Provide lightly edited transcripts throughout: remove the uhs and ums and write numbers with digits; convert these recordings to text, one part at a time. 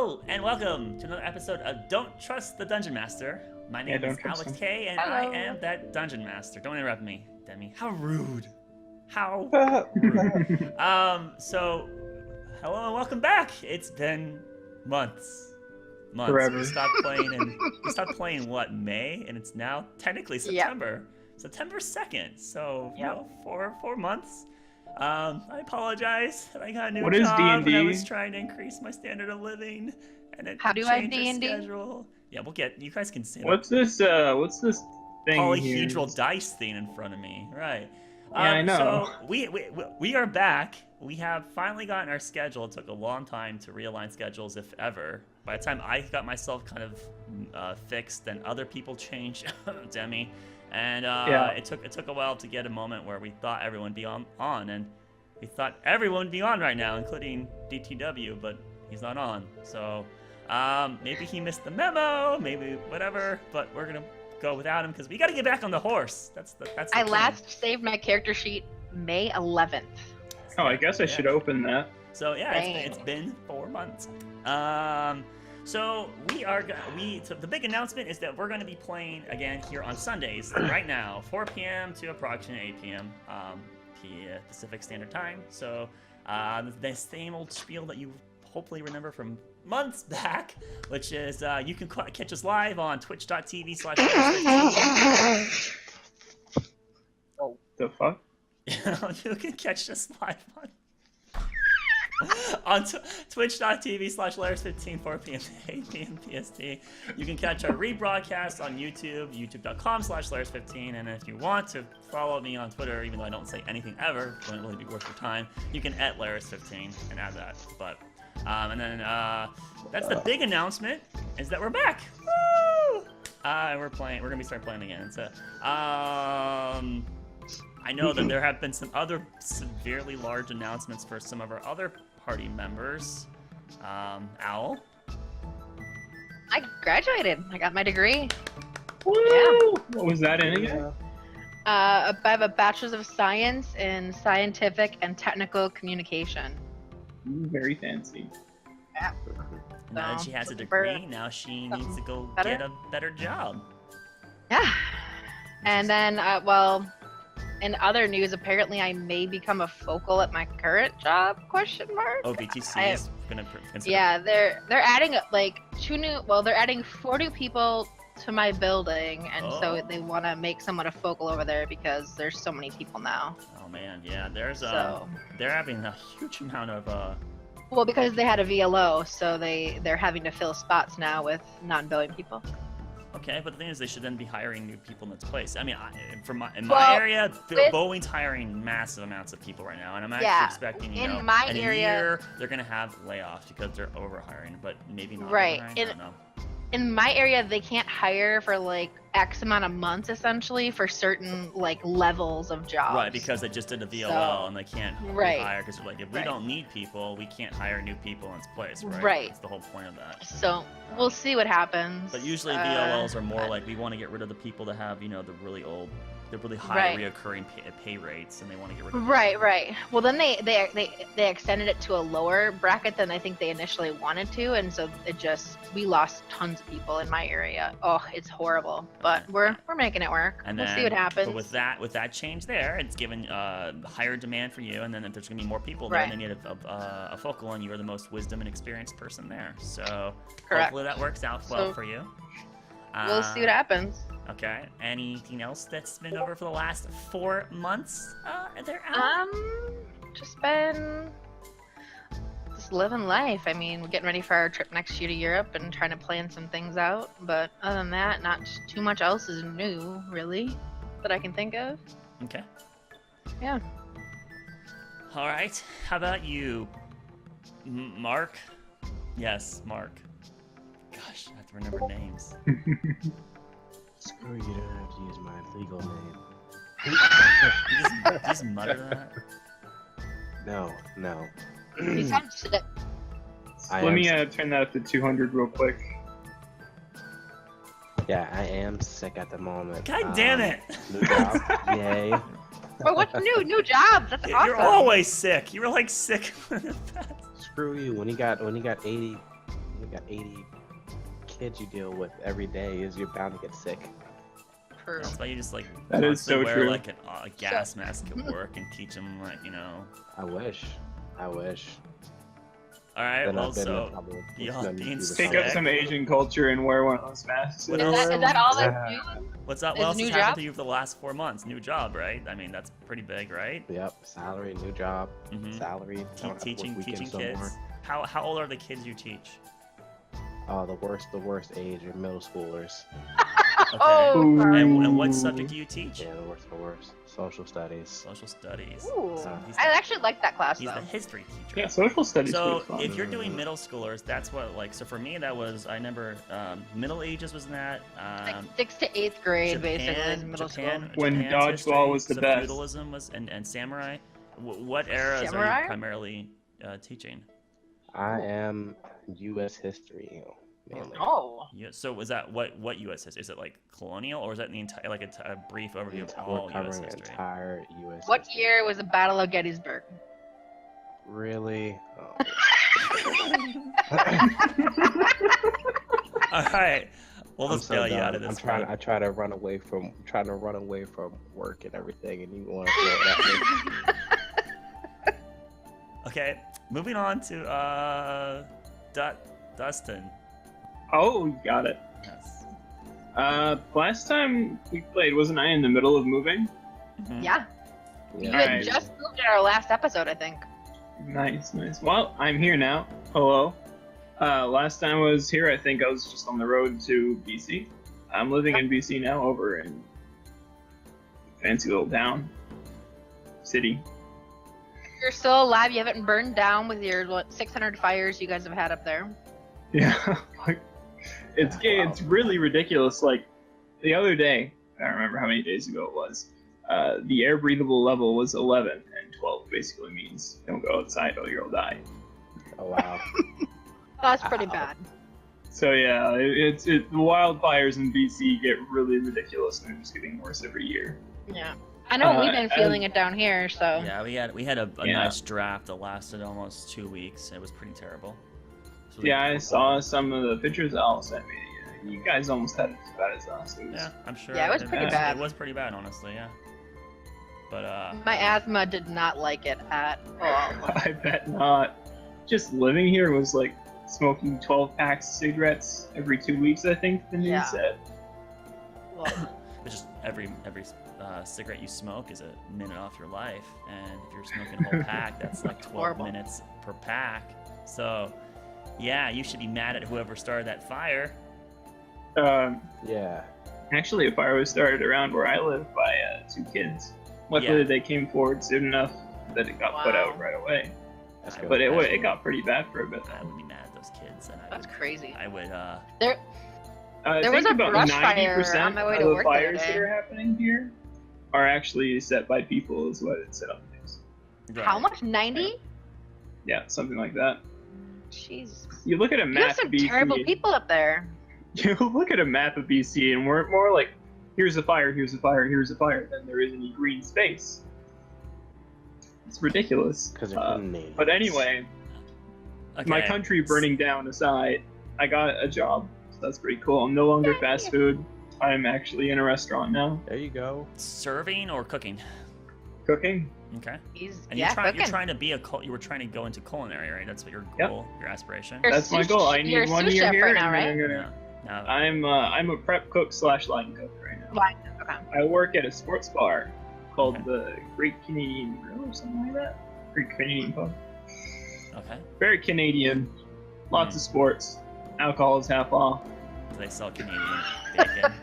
Hello and welcome to another episode of Don't Trust the Dungeon Master. My name is Alex K, and I am that Dungeon Master. Don't interrupt me, Demi. How rude. How rude. So, hello and welcome back. It's been months. Forever. We stopped playing what, May? And it's now technically September. Yep. September 2nd. So, you know, four months. I apologize. I got a new job and I was trying to increase my standard of living, and it changed the schedule. Yeah, you guys can see that. What's this thing polyhedral here? dice thing in front of me, right? Yeah, I know. So we are back. We have finally gotten our schedule. It took a long time to realign schedules, if ever. By the time I got myself kind of fixed, then other people changed, Demi. And it took a while to get a moment where we thought everyone would be on, and we thought everyone would be on right now, including DTW, but he's not on. So maybe he missed the memo, maybe whatever, but we're gonna go without him because we got to get back on the horse. That's the I last saved my character sheet May 11th. Oh, I guess I should open that. So yeah, it's been 4 months. So so the big announcement is that we're going to be playing again here on Sundays right now, 4 p.m. to approximately 8 p.m. Pacific Standard Time. So the same old spiel that you hopefully remember from months back, which is you can catch us live on twitch.tv/. Oh, the fuck? You can catch us live on twitch.tv/Layers15, 4 p.m. to 8 p.m. PST. You can catch our rebroadcast on YouTube, youtube.com/Layers15. And if you want to follow me on Twitter, even though I don't say anything ever, it wouldn't really be worth your time, you can @Layers15 and add that. But and then that's the big announcement, is that we're back. Woo! We're gonna be starting playing again. So I know that there have been some other severely large announcements for some of our other party members. Owl? I graduated. I got my degree. Woo! Yeah. What was that in again? I have a Bachelor's of Science in Scientific and Technical Communication. Ooh, very fancy. Yeah. Now that she has a degree, now she needs to go get a better job. Yeah. And then, in other news, apparently I may become a focal at my current job? Oh, BTC is gonna consider. Yeah, they're adding like they're adding 4 new people to my building, and so they want to make someone a focal over there because there's so many people now. Oh man, yeah, they're having a huge amount of Well, because they had a VLO, so they're having to fill spots now with non-billing people. Okay, but the thing is, they should then be hiring new people in its place. I mean, in my area, Boeing's hiring massive amounts of people right now, and I'm actually expecting, in a year, they're going to have layoffs because they're overhiring, but maybe not. Right. I don't know. In my area, they can't hire for like X amount of months, essentially, for certain like levels of jobs. Right, because they just did a VLO and they can't hire because like, if we don't need people, we can't hire new people in its place, right? Right. That's the whole point of that. So we'll see what happens. But usually VLOs are more like, we want to get rid of the people that have, the really high reoccurring pay rates, and they want to get rid of them. Right. Well, then they extended it to a lower bracket than I think they initially wanted to, and so we lost tons of people in my area. Oh, it's horrible, but we're making it work. And we'll see what happens. But with that change there, it's given higher demand for you, and then if there's gonna be more people there, they need a focal, and you are the most wisdom and experienced person there. So hopefully that works out well for you. We'll see what happens. Okay. Anything else that's been over for the last 4 months? Just living life. I mean, we're getting ready for our trip next year to Europe and trying to plan some things out. But other than that, not too much else is new, really, that I can think of. Okay. Yeah. All right. How about you, Mark? Yes, Mark. Gosh, I have to remember names. Screw you, don't have to use my legal name. You just mutter that? No. You sound sick. Let me turn that up to 200 real quick. Yeah, I am sick at the moment. God damn it! New job, yay. Oh, what's new job? That's awesome. You're always sick. You were like sick. Screw you. When you got 80 You got 80 kids you deal with every day. You're bound to get sick. True. That's why you just like That is constantly so wear true. like a gas mask at work and teach them like, you know. I wish. All right, Then well, I've been in so trouble with y'all them to being do the Pick sick. up some Asian culture and wear one of those masks. What Is else? that all Yeah. they're doing? What's up? Is What else new has happened job? to you for the last 4 months? New job, right? I mean, that's pretty big, right? Yep, salary, new job, Mhm. salary. Don't have to work Teaching weekends no kids. more. How old are the kids you teach? The worst age are middle schoolers. Okay. Oh, sorry. And what subject do you teach? Yeah, the worst. Social studies. Social studies. Ooh. So he's I actually like that class he's though. the history teacher. Yeah, social studies. So was fun. if you're doing middle schoolers, that's what like. So for me, that was I remember Middle Ages was in that. Like 6th to 8th grade, basically, is Japan, middle Japan, school. When Japan's dodgeball history, was the so best. Feudalism was and samurai. What eras are Samurai? you primarily teaching? I am U.S. history, mainly. Oh. Yeah. So was that what U.S. history? Is it like colonial, or is that the entire like a brief overview of all We're U.S. covering history? entire U.S. What history. year was the Battle of Gettysburg? Really? Oh. All right. Well, I'm let's so bail you done. out of this. I try to run away from work and everything, and you want to throw it at me. Okay. Moving on to Dustin. Oh, you got it. Yes. Last time we played, wasn't I in the middle of moving? Mhm. Yeah. You Yeah. had Alright. just moved in our last episode, I think. Nice. Well, I'm here now. Hello. Last time I was here, I think I was just on the road to BC. I'm living in BC now, over in fancy little town, city. You're still alive. You haven't burned down with your 600 fires you guys have had up there. Yeah, like, it's Yeah, wow. it's really ridiculous. Like the other day, I don't remember how many days ago it was. The air breathable level was 11, and 12 basically means don't go outside or you'll die. Oh wow. That's pretty Wow. bad. So yeah, the wildfires in BC get really ridiculous, and they're just getting worse every year. Yeah. I know we've been and- feeling it down here, so. Yeah, we had a Yeah. nice draft that lasted almost 2 weeks. It was pretty terrible. So Yeah, I saw some of the pictures Al sent me. You guys almost had it as bad as us. It was, Yeah, I'm sure. Yeah, it was pretty bad. It was pretty bad, honestly. Yeah. But My asthma did not like it at all. I bet not. Just living here was like smoking 12 packs of cigarettes every 2 weeks, I think the news Yeah. said. Well, it's just every cigarette you smoke is a minute off your life, and if you're smoking a whole pack, that's like 12 Horrible. minutes per pack. So, yeah, you should be mad at whoever started that fire. Yeah. Actually, a fire was started around where I live by 2 kids. Luckily, Yeah. they came forward soon enough that it got put Wow. out right away. That's I good. But it got pretty bad for a bit. I would be mad at those kids, and that's crazy. I would There, I There think was a about brush 90% fire on my way to of the work the other fires that day. are happening here are actually set by people, is what it said on the news. how much? 90? Yeah, something like that. Jeez. You look at a You have map some of BC. terrible people up there. You look at a map of BC, and we're more like, here's a fire, here's a fire, here's a fire, than there is any green space. It's ridiculous. Because they're Canadians. But anyway, Okay. my country burning down aside, I got a job. So that's pretty cool. I'm no longer fast food. I'm actually in a restaurant now, There you go. Serving or cooking? cooking. Okay. He's And yeah, you're cooking. trying to be you were trying to go into culinary, right? That's what your Yep. goal, your aspiration. You're That's my sous- goal. I you're need a 1 sous year chef here, right now, and then I'm right? gonna. No. I'm a prep cook / line cook right now. Fine. Okay. I work at a sports bar called Okay. the Great Canadian Grill or something like that. Great Canadian Pub. Okay. Very Canadian. Lots of sports. Alcohol is half off. Do they sell Canadian bacon?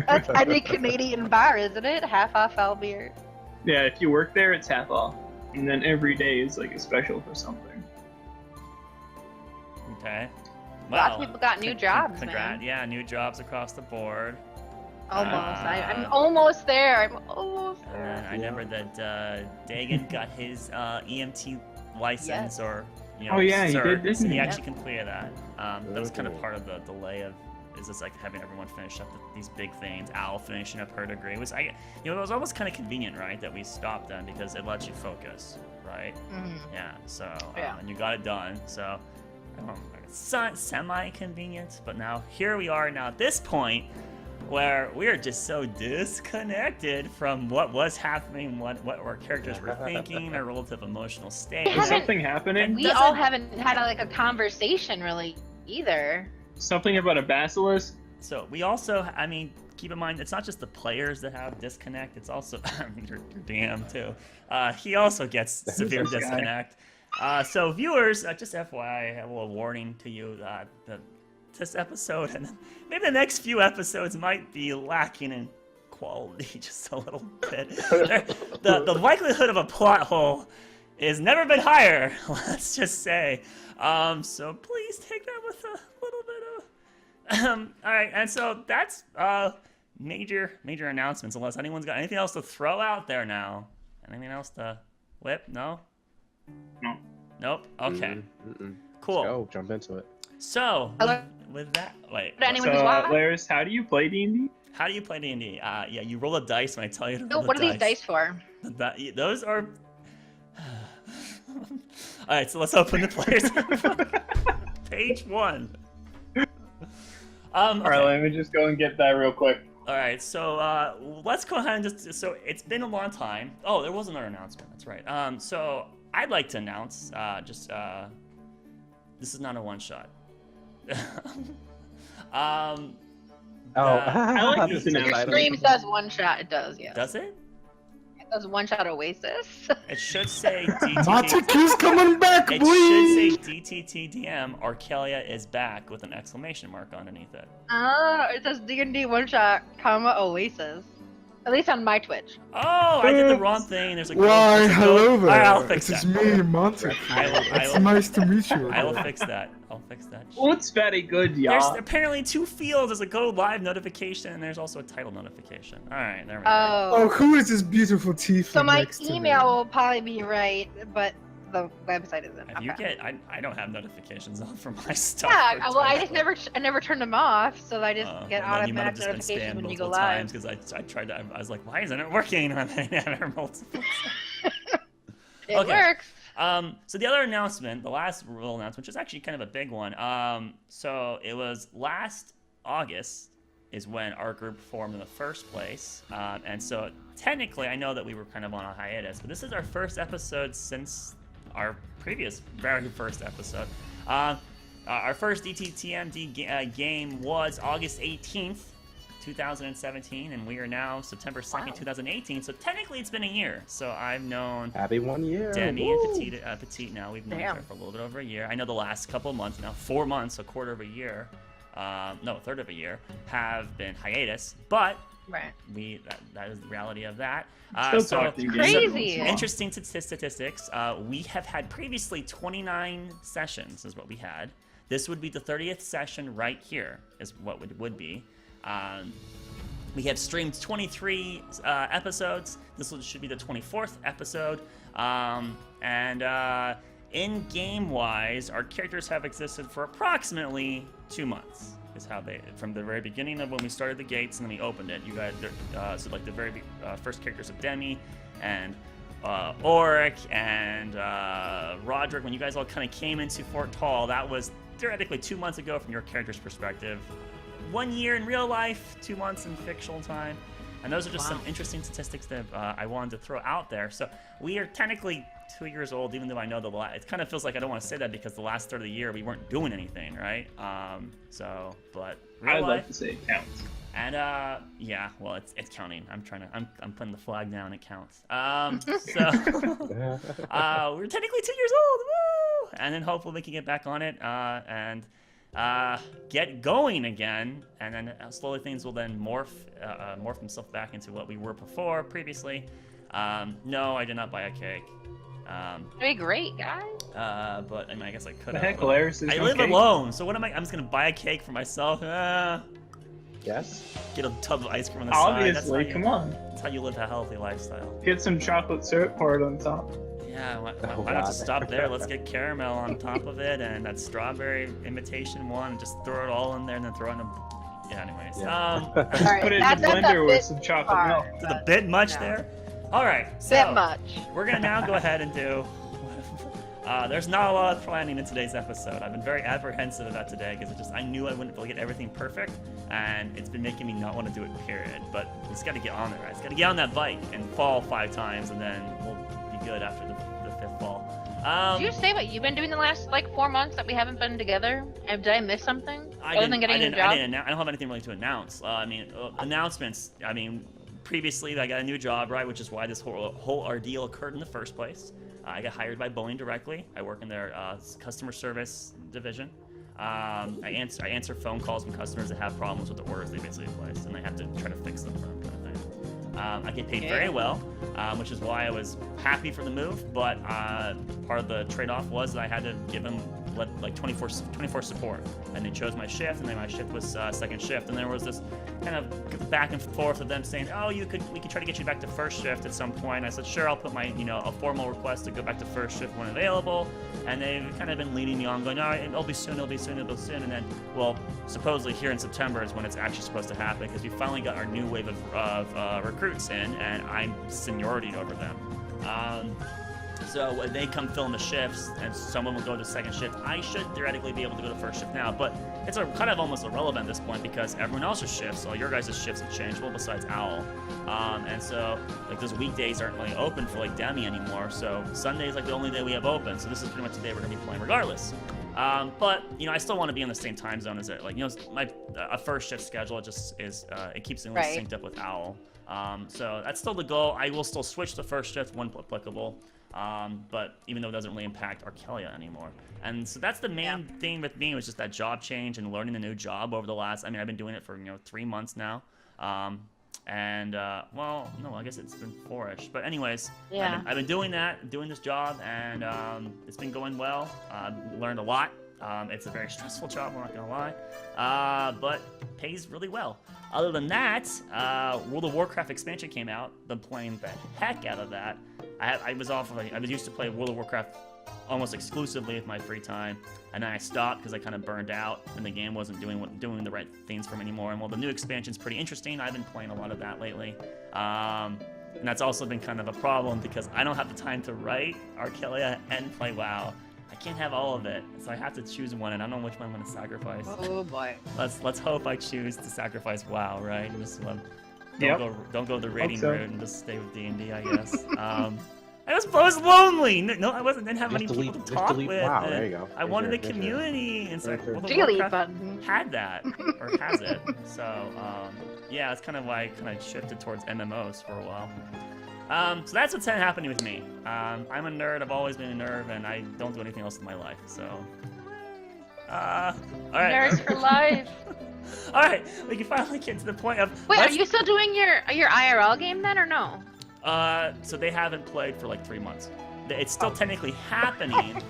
That's any Canadian bar, isn't it? Half off all beer. Yeah, if you work there, it's half off. And then every day is like a special for something. Okay. Lots of Well, people got new jobs, man. Yeah, new jobs across the board. Almost. I'm Uh, almost there. I'm almost And there. then I remember that Dagan got his EMT license, Yes. or Oh, yeah, he cert, did, didn't so he he? actually can clear that. That was kind of Ooh. part of the delay of is just like having everyone finish up these big things. Al finishing up her degree it was almost kind of convenient, right, that we stopped them because it lets you focus, right? Mhm. Yeah. So Yeah. and you got it done. So semi-convenient, but now here we are now at this point where we're just so disconnected from what was happening, what our characters were thinking, our relative emotional state. Is something happening? We all haven't had a conversation really either. Something about a basilisk? So we also, I mean, keep in mind, it's not just the players that have disconnect, it's also your DM too. He also gets severe disconnect. So viewers, just FYI, a little warning to you, this episode and maybe the next few episodes might be lacking in quality just a little bit. The likelihood of a plot hole has never been higher, let's just say. So please take that with a little bit of... Alright, and so that's major announcements, unless anyone's got anything else to throw out there now. Anything else to whip? No? No. Nope? Okay. Cool. Go, jump into it. So, with that... Wait. Laris, how do you play D&D? How do you play D&D? Yeah, you roll a dice when I tell you to roll the dice. What are these dice for? Those are... Alright, so let's open the players. Page 1. Alright, let me just go and get that real quick. Alright, so let's go ahead and just... So it's been a long time. Oh, there was another announcement. That's right. So I'd like to announce, this is not a one-shot. I like this announcement. Stream says one shot. It does, yeah. Does it? It does one shot Oasis. It should say DTT. Mataki's coming back, It boy! should say DTTDM. Arkelya is back with an exclamation mark underneath it. It says D&D one shot, Oasis. At least on my Twitch. Oh, I did the wrong thing. There's a Why, there's a hello there. Alright, I'll fix It's that. me, Monty. It's nice to meet you. I will fix that. I'll fix that. What's very good, There's y'all? apparently 2 fields. There's a go live notification and there's also a title notification. Alright, there we go. Oh, who is this beautiful tiefling So my next to me? email will probably be right, but the website isn't. If you Okay. get, I don't have notifications on for my stuff. Yeah, for well, I Twitter. just never turned them off, so I just get well, then you might have automatic just been notifications spammed when you go multiple live. times because I tried to. I was like, why isn't it working? And then I had multiple. It Okay. works. So the other announcement, the last rule announcement, which is actually kind of a big one. So it was last August is when our group formed in the first place. And so technically, I know that we were kind of on a hiatus, but this is our first episode since our previous, very first episode. Our first DTTMD game was August 18th, 2017, and we are now September 2nd, 2018. So technically, it's been a year. So I've known Happy 1 year. Demi Woo! and Petite now. We've known each other for a little bit over a year. I know the last couple of months now, 4 months, a quarter of a year, no, a third of a year, have been hiatus. But Right. that is the reality of that. Still talking to you. Crazy. Interesting statistics. We have had previously 29 sessions is what we had. This would be the 30th session right here is what it would be. We have streamed 23 episodes. This should be the 24th episode. In game wise, our characters have existed for approximately 2 months. Is how they, from the very beginning of when we started the gates and then we opened it. You guys, so like the very first characters of Demi and Auric and Roderick, when you guys all kind of came into Fort Tall, that was theoretically 2 months ago from your character's perspective. 1 year in real life, 2 months in fictional time. And those are just some interesting statistics that I wanted to throw out there. So we are technically 2 years old, even though I know it kind of feels like I don't want to say that because the last third of the year we weren't doing anything, right? But real I'd life, like to say it counts. and yeah, well, it's counting. I'm putting the flag down. It counts. So we're technically 2 years old. Woo! And then hopefully we can get back on it and get going again, and then slowly things will then morph themselves back into what we were previously. No, I did not buy a cake. That'd be great, guys. But I mean, I guess I could The have. heck, Laris is I no live cake? alone, so what am I? I'm just gonna buy a cake for myself. Yes. Get a tub of ice cream on the side. Obviously, come on. That's how you live a healthy lifestyle. Get some chocolate syrup poured on top. Yeah, why Oh, not God. just stop there? Let's get caramel on top of it and that strawberry imitation one. Just throw it all in there and then throw it in a... Yeah, anyways. Yeah. Just Alright, put it in that's the a blender with bit some chocolate far. milk. Is it a bit much No. there? All right, so Bit much. we're gonna now go ahead and do There's not a lot of planning in today's episode. I've been very apprehensive about today because I knew I wouldn't be able to get everything perfect, and it's been making me not want to do it, period. But we just got to get on there, right? Just got to get on that bike and fall 5 times, and then we'll be good after the 5th fall. Did you say what you've been doing the last, like, 4 months that we haven't been together? Did I miss something? Other than getting a job? I don't have anything really to announce. Announcements, previously I got a new job, right, which is why this whole ordeal occurred in the first place. I got hired by Boeing directly. I work in their customer service division. I answer phone calls from customers that have problems with the orders they basically placed, and I have to try to fix them for them, kind of thing. I get paid very well, which is why I was happy for the move, but part of the trade-off was that I had to give them like 24 support, and they chose my shift, and then my shift was second shift, and there was this kind of back and forth of them saying, oh, we could try to get you back to first shift at some point. And I said, sure, I'll put my a formal request to go back to first shift when available, and they've kind of been leading me on, going, all right, it'll be soon, and then, well, supposedly here in September is when it's actually supposed to happen, because we finally got our new wave of recruits in, and I'm seniority over them. So when they come fill in the shifts and someone will go to second shift, I should theoretically be able to go to first shift now, but it's kind of almost irrelevant at this point because everyone else's shifts, all your guys' shifts have changed, well, besides Owl. And so like those weekdays aren't really open for like Demi anymore, so Sunday's like the only day we have open, so this is pretty much the day we're going to be playing regardless. But I still want to be in the same time zone as it. Like, a first shift schedule just is, it keeps me synced up with Owl. So that's still the goal. I will still switch to first shift when applicable. But even though it doesn't really impact Arkelya anymore. And so that's the main thing with me, was just that job change and learning the new job over the last, I've been doing it for, 3 months now. Well, no, I guess it's been 4-ish. But anyways, I've been doing this job, and it's been going well. Learned a lot. It's a very stressful job, I'm not gonna lie, but pays really well. Other than that, World of Warcraft expansion came out. Been playing the heck out of that. I was used to play World of Warcraft almost exclusively with my free time, and then I stopped because I kind of burned out, and the game wasn't doing the right things for me anymore. And while the new expansion's pretty interesting, I've been playing a lot of that lately. And that's also been kind of a problem because I don't have the time to write Arkelya and play WoW. I can't have all of it, so I have to choose one, and I don't know which one I'm going to sacrifice. Oh boy. Let's hope I choose to sacrifice WoW, right? Just don't go the raiding route and just stay with D&D, I guess. I was lonely. No, I didn't have many people to talk with. Wow, there you go. I wanted a community, and so World of Delete Warcraft button. had that, or has it. So yeah, that's kind of why I kind of shifted towards MMOs for a while. So that's what's happening with me. I'm a nerd. I've always been a nerd, and I don't do anything else in my life. So, all right. Nerds for life. All right, we can finally get to the point of. Wait, are you still doing your IRL game then, or no? So they haven't played for like 3 months. It's still technically happening.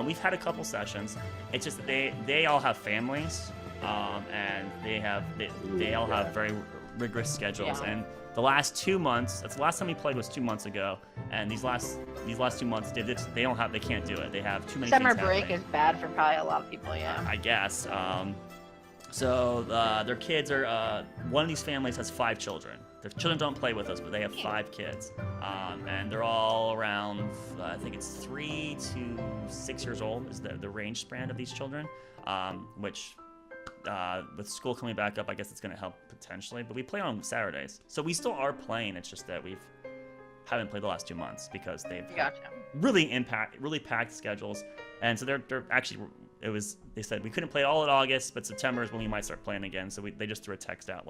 We've had a couple sessions. It's just that they all have families, and they all have very rigorous schedules. And the last 2 months, that's the last time we played was 2 months ago. And these last 2 months, they can't do it. They have too many. Summer things break happening. is bad for probably a lot of people. Yeah. I guess. So their kids are. One of these families has 5 children. Their children don't play with us, but they have 5 kids, and they're all around. I think it's 3 to 6 years old is the range span of these children, which. With school coming back up, I guess it's going to help potentially. But we play on Saturdays, so we still are playing. It's just that haven't played the last 2 months because they've really packed schedules, and so they're actually. They said we couldn't play all in August, but September is when we might start playing again. So they just threw a text out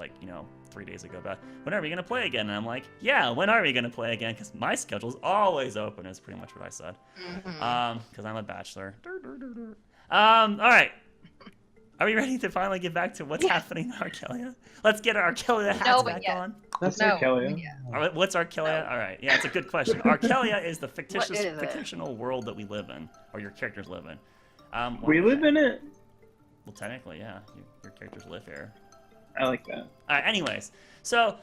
3 days ago about when are we going to play again? And I'm like, yeah, when are we going to play again? Because my schedule's always open. Is pretty much what I said. Because I'm a bachelor. All right. Are we ready to finally get back to what's happening in Arkelya? Let's get our Arkelya hats back on. That's Arkelya. All right, what's Arkelya? All right, yeah, it's a good question. Arkelya is the fictional world that we live in, or your characters live in. We live in it. Well, technically, yeah, your characters live here. I like that. All right, anyways, so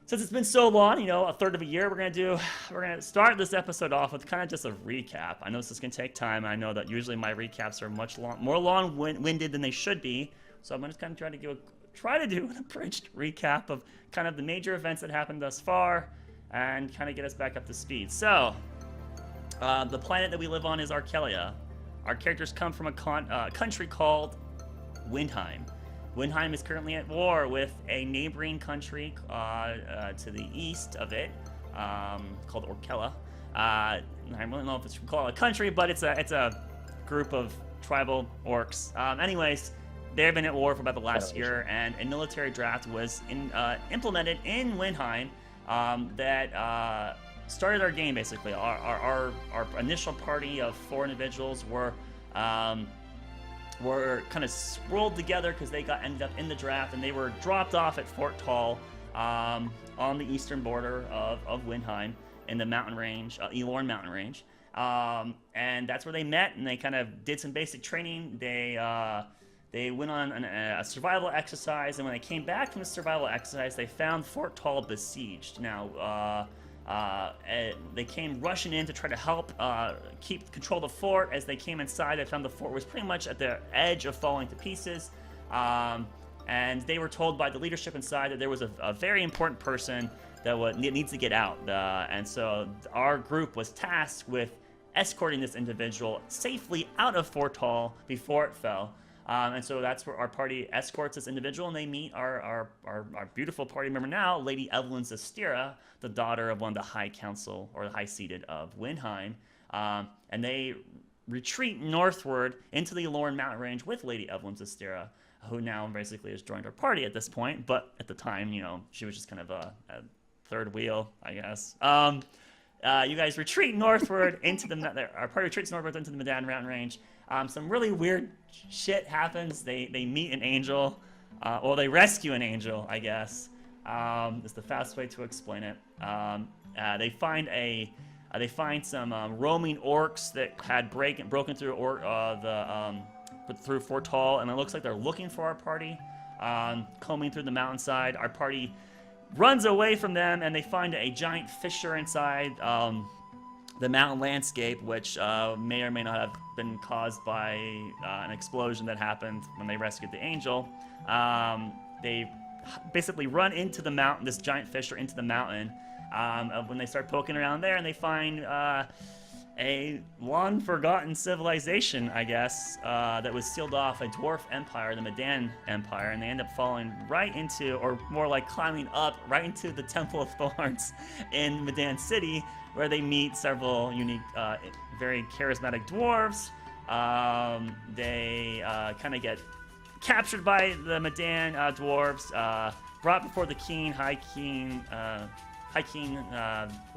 since it's been so long, a third of a year, we're gonna start this episode off with kind of just a recap. I know this is gonna take time. I know that usually my recaps are much more long-winded than they should be, so I'm gonna kind of try to do an abridged recap of kind of the major events that happened thus far, and kind of get us back up to speed. So, The planet that we live on is Arkelya. Our characters come from a country called Windheim. Windheim is currently at war with a neighboring country to the east of it, called Arkelya. I don't know if it's called a country, but it's a group of tribal orcs. Anyways, they've been at war for about the last year, and a military draft was implemented in Windheim that started our game. Basically, our initial party of 4 individuals were kind of swirled together because they ended up in the draft, and they were dropped off at Fort Tall on the eastern border of Windheim in the mountain range, Elorn mountain range. And that's where they met, and they kind of did some basic training. They went on a survival exercise, and when they came back from the survival exercise, they found Fort Tall besieged. Now, they came rushing in to try to help keep control of the fort. As they came inside, they found the fort was pretty much at the edge of falling to pieces. And they were told by the leadership inside that there was a very important person that needs to get out. And so our group was tasked with escorting this individual safely out of Fort Tall before it fell. And so that's where our party escorts this individual, and they meet our beautiful party member now, Lady Evelyn Zastira, the daughter of one of the High Council, or the High Seated of Windheim. And they retreat northward into the Elorn mountain range with Lady Evelyn Zastira, who now basically has joined our party at this point, but at the time, she was just kind of a third wheel, I guess. You guys retreat northward our party retreats northward into the Midan mountain range. Some really weird shit happens. They meet an angel, or they rescue an angel, I guess. Is the fast way to explain it. They find some roaming orcs that had broken through through Fort Tall, and it looks like they're looking for our party, combing through the mountainside. Our party runs away from them, and they find a giant fissure inside the mountain landscape, which may or may not have been caused by an explosion that happened when they rescued the angel. They basically run into the mountain, this giant fissure into the mountain, when they start poking around there, and they find a long-forgotten civilization, I guess, that was sealed off, a dwarf empire, the Midan Empire, and they end up falling right into, or more like climbing up, right into the Temple of Thorns in Midan City, where they meet several unique, very charismatic dwarves. They kind of get captured by the Midan dwarves, brought before the High King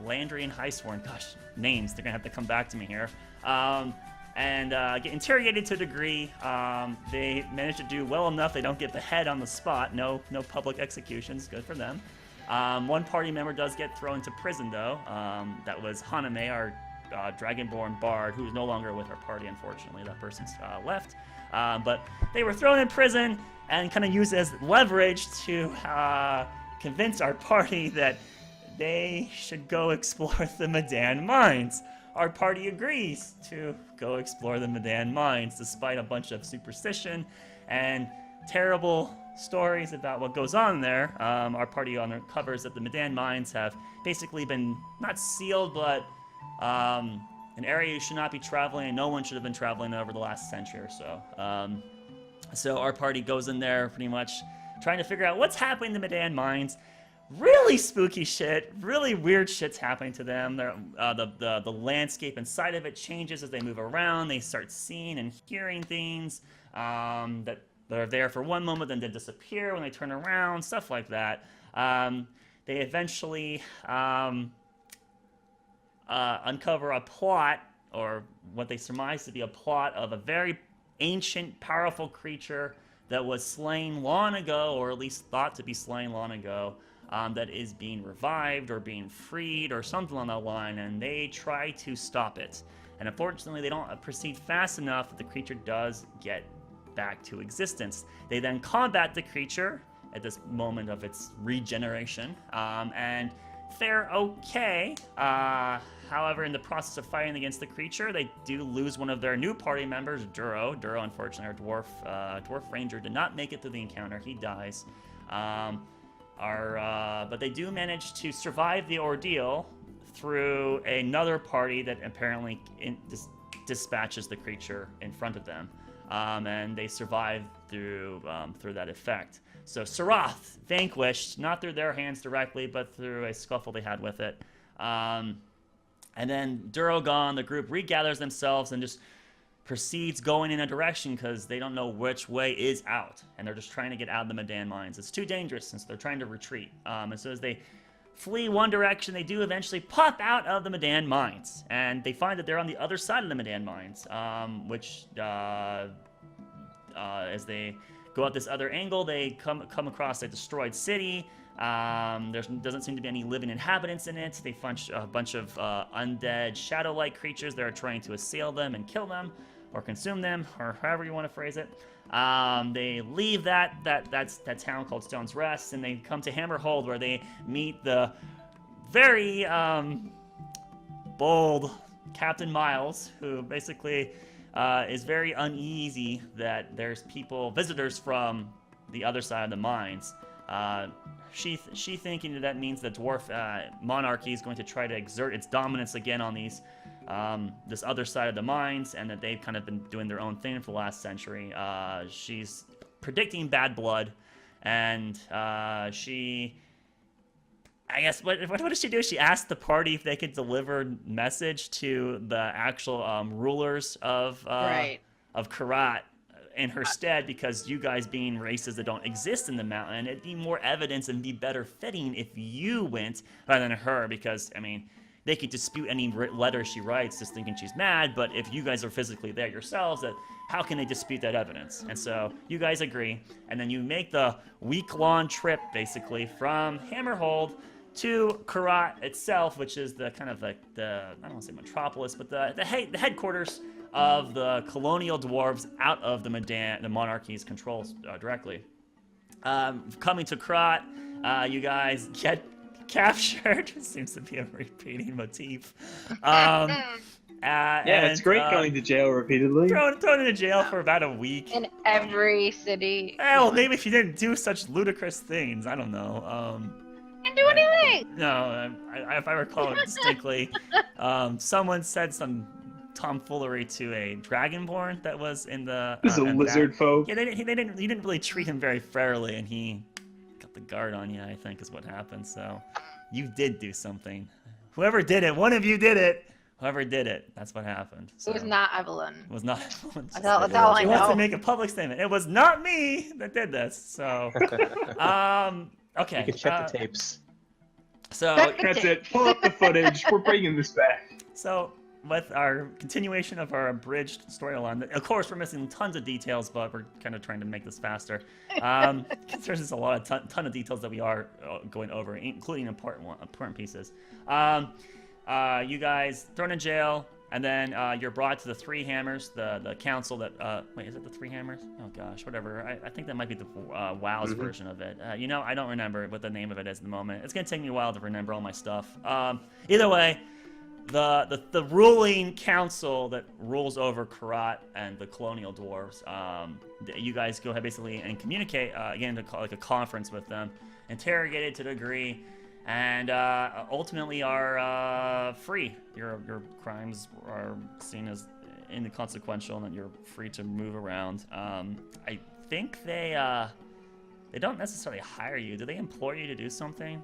Landry and Highsworn. Gosh, names, they're gonna have to come back to me here. And get interrogated to a degree. They manage to do well enough. They don't get beheaded on the spot. No public executions. Good for them. One party member does get thrown to prison, though. That was Haname, our dragonborn bard, who's no longer with our party, unfortunately. That person's left. But they were thrown in prison and kind of used as leverage to convince our party that they should go explore the Midan Mines. Our party agrees to go explore the Midan Mines, despite a bunch of superstition and terrible stories about what goes on there. Our party uncovers that the Midan Mines have basically been not sealed, but an area you should not be traveling, and no one should have been traveling over the last century or so. So our party goes in there pretty much trying to figure out what's happening in the Midan Mines. Really spooky shit, really weird shit's happening to them. The landscape inside of it changes as they move around. They start seeing and hearing things that are there for one moment, then they disappear when they turn around, stuff like that. They eventually uncover a plot, or what they surmise to be a plot, of a very ancient, powerful creature that was slain long ago, or at least thought to be slain long ago. That is being revived or being freed or something along that line, and they try to stop it. And unfortunately, they don't proceed fast enough that the creature does get back to existence. They then combat the creature at this moment of its regeneration, and fare okay. However, in the process of fighting against the creature, they do lose one of their new party members, Duro. Duro, unfortunately, our dwarf ranger, did not make it through the encounter. He dies. But they do manage to survive the ordeal through another party that apparently dispatches the creature in front of them, and they survive through that effect. So Sarath vanquished, not through their hands directly, but through a scuffle they had with it. And then Durogon, the group regathers themselves and just proceeds going in a direction because they don't know which way is out, and they're just trying to get out of the Midan Mines. It's too dangerous, since they're trying to retreat. And so as they flee one direction, they do eventually pop out of the Midan Mines, and they find that they're on the other side of the Midan Mines, which as they go out this other angle, they come across a destroyed city. There doesn't seem to be any living inhabitants in it. They find a bunch of undead shadow-like creatures that are trying to assail them and kill them, or consume them, or however you want to phrase it. They leave that town called Stone's Rest, and they come to Hammerhold, where they meet the very bold Captain Miles, who basically is very uneasy that there's visitors from the other side of the mines. She thinking that means the dwarf monarchy is going to try to exert its dominance again on this other side of the mines, and that they've kind of been doing their own thing for the last century. She's predicting bad blood, and I guess what does she do? She asked the party if they could deliver message to the actual rulers of Kurat in her stead, because you guys being races that don't exist in the mountain, it'd be more evidence and be better fitting if you went rather than her, because, I mean, they could dispute any letter she writes just thinking she's mad, but if you guys are physically there yourselves, how can they dispute that evidence? And so you guys agree, and then you make the week-long trip, basically, from Hammerhold to Kurat itself, which is the kind of like the, I don't want to say metropolis, but the headquarters of the colonial dwarves out of the monarchy's control directly. Coming to Kurat, you guys get captured. It seems to be a repeating motif. It's great going to jail repeatedly. Thrown into jail for about a week. In every city. Well, maybe if you didn't do such ludicrous things. I don't know. Didn't do anything! No, if I recall distinctly, someone said some tomfoolery to a dragonborn that was in the. This is a lizard folk. Yeah, you didn't really treat him very fairly, and he got the guard on you, I think, is what happened. So, you did do something. Whoever did it, one of you did it. Whoever did it, that's what happened. So, it was not Evelyn. It was not Evelyn. That's all I She know. wants to make a public statement. It was not me that did this. So, okay. You can check the tapes. So That's it. Pull up the footage. We're bringing this back. So, with our continuation of our abridged storyline, of course, we're missing tons of details, but we're kind of trying to make this faster. There's just a lot of ton of details that we are going over, including important pieces. You guys thrown in jail, and then you're brought to the Three Hammers, the council that. Wait, is it the Three Hammers? Oh gosh, whatever. I think that might be the WoW's version of it. I don't remember what the name of it is at the moment. It's gonna take me a while to remember all my stuff. Either way. The ruling council that rules over Kurat and the colonial dwarves, you guys go ahead basically and communicate again to call like a conference with them, interrogated to a degree, and ultimately are free. Your crimes are seen as inconsequential, and that you're free to move around. I think they don't necessarily hire you. Do they employ you to do something?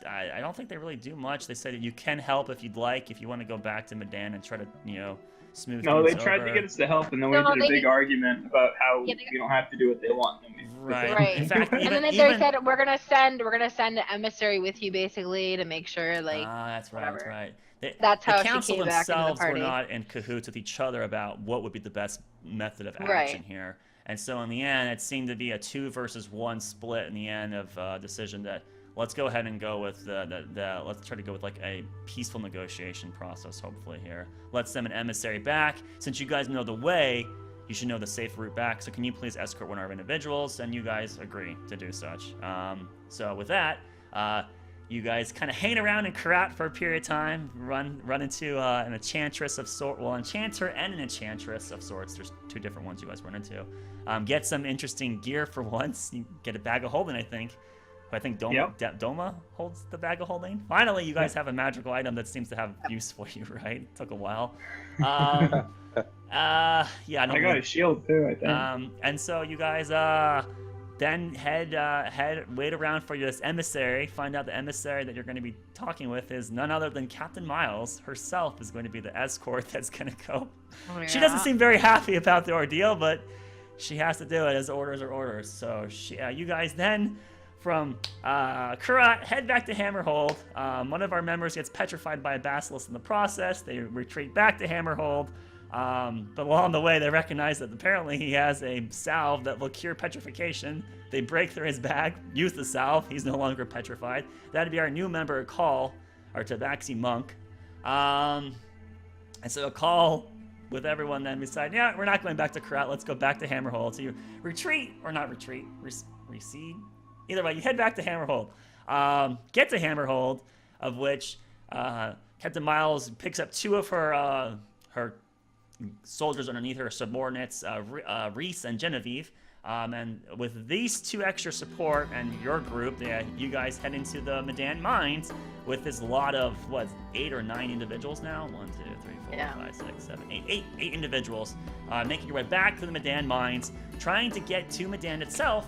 I don't think they really do much. They said that you can help if you'd like, if you want to go back to Midan and try to, smooth No, they things tried over. to get us to help, and then we did a big argument about how we don't have to do what they want. Right. In fact, and then they said we're gonna send an emissary with you, basically, to make sure, like. That's right. whatever. That's right. That's how the she council came back in the themselves were party. not in cahoots with each other about what would be the best method of action here. And so in the end, it seemed to be a 2 versus 1 split in the end of decision that let's go ahead and go with let's try to go with like a peaceful negotiation process, hopefully here. Let's send an emissary back. Since you guys know the way, you should know the safe route back. So can you please escort one of our individuals? And you guys agree to do such. So with that, you guys kind of hang around in Kurat for a period of time, run into an enchantress of sorts. Well, enchanter and an enchantress of sorts. There's 2 different ones you guys run into. Get some interesting gear for once. You get a bag of holding, I think. who I think Doma, Yep. Doma holds the bag of holding. Finally, you guys have a magical item that seems to have use for you, right? It took a while. Yeah, I don't I got a shield too, I think. and so you guys then wait around for this emissary. Find out the emissary that you're going to be talking with is none other than Captain Miles herself. Is going to be the escort that's going to go. Oh, She doesn't seem very happy about the ordeal, but she has to do it as orders are orders. So you guys then from Kurat head back to Hammerhold. One of our members gets petrified by a basilisk in the process. They retreat back to Hammerhold. But along the way, they recognize that apparently he has a salve that will cure petrification. They break through his bag, use the salve. He's no longer petrified. That'd be our new member, Call, our Tabaxi monk. And so a call with everyone then decide, yeah, we're not going back to Kurat. Let's go back to Hammerhold. So you retreat, or not retreat, recede. Either way, you head back to Hammerhold. Get to Hammerhold, of which Captain Miles picks up two of her soldiers underneath her subordinates, Reese and Genevieve. And with these two extra support and your group, you guys head into the Midan Mines with this lot of, 8 or 9 individuals now? 1, 2, 3, 4, 5, 6, 7, 8 individuals. Making your way back to the Midan Mines, trying to get to Midan itself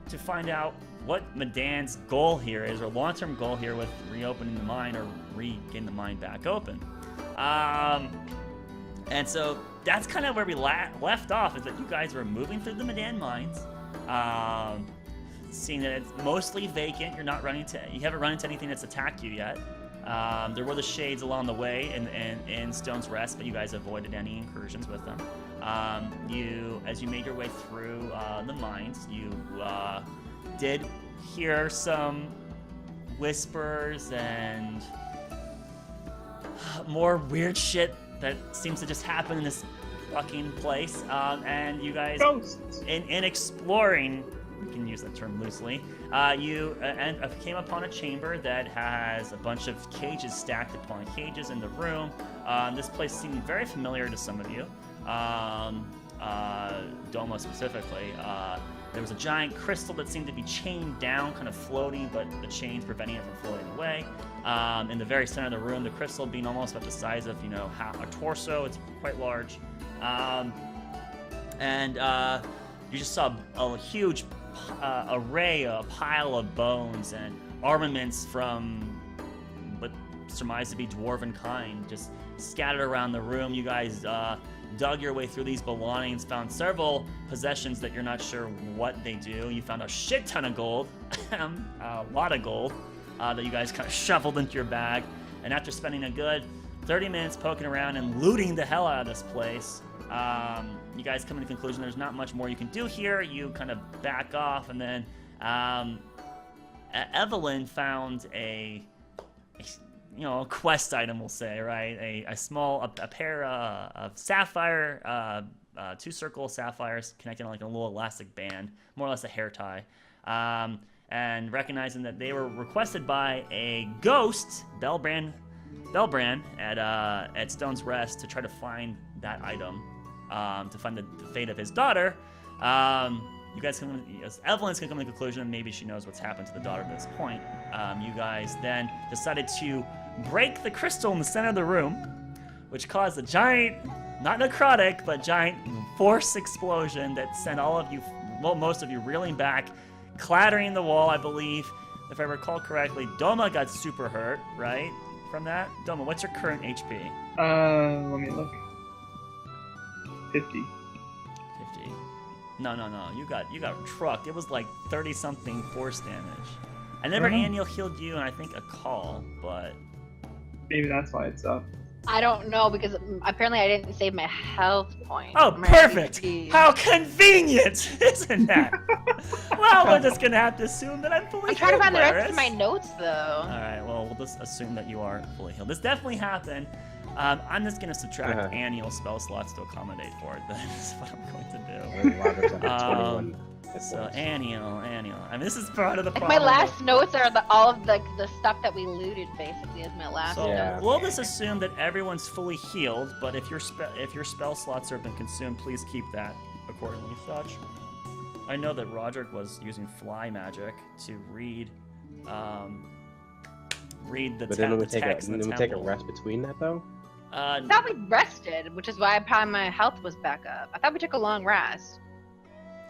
to find out what Midan's goal here is, or long-term goal here with reopening the mine or getting the mine back open. And so that's kind of where we left off, is that you guys were moving through the Midan Mines, seeing that it's mostly vacant. You haven't run into anything that's attacked you yet. There were the shades along the way in Stone's Rest, but you guys avoided any incursions with them. As you made your way through the mines, you did hear some whispers and more weird shit that seems to just happen in this fucking place. And you guys, in exploring, we can use that term loosely, you came upon a chamber that has a bunch of cages stacked upon cages in the room. This place seemed very familiar to some of you, Doma specifically. There was a giant crystal that seemed to be chained down, kind of floating, but the chains preventing it from floating away. In the very center of the room, the crystal being almost about the size of, a torso. It's quite large. And you just saw a huge array, a pile of bones and armaments from what surmised to be dwarven kind, just scattered around the room. You guys dug your way through these belongings, found several possessions that you're not sure what they do. You found a shit ton of gold, a lot of gold, that you guys kind of shuffled into your bag. And after spending a good 30 minutes poking around and looting the hell out of this place, you guys come to the conclusion there's not much more you can do here. You kind of back off, and then Evelyn found a quest item, we'll say, right? A pair of sapphire, 2 circle sapphires connected on like a little elastic band, more or less a hair tie. And recognizing that they were requested by a ghost, Belbrand, at Stone's Rest, to try to find that item, to find the fate of his daughter. You guys Evelyn's gonna come to the conclusion that maybe she knows what's happened to the daughter at this point. You guys then decided to break the crystal in the center of the room, which caused a giant, not necrotic, but giant force explosion that sent most of you reeling back, clattering the wall, I believe. If I recall correctly, Doma got super hurt, right? From that? Doma, what's your current HP? Let me look. 50. 50. No. You got trucked. It was like 30-something force damage. I never Annual healed you, and I think a call, but... Maybe that's why it's up. I don't know, because apparently I didn't save my health point. Oh, perfect! How convenient! Isn't that? Well, we're just gonna have to assume that I'm fully healed. I'm trying to find the rest Laris. of my notes, though. Alright, well, we'll just assume that you are fully healed. This definitely happened. I'm just gonna subtract annual spell slots to accommodate for it. That's what I'm going to do. So annual. I mean, this is part of the problem. My last notes are all of the stuff that we looted, basically, is my last notes. We'll just assume that everyone's fully healed, but if your spell slots have been consumed, please keep that accordingly. Such. I know that Roderick was using fly magic to read read the But then we text in the take a temple. rest between that though. I thought we rested, which is why probably my health was back up. I thought we took a long rest.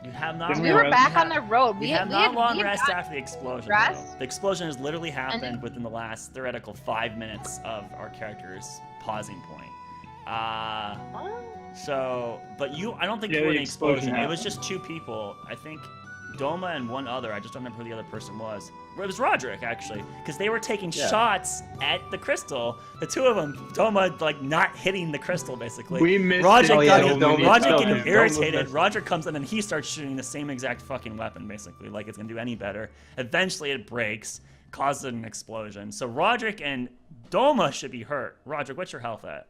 You have not. Didn't We were rest? back on the road. We We have not long we had rest gotten after the explosion. rest. Though. The explosion has literally happened then- within the last theoretical 5 minutes of our character's pausing point. Oh. So, but I don't think Yeah, you were in the the explosion. explosion It was just 2 people. I think Doma and one other. I just don't remember who the other person was. It was Roderick, actually, because they were taking shots at the crystal. The 2 of them, Doma, like, not hitting the crystal, basically. We missed Roderick it. Oh, got yeah, Doma- Roderick Doma- getting Doma- irritated. Doma- Roger comes in and he starts shooting the same exact fucking weapon, basically, like it's gonna do any better. Eventually, it breaks, causes an explosion. So Roderick and Doma should be hurt. Roderick, what's your health at?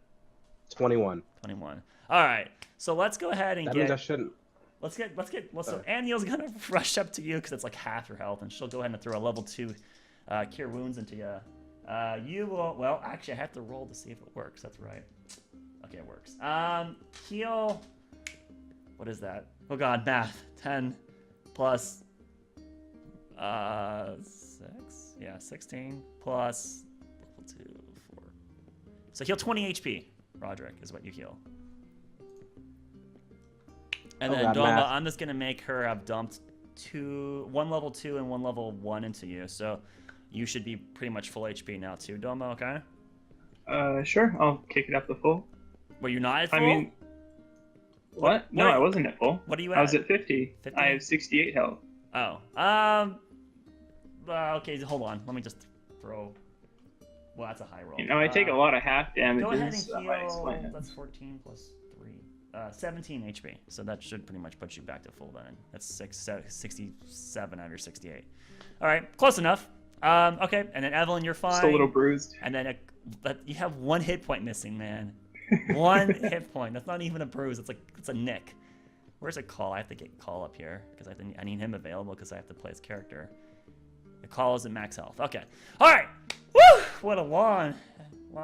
21. 21. All right. So let's go ahead and That means I get. shouldn't. So Anneal's gonna rush up to you because it's like half your health, and she'll go ahead and throw a level 2 cure wounds into you. You will. Well, actually, I have to roll to see if it works. That's right. Okay, it works. Heal. What is that? Oh God, math. 10 plus 6. Yeah, 16 plus level 2, 4. So heal 20 HP. Roderick is what you heal. And then God, Doma, math. I'm just gonna make her have dumped 1 level 2 and 1 level 1 into you. So you should be pretty much full HP now too, Doma. Okay. Sure. I'll kick it up to full. Were you not at full? I mean, what? No, What? I wasn't at full. What are you I was at? at 50. 50? I have 68 health. Oh. Okay, hold on. Let me just throw. Well, that's a high roll. You know, I take a lot of half Go ahead and damages. I might heal. explain. That's 14 plus 3. 17 HP. So that should pretty much put you back to full then. That's 67 out of 68. All right, close enough. Okay, and then Evelyn, you're fine. Just a little bruised. And then you have 1 hit point missing, man. 1 hit point. That's not even a bruise. It's a nick. Where's a call? I have to get call up here because I need him available because I have to play his character. The call is at max health. Okay. All right. Woo! What a long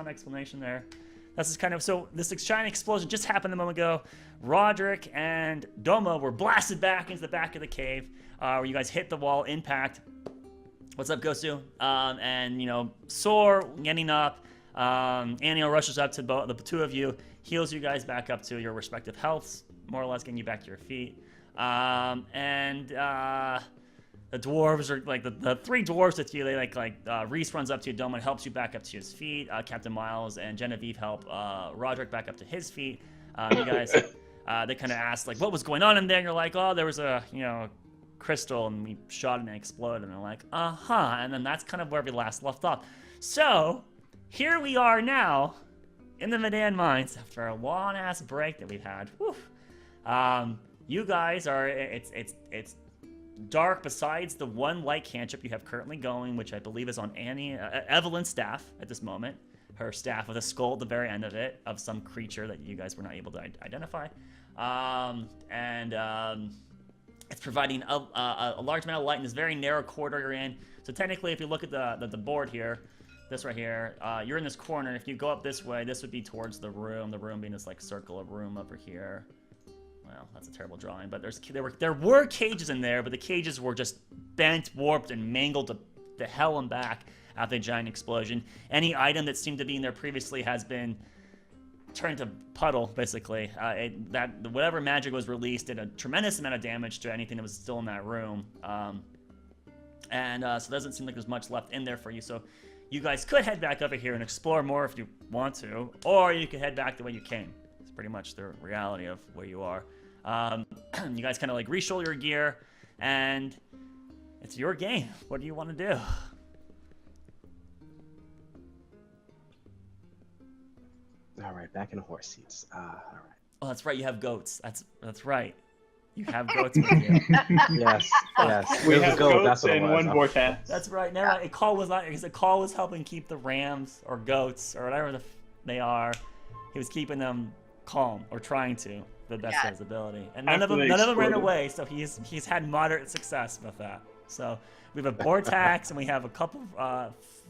explanation there. This is kind of so. This giant explosion just happened a moment ago. Roderick and Doma were blasted back into the back of the cave, where you guys hit the wall, impact. What's up, Gosu? And Soar getting up. Anniel rushes up to the 2 of you, heals you guys back up to your respective healths, more or less getting you back to your feet. The dwarves are like the 3 dwarves with you. They Reese runs up to you, Doma helps you back up to his feet. Captain Miles and Genevieve help Roderick back up to his feet. You guys, they kind of ask like, what was going on in there? And you're like, oh, there was a crystal and we shot it and it exploded. And they're like, and then that's kind of where we last left off. So here we are now in the Midan Mines after a long ass break that we've had. Whew. You guys are it's dark besides the 1 light cantrip you have currently going, which I believe is on Evelyn's staff at this moment. Her staff with a skull at the very end of it of some creature that you guys were not able to identify. It's providing a large amount of light in this very narrow corridor you're in. So technically, if you look at the board here, this right here, you're in this corner. If you go up this way, this would be towards the room being this like circle of room over here. Well, that's a terrible drawing, but there were cages in there, but the cages were just bent, warped, and mangled to hell and back after the giant explosion. Any item that seemed to be in there previously has been turned to puddle, basically. Whatever magic was released did a tremendous amount of damage to anything that was still in that room. So it doesn't seem like there's much left in there for you. So you guys could head back over here and explore more if you want to, or you could head back the way you came. It's pretty much the reality of where you are. You guys kind of like reshuffle your gear, and it's your game. What do you want to do? All right, back in the horse seats. All right. Oh, that's right. You have goats. That's right. You have goats with you. Yes. We It was a have goat, goats that's what it and was. 1 vortex. That's right. Never mind. Call was not because the call was helping keep the rams or goats or whatever they are. He was keeping them calm or trying to the best of his ability. And none of them ran away. So he's had moderate success with that. So we have a Vortex and we have a couple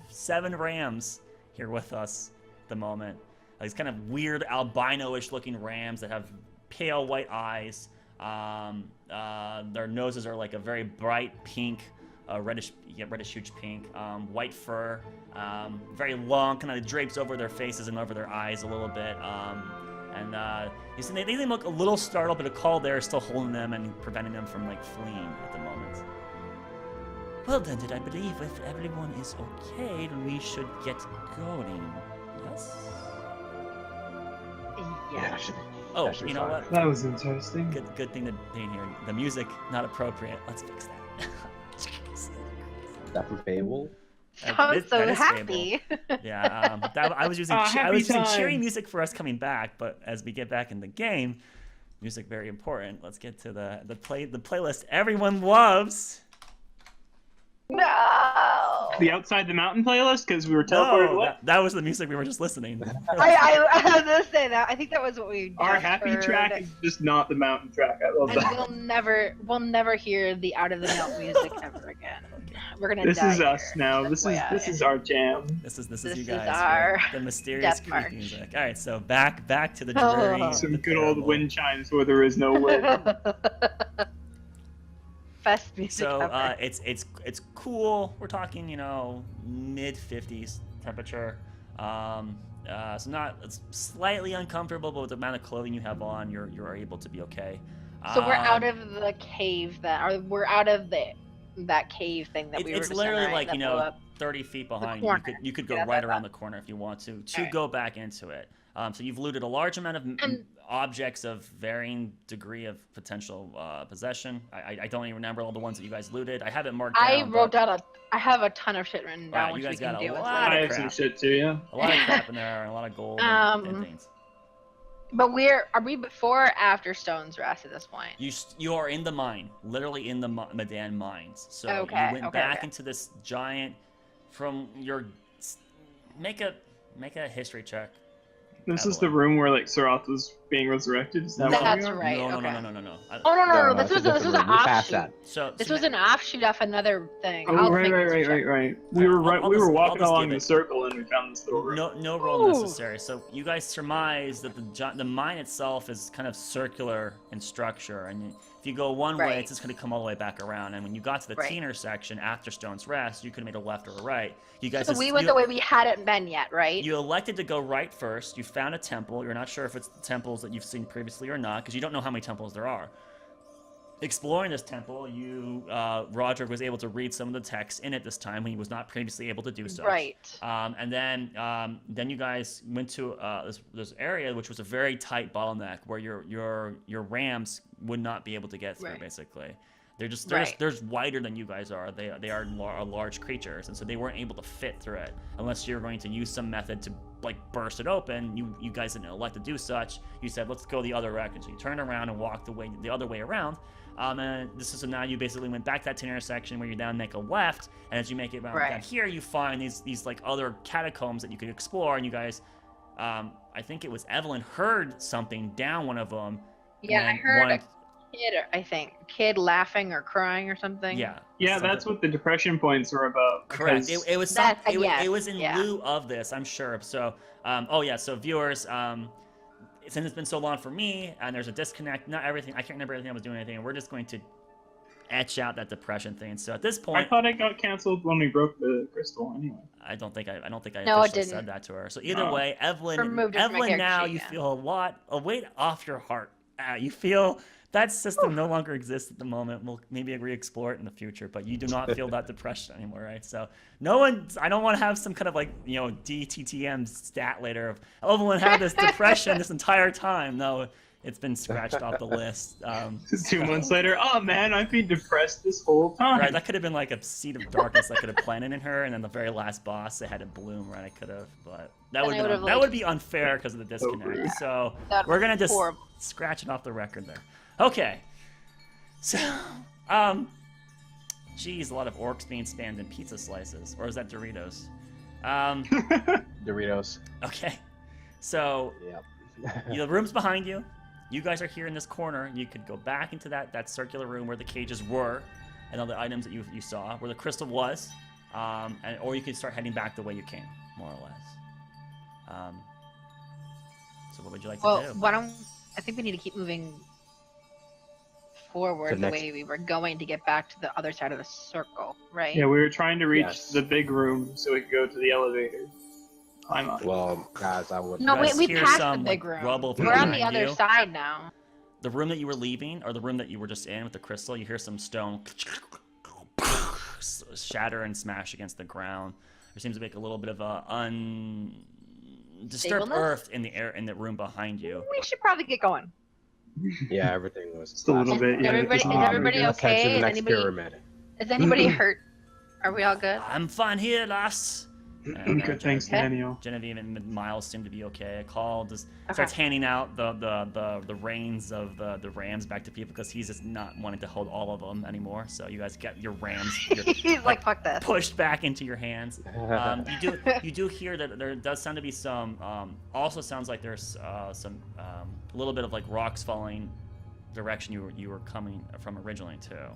7 rams here with us at the moment. These kind of weird albino-ish looking rams that have pale white eyes. Their noses are like a very bright pink reddish, huge pink, white fur, very long, kind of drapes over their faces and over their eyes a little bit. You see, they look a little startled, but a call there is still holding them and preventing them from like fleeing at the moment. Well then, did I believe if everyone is okay, then we should get going? Yes. Yeah. Oh, you know what? That was interesting. Good thing to be here. The music not appropriate. Let's fix that. That from Fable? I'm so that is happy. Yeah, I was using happy using cheery times. music for us coming back, but as we get back in the game, music very important. Let's get to the playlist everyone loves. No. The Outside the Mountain playlist, because we were teleported No, away. that was the music we were just listening. I was gonna say that. I think that was what we. Our just happy heard. track is just not the mountain track. I love And that. we'll never hear the out of the melt music ever again. We're gonna. This die is us here. now. This is our jam. This is This you is guys. our the mysterious death creepy march. music. All right, so back to the Oh. dreary. Some the good old terrible. wind chimes where there is no wind. Best music So ever. it's cool. We're talking, mid 50s temperature. So it's slightly uncomfortable, but with the amount of clothing you have on, you're able to be okay. So we're out of the cave then, or we're out of that cave thing that we were It's just literally in, right? like That blew up. 30 feet behind you. corner. You could go Yeah, right that- around the corner if you want to Alright. go back into it. So you've looted a large amount of And- objects of varying degree of potential possession. I don't even remember all the ones that you guys looted. I have it marked down. I wrote but- down I have a ton of shit written down, Alright, which you we guys can got a do as lot well. of I have some crap. shit too, yeah. a lot of crap in there and a lot of gold and things. But are we before or after Stone's Rest at this point? You are in the mine, literally in the Midan Mines. So Okay, you went okay, back okay. into this giant. From your make a history check. This is the room where like Sarath was being resurrected. Is that what That's we are? right. No, okay. no. Oh no! This it's a was an different room. We're past offshoot. that. So This so was an offshoot off another thing. Oh, I'll right. make this check. We were I'll we just- were I'll walking just along give the it- circle and we found this little room. No roll Ooh. necessary. So you guys surmise that the mine itself is kind of circular in structure, and if you go one way, Right. it's just going to come all the way back around. And when you got to the Right. T intersection after Stone's Rest, you could have made a left or a right. You guys So we went the way we hadn't been yet, right? You elected to go right first. You found a temple. You're not sure if it's the temples that you've seen previously or not, because you don't know how many temples there are. Exploring this temple, Roderick was able to read some of the text in it this time when he was not previously able to do so. Right. And then you guys went to this area, which was a very tight bottleneck where your rams would not be able to get through. Right. Basically, they're just Right. they're wider than you guys are. They are large creatures, and so they weren't able to fit through it unless you're going to use some method to like burst it open. You guys didn't elect to do such. You said let's go the other direction. So you turned around and walked the other way around. And so now you basically went back to that intersection where you now make a left, and as you make it around Right. down here, you find these like other catacombs that you could explore, and you guys, I think it was Evelyn heard something down one of them. Yeah, I and heard wanted- a kid, I think, kid laughing or crying or something. Yeah. Yeah, that's what the depression points were about. Correct. because- It was That- it was in yeah. lieu of this, I'm sure. So, so viewers, since it's been so long for me, and there's a disconnect, not everything, I can't remember everything I was doing anything, and we're just going to etch out that depression thing. So at this I point, thought it got canceled when we broke the crystal anyway. I don't think I No, it officially didn't. said that to her. So either Oh. way, Evelyn, Removed it from my character now sheet, you yeah. feel a weight off your heart. You feel that system no longer exists at the moment. We'll maybe re-explore it in the future, but you do not feel that depression anymore, right? So I don't want to have some kind of like, DTTM stat later of Evelyn had this depression this entire time. No, it's been scratched off the list. 2 months later, oh man, I've been depressed this whole time. Right, that could have been like a seed of darkness that could have planted in her, and then the very last boss, it had to bloom, right? I could have, but that would I would've, that like- would be unfair because of the disconnect. rude. So That'd we're be gonna just horrible. scratch it off the record there. Okay, so geez, a lot of orcs being spammed in pizza slices, or is that Doritos? Doritos. Okay, so Yep. the room's behind you. You guys are here in this corner. You could go back into that circular room where the cages were, and all the items that you saw, where the crystal was, or you could start heading back the way you came, more or less. So what would you like Well, to do? I think we need to keep moving forward the next- way we were going to get back to the other side of the circle, right? Yeah, we were trying to reach Yes. the big room so we could go to the elevator. Climb up. Well, guys, I would. No, You guys we hear passed some, the big like, room. rubble We're on behind the other you. side now. The room that you were leaving, or the room that you were just in with the crystal, you hear some stone shatter and smash against the ground. There seems to be like a little bit of a disturbed Stableness? earth in the air in the room behind you. We should probably get going. Yeah, everything was. Just a little bit. Yeah, Everybody- just is a little everybody bit. Let's head to okay? the Is next anybody- pyramid. Is anybody hurt? Are we all good? I'm fine here, lass. And, Good, thanks, Daniel. Genevieve and Miles seem to be okay. I called, just Okay. starts handing out the reins of the rams back to people because he's just not wanting to hold all of them anymore. So you guys get your rams He's like, fuck this. pushed back into your hands. You do hear that there does sound to be some. Also sounds like there's some a little bit of like rocks falling direction you were coming from originally too.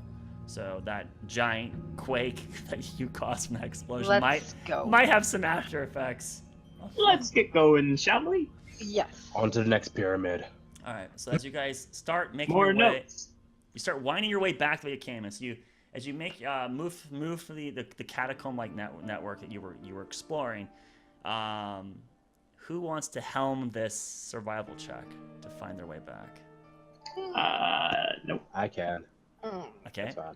So that giant quake that you caused from that explosion Let's go. might have some after effects. Let's get going, shall we? Yes. On to the next pyramid. All right. So as you guys start making More your way, notes. you start winding your way back the way you came. And so as you make move for the catacomb-like network that you were exploring. Who wants to helm this survival check to find their way back? Nope. I can. Okay. That's fine.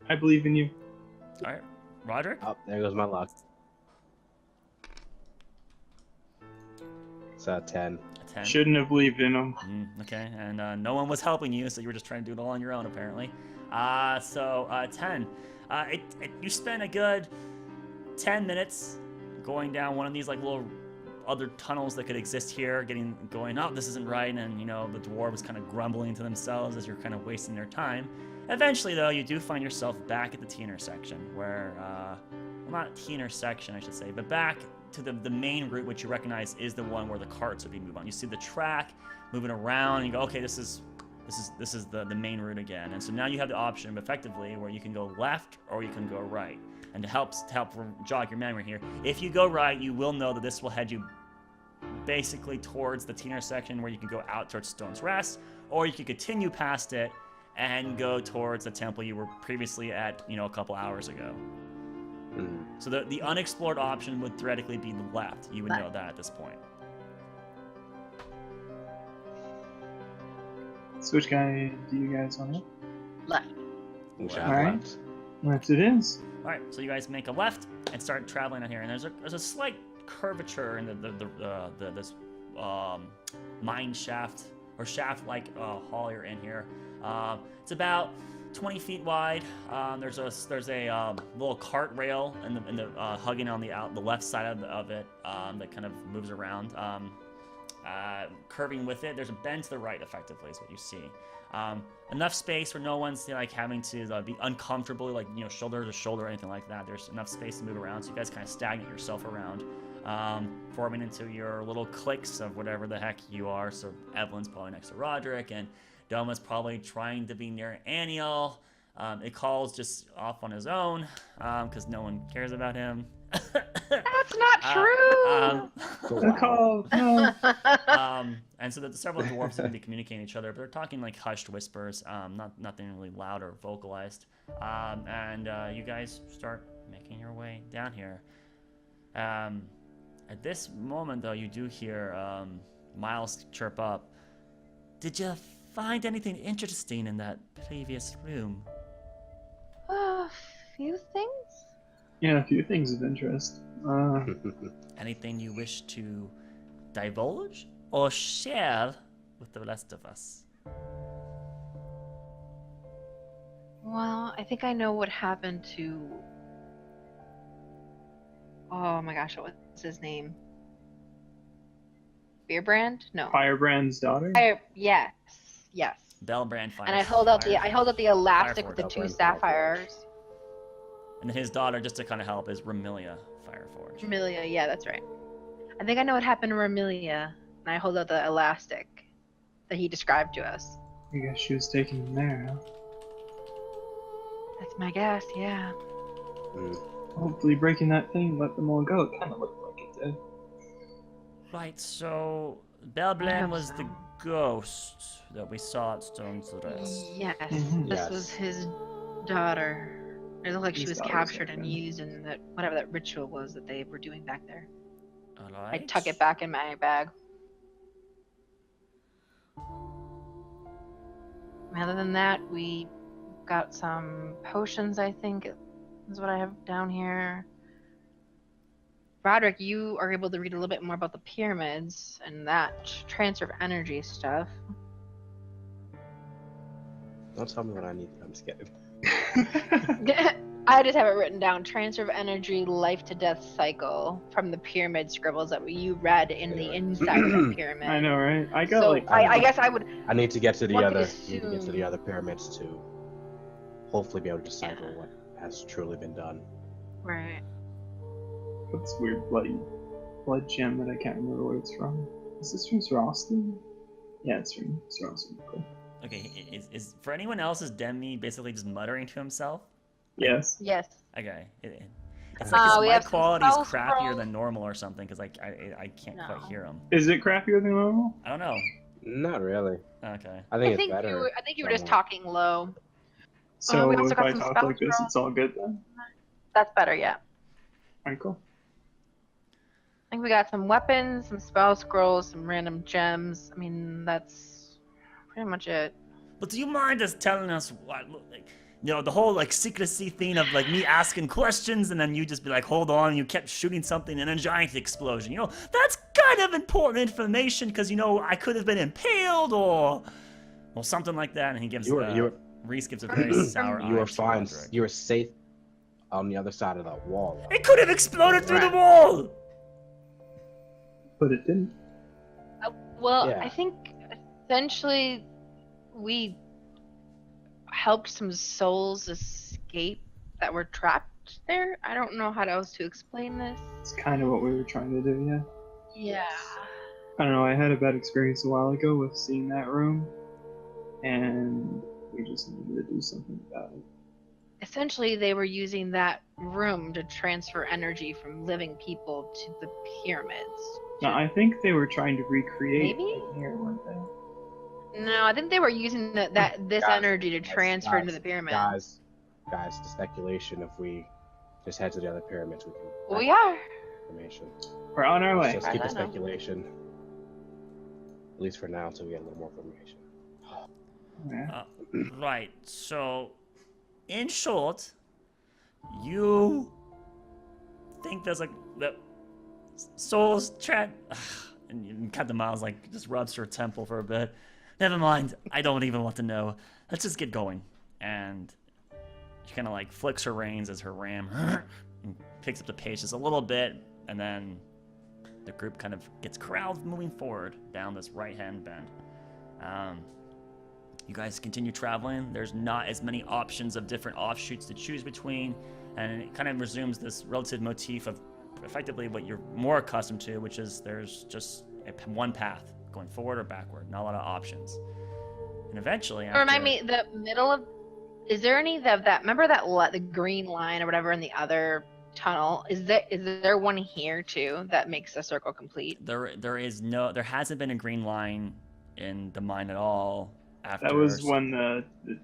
I believe in you. All right. Roderick. Oh, there goes my luck. It's a 10. A 10. Shouldn't have believed in him. Okay, and no one was helping you, so you were just trying to do it all on your own, apparently. 10. You spent a good 10 minutes going down one of these like little other tunnels that could exist here, going, oh, this isn't right, and the dwarves kind of grumbling to themselves as you're kind of wasting their time. Eventually, though, you do find yourself back at the T intersection, where, well, not T intersection, I should say, but back to the main route, which you recognize is the one where the carts would be moving on. You see the track moving around, and you go, okay, this is the main route again. And so now you have the option, effectively, where you can go left or you can go right. And to help jog your memory here, if you go right, you will know that this will head you basically towards the T intersection where you can go out towards Stone's Rest, or you can continue past it and go towards the temple you were previously at, a couple hours ago. So the unexplored option would theoretically be the left. You would know that at this point. So which guy do you guys want to? Left. Alright. Left it is. All right, so you guys make a left and start traveling on here, and there's a slight curvature in this mine shaft or shaft-like hall you're in here. It's about 20 feet wide. There's a little cart rail and the hugging on the left side of it that kind of moves around. Curving with it, there's a bend to the right. Effectively, is what you see. Enough space where no one's having to be uncomfortably shoulder to shoulder or anything like that. There's enough space to move around, so you guys kind of stagnate yourself around, forming into your little cliques of whatever the heck you are. So Evelyn's probably next to Roderick, and Doma's probably trying to be near Aniel. Ikal's just off on his own because no one cares about him. That's not true. Call. No. And so the several dwarves seem to be communicating with each other, but they're talking like hushed whispers, nothing really loud or vocalized. And you guys start making your way down here. At this moment, though, you do hear Miles chirp up. Did you find anything interesting in that previous room? A few things. Yeah, a few things of interest. Anything you wish to divulge or share with the rest of us? Well, I think I know what happened to. Oh my gosh, what was his name? Beerbrand? No. Firebrand's daughter. Yes. Bellbrand Fire. And I hold out the elastic Fireforge. with the two Bellbrand sapphires. And then his daughter, just to kind of help, is Ramilia Fireforge. Ramilia, yeah, that's right. I think I know what happened to Ramilia, and I hold out the elastic that he described to us. I guess she was taking him there, huh? That's my guess, yeah. Hopefully breaking that thing let them all go. It kind of looked like it did. Right, so I Bellbrand hope was so. the ghost that we saw at Stone's Rest? Yes, Mhm. this Yes. was his daughter. It looked like she His was daughter's captured and husband. used in that whatever that ritual was that they were doing back there. All I right. tuck it back in my bag. Other than that, we got some potions, I think is what I have down here. Roderick, you are able to read a little bit more about the pyramids and that transfer of energy stuff. Don't tell me what I need. I'm just kidding. I just have it written down. Transfer of energy, life to death cycle from the pyramid scribbles that you read in the inside of the pyramid. I know, right? I got So like. I guess I would. I need to get to the One could other. Need to get to the assume- other pyramids to hopefully be able to decipher Yeah. what has truly been done. Right. What's weird blood gem that I can't remember what it's from. Is this from Sroston? Yeah, it's from Sroston. Cool. Okay, is for anyone else, is Demi basically just muttering to himself? Yes. Yes. Okay. It's like his we mic have some quality is spell crappier scrolls. than normal or something, because I can't quite No. hear him. Is it crappier than normal? I don't know. Not really. Okay. I think it's better. I think you were just somewhat. talking low. So we also if got I some talk spell like this, scrolls. it's all good then? That's better, yeah. Alright, cool. I think we got some weapons, some spell scrolls, some random gems. I mean, that's pretty much it. But do you mind just telling us what, like, you know, the whole like secrecy thing of like me asking questions and then you just be like, hold on, and you kept shooting something and a giant explosion. You know, that's kind of important information because, you know, I could have been impaled or something like that. And he gives Reese gives a very sour eye. You were to fine. Roderick. You were safe on the other side of that wall. It could have exploded through the Right. wall. But it didn't. Well, Yeah. I think essentially we helped some souls escape that were trapped there. I don't know how else to explain this. It's kind of what we were trying to do, yeah. Yeah. I don't know, I had a bad experience a while ago with seeing that room, and we just needed to do something about it. Essentially, they were using that room to transfer energy from living people to the pyramids. No, I think they were trying to recreate Maybe? here, weren't they? No, I think they were using this Guys, energy to transfer into the pyramids. Guys, the speculation. If we just head to the other pyramids, we can. We are. Information. We're on our way. Let's just keep I the know. speculation. At least for now, until we get a little more information. Yeah. Right. So, in short, you think there's like the souls trap, and Captain Miles like just rubs her temple for a bit. Never mind. I don't even want to know. Let's just get going. And she kind of like flicks her reins as her ram and picks up the pace just a little bit, and then the group kind of gets corralled moving forward down this right-hand bend. You guys continue traveling. There's not as many options of different offshoots to choose between, and it kind of resumes this relative motif of effectively what you're more accustomed to, which is there's just one path going forward or backward, not a lot of options. And eventually, after, Remind me, the middle of. Is there any of that? Remember that the green line or whatever in the other tunnel? Is there one here too that makes the circle complete? there hasn't been a green line in the mine at all. After That was when the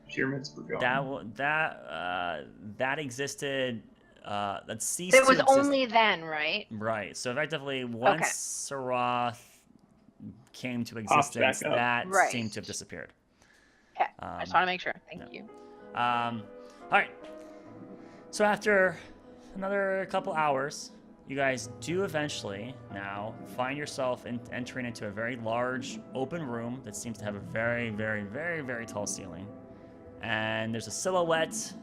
pyramids were going. that existed. That ceased. It was to exist. only then, right? Right. So effectively, once Sarath came to existence, back up. that Right. seemed to have disappeared. Okay. I just want to make sure. Thank you. All right. So after another couple hours, you guys do eventually now find yourself entering into a very large open room that seems to have a very, very, very, very tall ceiling. And there's a silhouette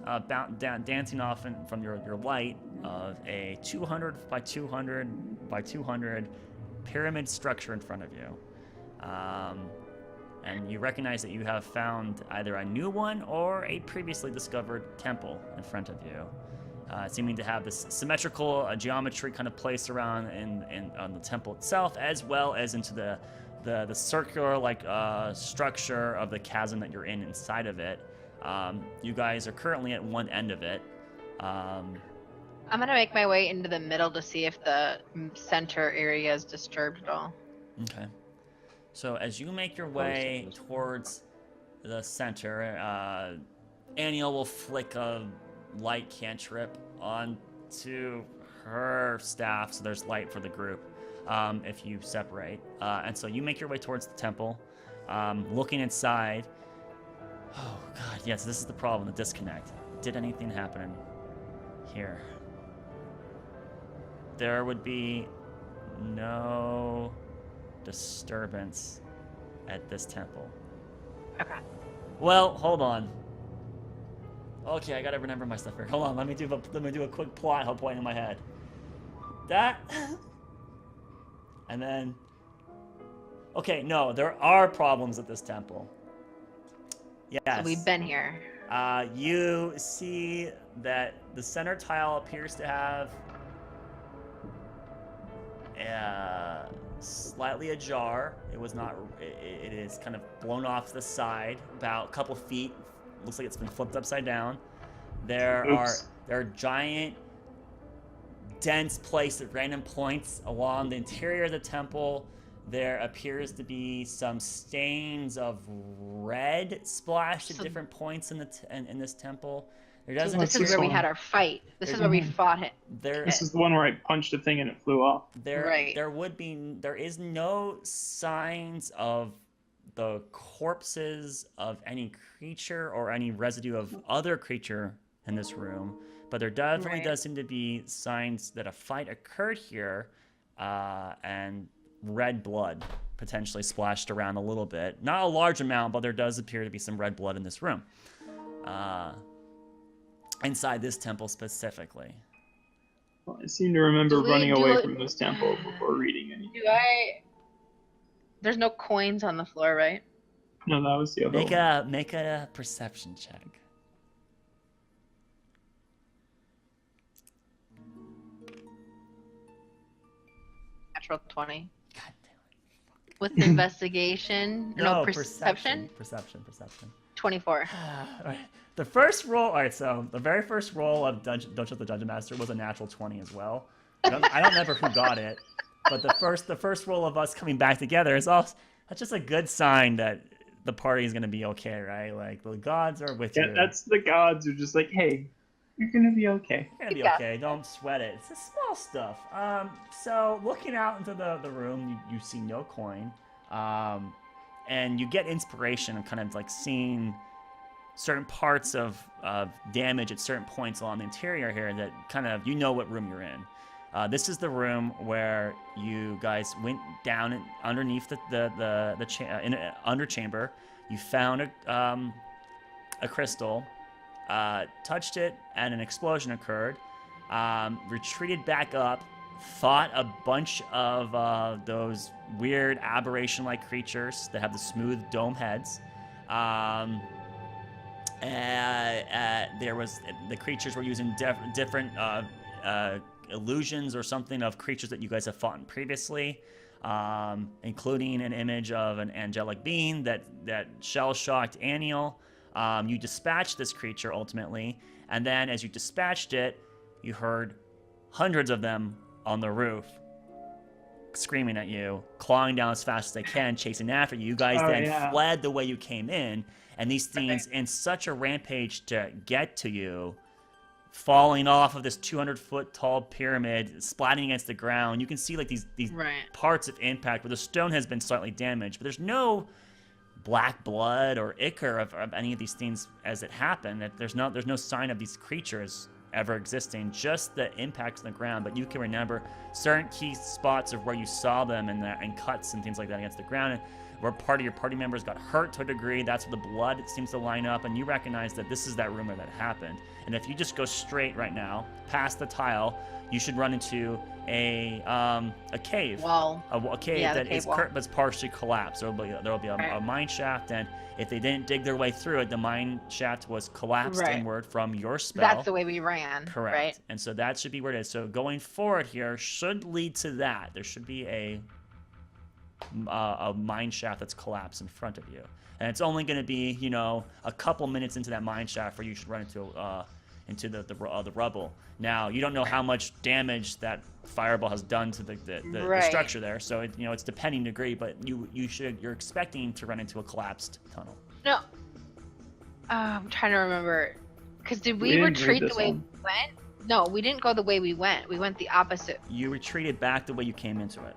dancing off from your light of a 200 by 200 by 200 pyramid structure in front of you. And you recognize that you have found either a new one or a previously discovered temple in front of you, seeming to have this symmetrical geometry kind of placed around on the temple itself, as well as into the circular structure of the chasm that you're inside of it. You guys are currently at one end of it. I'm gonna make my way into the middle to see if the center area is disturbed at all. Okay. So as you make your way towards the center, Aniel will flick a light cantrip onto her staff, so there's light for the group if you separate. And so you make your way towards the temple, looking inside. Oh god, yes, this is the problem, the disconnect. Did anything happen here? There would be no disturbance at this temple. Okay. Well, hold on. Okay, I gotta remember my stuff here. Hold on, let me do a quick plot hole point in my head. That, and then. Okay, no, there are problems at this temple. Yes. So we've been here. You see that the center tile appears to have slightly ajar. It was not. It is kind of blown off to the side, about a couple feet. Looks like it's been flipped upside down. There are giant, dense placed at random points along the interior of the temple. There appears to be some stains of red splashed at different points in this temple. There doesn't. This is where we had our fight. This is where we fought it. This is the one where I punched a thing and it flew off. There is no signs of the corpses of any creature or any residue of other creature in this room, but there definitely does seem to be signs that a fight occurred here, and red blood potentially splashed around a little bit. Not a large amount, but there does appear to be some red blood in this room. Inside this temple specifically. Well, I seem to remember running away from this temple before reading anything. There's no coins on the floor, right? No, that was the other one. Make a perception check. Natural 20. God damn it. With investigation, no perception? Perception. 24. Alright. The first roll, alright, so the very first roll of Don't Trust the Dungeon Master was a natural 20 as well. I don't remember who got it, but the first roll of us coming back together is also, that's just a good sign that the party is gonna be okay, right? Like the gods are with you. Yeah, that's the gods who are just like, hey, you're gonna be okay. You're gonna be okay. Don't sweat it. It's the small stuff. So looking out into the room, you see no coin, and you get inspiration of kind of like seeing certain parts of damage at certain points along the interior here that kind of, you know what room you're in. This is the room where you guys went down underneath the under chamber. You found a crystal, touched it, and an explosion occurred. Retreated back up, fought a bunch of those weird aberration-like creatures that have the smooth dome heads. The creatures were using different illusions or something of creatures that you guys have fought previously, including an image of an angelic being that shell-shocked Aniel. You dispatched this creature ultimately, and then as you dispatched it, you heard hundreds of them on the roof screaming at you, clawing down as fast as they can, chasing after you. You guys fled the way you came in, and these things in such a rampage to get to you, falling off of this 200-foot tall pyramid, splatting against the ground. You can see like these parts of impact where the stone has been slightly damaged, but there's no black blood or ichor of any of these things as it happened. That there's no sign of these creatures ever existing, just the impacts on the ground. But you can remember certain key spots of where you saw them and cuts and things like that against the ground, and where part of your party members got hurt to a degree. That's where the blood seems to line up, and you recognize that this is that room where that happened. And if you just go straight right now past the tile, you should run into a cave. Wall. A cave that is that's partially collapsed. There will be a mine shaft, and if they didn't dig their way through it, the mine shaft was collapsed inward from your spell. That's the way we ran. Correct. Right? And so that should be where it is. So going forward here should lead to that. There should be a mine shaft that's collapsed in front of you, and it's only going to be, a couple minutes into that mine shaft where you should run into into the rubble. Now you don't know how much damage that fireball has done to the Right. structure there, so it's depending degree, but you're expecting to run into a collapsed tunnel. No. I'm trying to remember. Because did We we didn't read retreat the this way one. we went? No, we didn't go the way we went. We went the opposite. You retreated back the way you came into it.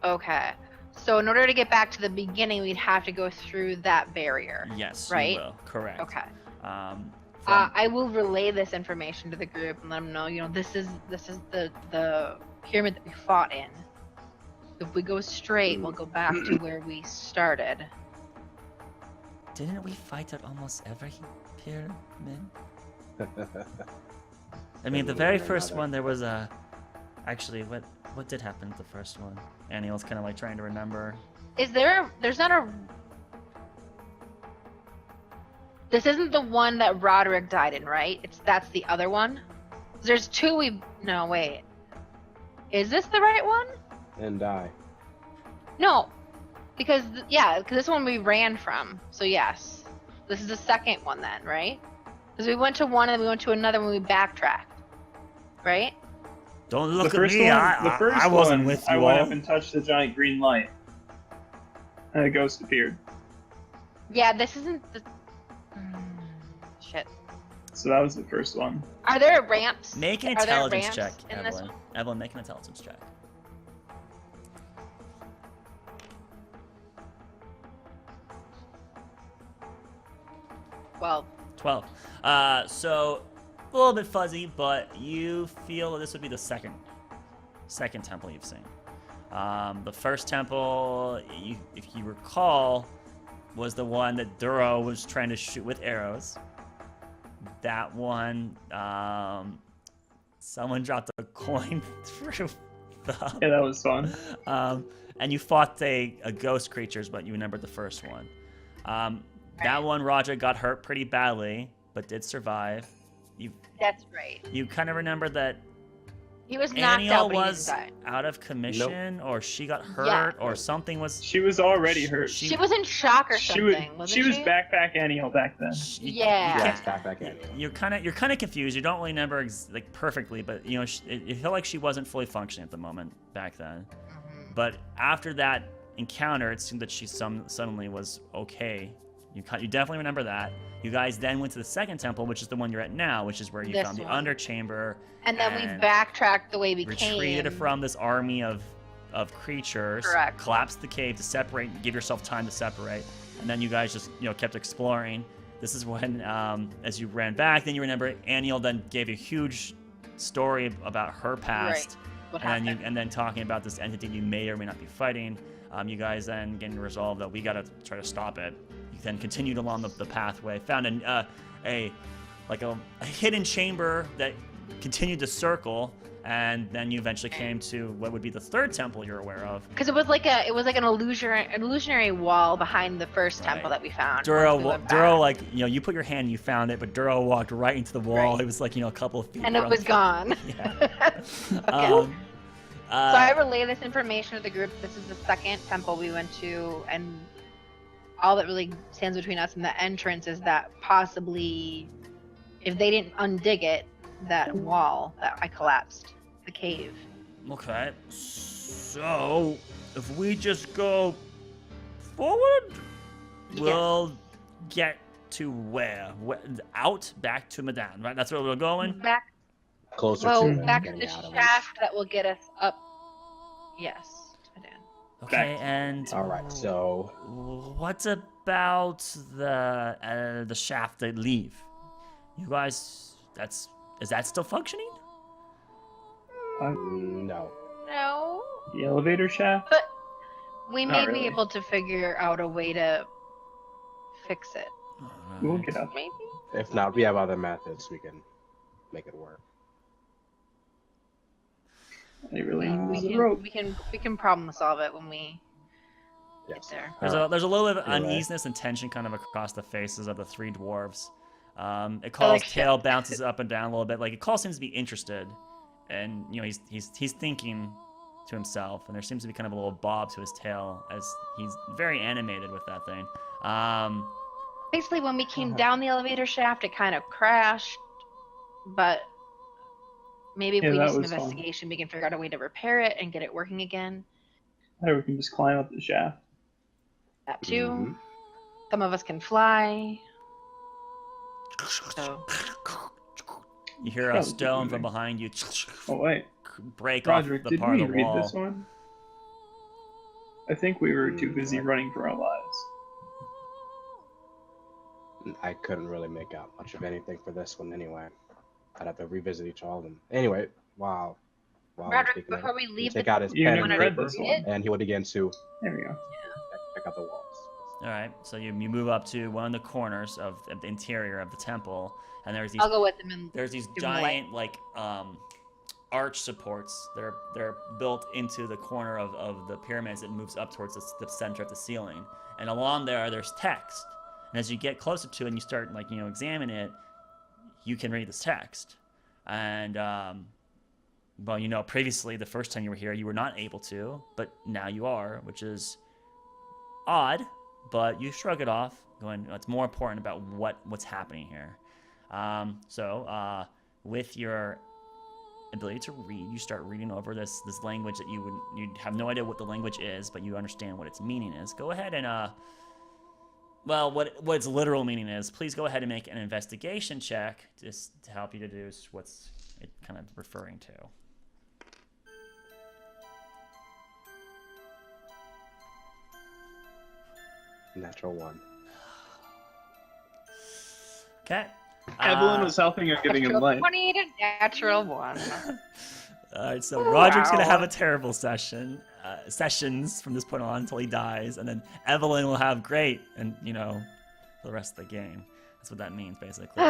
Okay. So in order to get back to the beginning, we'd have to go through that barrier. Yes, Right? you will. Correct. Okay. From- I will relay this information to the group and let them know. This is the pyramid that we fought in. If we go straight, we'll go back to where we started. Didn't we fight at almost every pyramid? I mean, the very first one, there was a... Actually, what did happen at the first one? Annie was kind of like trying to remember. Is there? There's not a. This isn't the one that Roderick died in, right? That's the other one. There's two. No, wait. Is this the right one? And die. No, because this one we ran from. So yes, this is the second one then, right? Because we went to one and then we went to another when we backtracked, right? Don't The look at first me. one, I wasn't with you I went all. up and touched the giant green light, and a ghost appeared. Yeah, this isn't the. Shit. So that was the first one. Are there ramps? Make an Are there intelligence ramps check, in this Evelyn. one? Evelyn, make an intelligence check. Well, 12. So a little bit fuzzy, but you feel that this would be the second temple you've seen. The first temple, if you recall, was the one that Duro was trying to shoot with arrows. That one, someone dropped a coin through the... Yeah, that was fun. And you fought a ghost creatures, but you remembered the first one. That one, Roger got hurt pretty badly, but did survive. that's right. You kind of remember that He was knocked out, Aniel but he was didn't die. out of commission, or she got hurt, Yeah. or something was... She was already hurt. She was in shock or She was something, wasn't she was backpack Aniel back then. Yeah. Yes, back in. You're kind of confused. You don't really remember like perfectly, but you felt like she wasn't fully functioning at the moment back then. Mhm. But after that encounter, it seemed that she suddenly was okay. You definitely remember that. You guys then went to the second temple, which is the one you're at now, which is where you This found the one. underchamber. And then we backtracked the way we retreated came. from this army of creatures. Correct. Collapsed the cave to separate, give yourself time to separate, and then you guys just kept exploring. This is when, as you ran back, then you remember Aniel then gave a huge story about her past, What and happened? then talking about this entity you may or may not be fighting. You guys then getting resolved that we gotta try to stop it. You then continued along the pathway, found a hidden chamber that continued to circle, and then you eventually came to what would be the third temple you're aware of. Because it was like an illusionary wall behind the first temple that we found. Duro, once we went Duro, back. you put your hand, and you found it, but Duro walked right into the wall. Right. It was like a couple of feet. And it from- was gone. Yeah. Okay. So So I relay this information to the group. This is the second temple we went to, and all that really stands between us and the entrance is that possibly, if they didn't undig it, that wall that I collapsed, the cave. Okay, so if we just go forward, we'll get to where? Out back to Midan, right? That's where we're going. Back, Closer well, to back to getting the out of shaft that will get us up. Yes, to Midan. Okay, and All right, so what about the shaft they leave? You guys, is that still functioning? no. No, The elevator shaft. but we may Not really. be able to figure out a way to fix it. We'll get up. Maybe. If not, we have other methods we can make it work. They really We use the can, rope. we can problem solve it when we get Yes. there. There's a little bit of You're right. uneasiness and tension kind of across the faces of the three dwarves. Ikal's shit. tail bounces up and down a little bit. Like Ikal seems to be interested, and he's thinking to himself, and there seems to be kind of a little bob to his tail as he's very animated with that thing. Basically, when we came down the elevator shaft, it kind of crashed, but maybe if Yeah, we that do some was fun. investigation, we can figure out a way to repair it and get it working again. Or we can just climb up the shaft. That too. Mhm. Some of us can fly. So You hear a That was stone from moving. behind you Oh wait, break Roderick, off the did part we of the read wall. this one? I think we were too busy running for our lives. I couldn't really make out much of anything for this one anyway. I'd have to revisit each all of them. Anyway, wow. Wow. Roderick, before we leave take the out his You pen never and read paper, this one. and he would begin to There we go. check out the walls. All right, so you move up to one of the corners of the interior of the temple, and there's these I'll go with them and there's these give them away. giant like arch supports that are built into the corner of the pyramids that moves up towards the center of the ceiling, and along there's text, and as you get closer to it and you start examine it, you can read this text, and well, previously the first time you were here you were not able to, but now you are, which is odd, but you shrug it off, going, it's more important about what's happening here. So with your ability to read, you start reading over this language that you have no idea what the language is, but you understand what its meaning is. Go ahead and well, what its literal meaning is. Please go ahead and make an investigation check just to help you deduce what's it kind of referring to. Natural 1. Okay. Evelyn was helping her, giving him Natural life. 20 to natural 1. All right, so Roger's gonna Wow. have a terrible sessions from this point on until he dies, and then Evelyn will have great, and for the rest of the game. That's what that means, basically.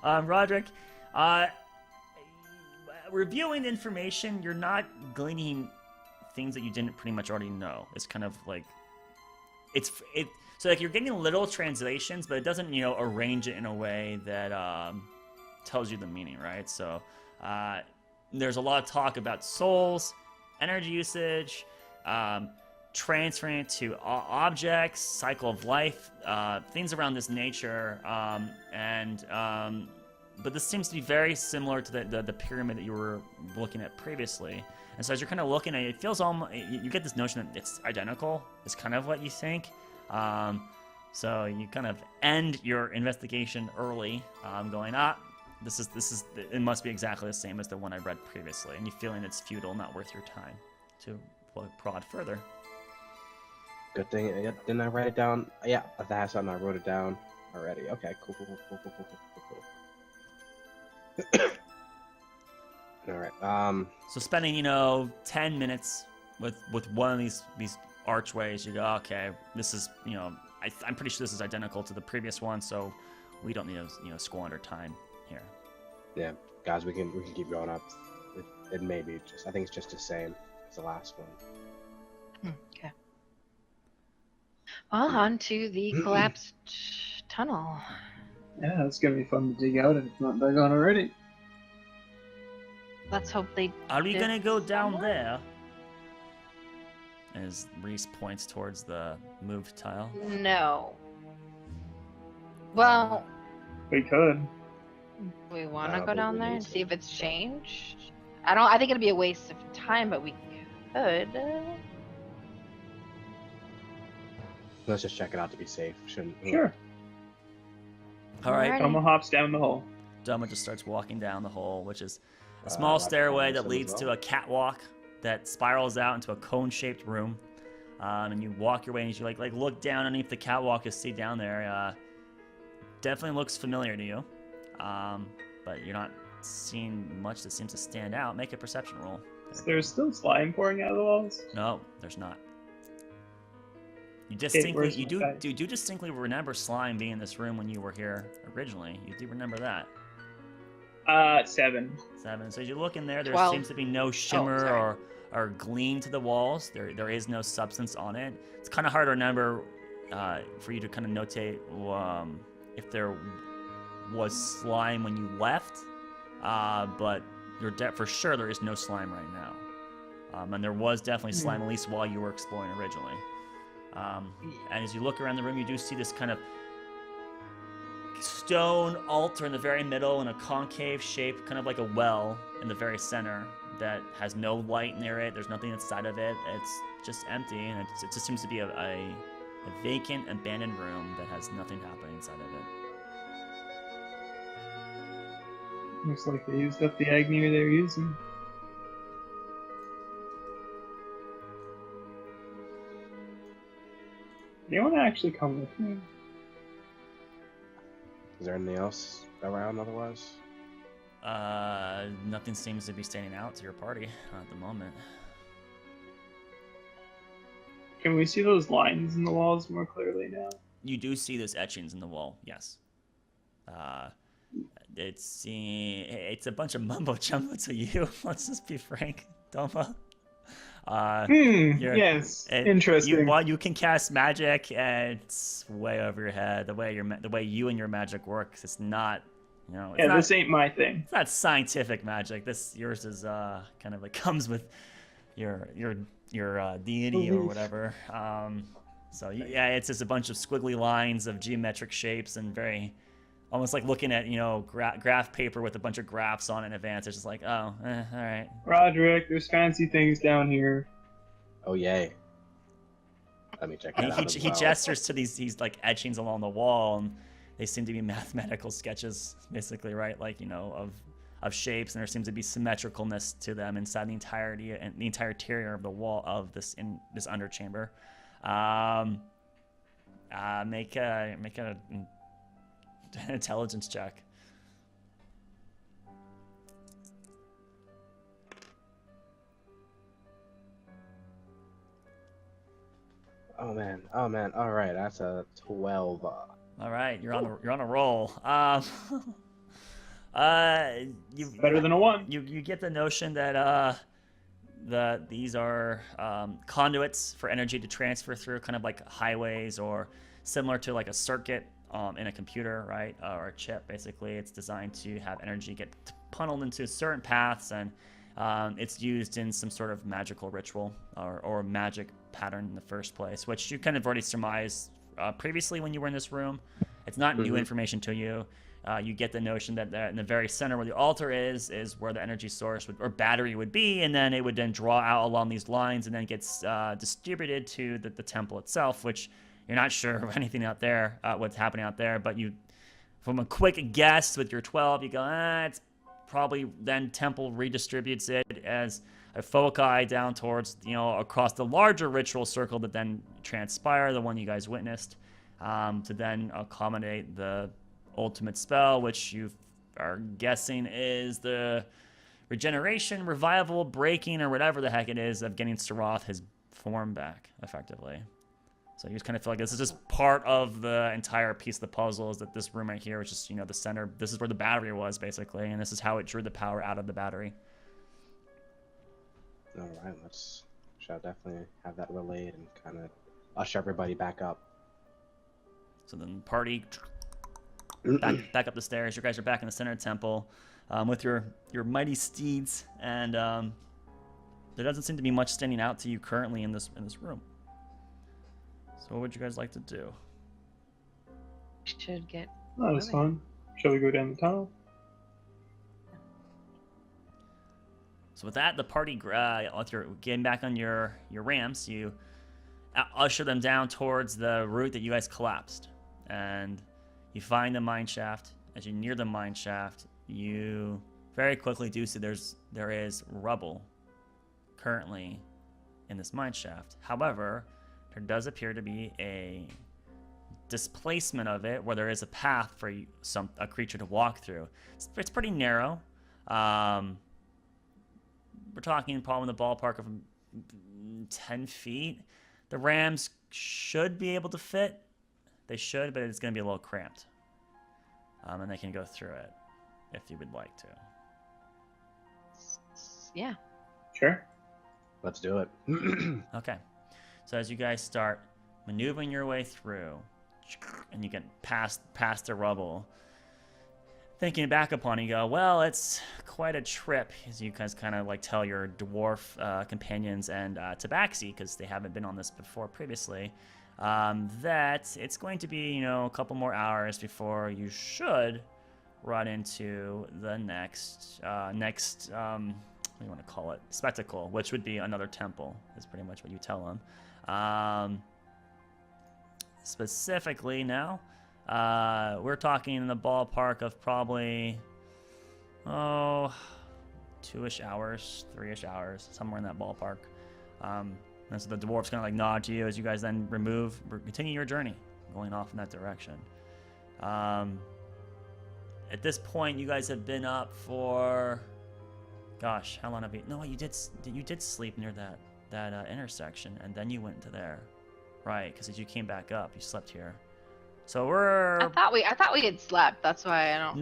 Roderick, reviewing information, you're not gleaning things that you didn't pretty much already know. It's kind of like so like you're getting literal translations, but it doesn't arrange it in a way that tells you the meaning, right? So there's a lot of talk about souls, energy usage, transferring it to objects, cycle of life, things around this nature, but this seems to be very similar to the pyramid that you were looking at previously. And so as you're kind of looking at it, it feels almost, you get this notion that it's identical. It's kind of what you think. So you kind of end your investigation early, going, this is it must be exactly the same as the one I read previously, and you feeling it's futile, not worth your time to prod further. Good thing. Yeah, didn't I write it down? Yeah, that's something I wrote it down already. Okay, cool. All right. So spending 10 minutes with one of these archways, you go, okay, this is I'm pretty sure this is identical to the previous one, so we don't need to squander time here. Yeah, guys, we can keep going up. It may be just. I think it's just the same as the last one. Okay. Well, on to the collapsed tunnel. Yeah, it's gonna be fun to dig out if it's not dug on already. Let's hope they. Are we did gonna go down somewhere? there? As Reese points towards the moved tile. No. Well, We could. we want to I go don't down think we there need and to. see if it's changed. I think it'd be a waste of time, but we could. Let's just check it out to be safe. Shouldn't. Sure. All right, Alrighty. Doma hops down the hole. Doma just starts walking down the hole, which is a Roger small stairway follows that him as leads well. to a catwalk that spirals out into a cone-shaped room. And you walk your way, and as you like look down underneath the catwalk, you see down there. Definitely looks familiar to you, but you're not seeing much that seems to stand out. Make a perception roll. There's still slime pouring out of the walls. No, there's not. You where's you my do distinctly remember slime being in this room when you were here originally. You do remember that. 7. 7. So as you look in there, there 12. seems to be no shimmer sorry. or gleam to the walls. There is no substance on it. It's kind of hard to remember for you to kind of notate if there was slime when you left, but you're for sure there is no slime right now. And there was definitely slime, at least while you were exploring originally. And as you look around the room, you do see this kind of stone altar in the very middle in a concave shape, kind of like a well in the very center that has no light near it. There's nothing inside of it. It's just empty, and it just seems to be a vacant, abandoned room that has nothing happening inside of it. Looks like they used up the aigeneir they're using. Anyone actually come with me? Is there anything else around otherwise? Nothing seems to be standing out to your party at the moment. Can we see those lines in the walls more clearly now? You do see those etchings in the wall, yes. It's a bunch of mumbo jumbo to you. Let's just be frank, Doma. Yes. Interesting. While you can cast magic, it's way over your head. The way you and your magic works, it's not. This ain't my thing. It's not scientific magic. Yours is kind of like comes with your deity or whatever. So yeah, it's just a bunch of squiggly lines of geometric shapes and very, almost like looking at graph paper with a bunch of graphs on it in advance. It's just like, oh, all right. Roderick, there's fancy things down here. Oh yay! Let me check that out. He gestures to these like etchings along the wall, and they seem to be mathematical sketches, basically, right? Like of shapes, and there seems to be symmetricalness to them inside the entirety and the entire interior of the wall of this underchamber. Make an intelligence check. Oh man. All right, that's a 12. All right, you're on a roll. Better than a 1. You get the notion that these are conduits for energy to transfer through, kind of like highways or similar to like a circuit in a computer, right, or a chip. Basically, it's designed to have energy get funneled into certain paths, and it's used in some sort of magical ritual or magic pattern in the first place, which you kind of already surmised previously when you were in this room. It's not new information to you. You get the notion that in the very center where the altar is where the energy source or battery would be, and then it would then draw out along these lines and then gets distributed to the temple itself, which you're not sure of anything out there, what's happening out there, but you, from a quick guess with your 12, you go, it's probably then temple redistributes it as a foci down towards, across the larger ritual circle that then transpire, the one you guys witnessed, to then accommodate the ultimate spell, which you are guessing is the regeneration, revival, breaking, or whatever the heck it is of getting Saroth his form back, effectively. So you just kind of feel like this is just part of the entire piece of the puzzle, is that this room right here is just, the center. This is where the battery was, basically, and this is how it drew the power out of the battery. All right, shall definitely have that relayed and kind of usher everybody back up. So then party back up the stairs. You guys are back in the center of the temple with your mighty steeds, and there doesn't seem to be much standing out to you currently in this room. So what would you guys like to do? Should get. That was fun. Shall we go down the tunnel? So with that, the party, with your getting back on your rams, you usher them down towards the route that you guys collapsed, and you find the mine shaft. As you near the mine shaft, you very quickly do see there is rubble currently in this mine shaft. However, there does appear to be a displacement of it where there is a path for a creature to walk through. It's pretty narrow. We're talking probably in the ballpark of 10 feet. The rams should be able to fit. They should, but it's going to be a little cramped. And they can go through it if you would like to. Yeah. Sure. Let's do it. Okay. So as you guys start maneuvering your way through, and you get past the rubble, thinking back upon it, you go, well, it's quite a trip, as you guys kind of like tell your dwarf companions and Tabaxi, because they haven't been on this before previously. that it's going to be, you know, a couple more hours before you should run into the next, what do you want to call it? Spectacle, which would be another temple, is pretty much what you tell them. Specifically now, we're talking in the ballpark of probably, 2-ish hours, 3-ish hours, somewhere in that ballpark. And so the dwarves kind of like nod to you as you guys then continue your journey, going off in that direction. At this point, you guys have been up for, gosh, how long have you? No, you did sleep near that intersection, and then you went into there, right? Because as you came back up, you slept here. So I thought we had slept. That's why I don't.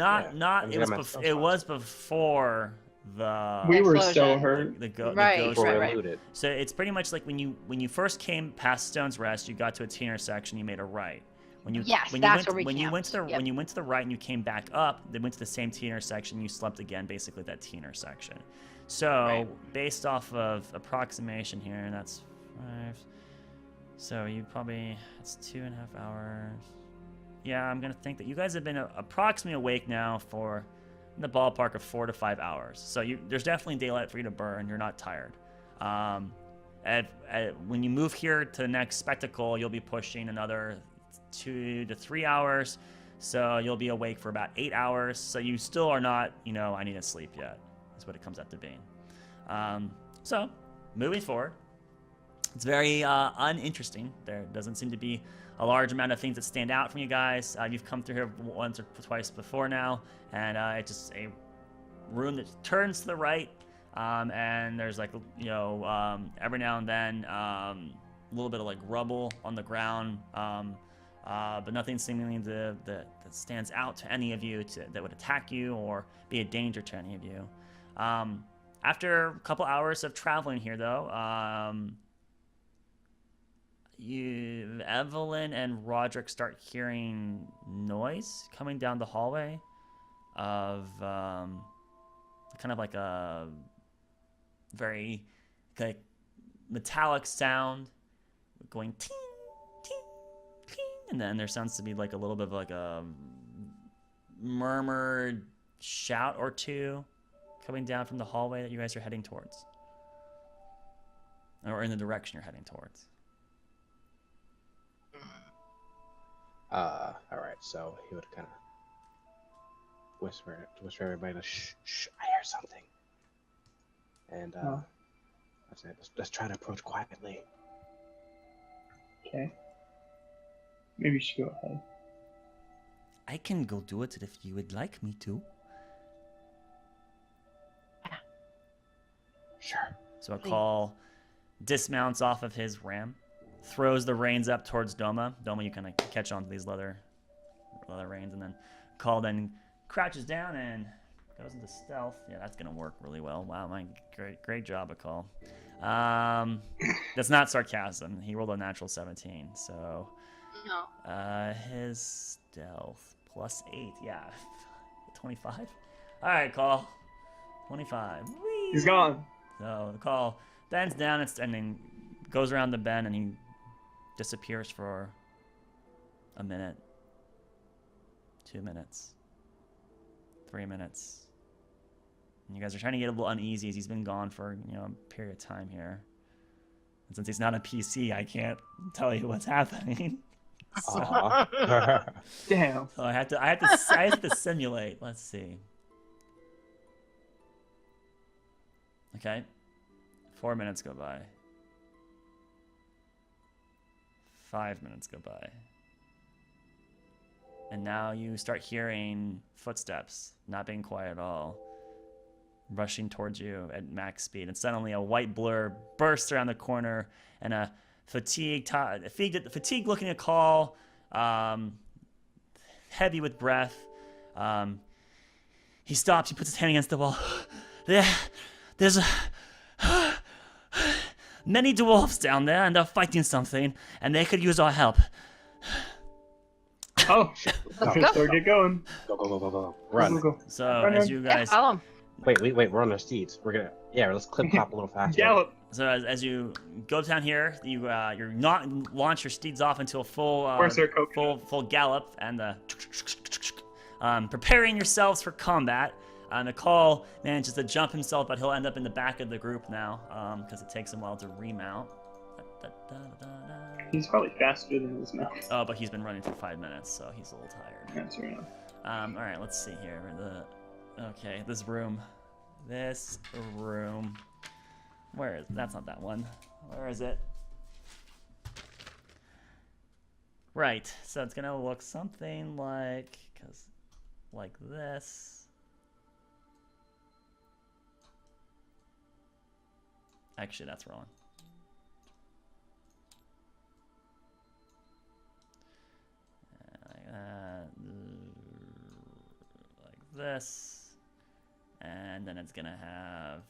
It was before the. We were explosion. so hurt. The Before ghost. we right. looted. So it's pretty much like when you first came past Stone's Rest, you got to a T intersection, you made a right. When you Yes, when that's you where we went, when you went to the camped. Yep. when you went to the right and you came back up, they went to the same T intersection. You slept again, basically that T intersection. So Right. based off of approximation here, and that's 5. So you probably it's 2.5 hours. Yeah, I'm gonna think that you guys have been approximately awake now for in the ballpark of 4 to 5 hours. So there's definitely daylight for you to burn. You're not tired. When you move here to the next spectacle, you'll be pushing another 2 to 3 hours. So you'll be awake for about 8 hours. So you still are not, I need to sleep yet. Is what it comes out to being. So moving forward, it's very uninteresting. There doesn't seem to be a large amount of things that stand out from you guys. You've come through here once or twice before now, and it's just a room that turns to the right, and there's like every now and then a little bit of like rubble on the ground, but nothing seemingly that stands out to any of you that would attack you or be a danger to any of you. After a couple hours of traveling here, though, Evelyn and Roderick start hearing noise coming down the hallway of kind of like a very like metallic sound going ting, ting, ting, and then there sounds to be like a little bit of like a murmured shout or two coming down from the hallway that you guys are heading towards, or in the direction you're heading towards. All right. So he would kind of whisper everybody to shh, I hear something. And let's try to approach quietly. Okay. Maybe you should go ahead. I can go do it if you would like me to. Sure. So Call dismounts off of his ram, throws the reins up towards Doma. Doma, you kind of catch onto these leather reins, and then Call then crouches down and goes into stealth. Yeah, that's gonna work really well. Wow, great job, Call. That's not sarcasm. He rolled a natural 17, so No. his stealth +8, yeah, 25. All right, Call, 25. Whee! He's gone. So the Call bends down and then goes around the bend, and he disappears for a minute, 2 minutes, 3 minutes. And you guys are trying to get a little uneasy as he's been gone for a period of time here. And since he's not a PC, I can't tell you what's happening. So, Damn. so I have to simulate. Let's see. Okay. 4 minutes go by. 5 minutes go by. And now you start hearing footsteps, not being quiet at all, rushing towards you at max speed. And suddenly a white blur bursts around the corner, and a fatigued looking at Call, heavy with breath. He stops, he puts his hand against the wall. There's many dwarves down there, and they're fighting something, and they could use our help. Oh, Let's go. so get going. Go. Run. Go. So Run, as run. you Yeah, guys, follow him. Wait, we're on our steeds. We're gonna, let's clip clop a little faster. Gallop. So as you go down here, you're not launch your steeds off into a full Where's their coconut? full gallop and preparing yourselves for combat. Nicole manages to jump himself, but he'll end up in the back of the group now because it takes him a while to remount. He's probably faster than his mouth. Oh, but he's been running for 5 minutes, so he's a little tired. That's fair enough. All right, let's see here. Okay, this room. Where is? That's not that one. Where is it? Right. So it's gonna look something like this. Actually, that's wrong. Like this, and then it's gonna have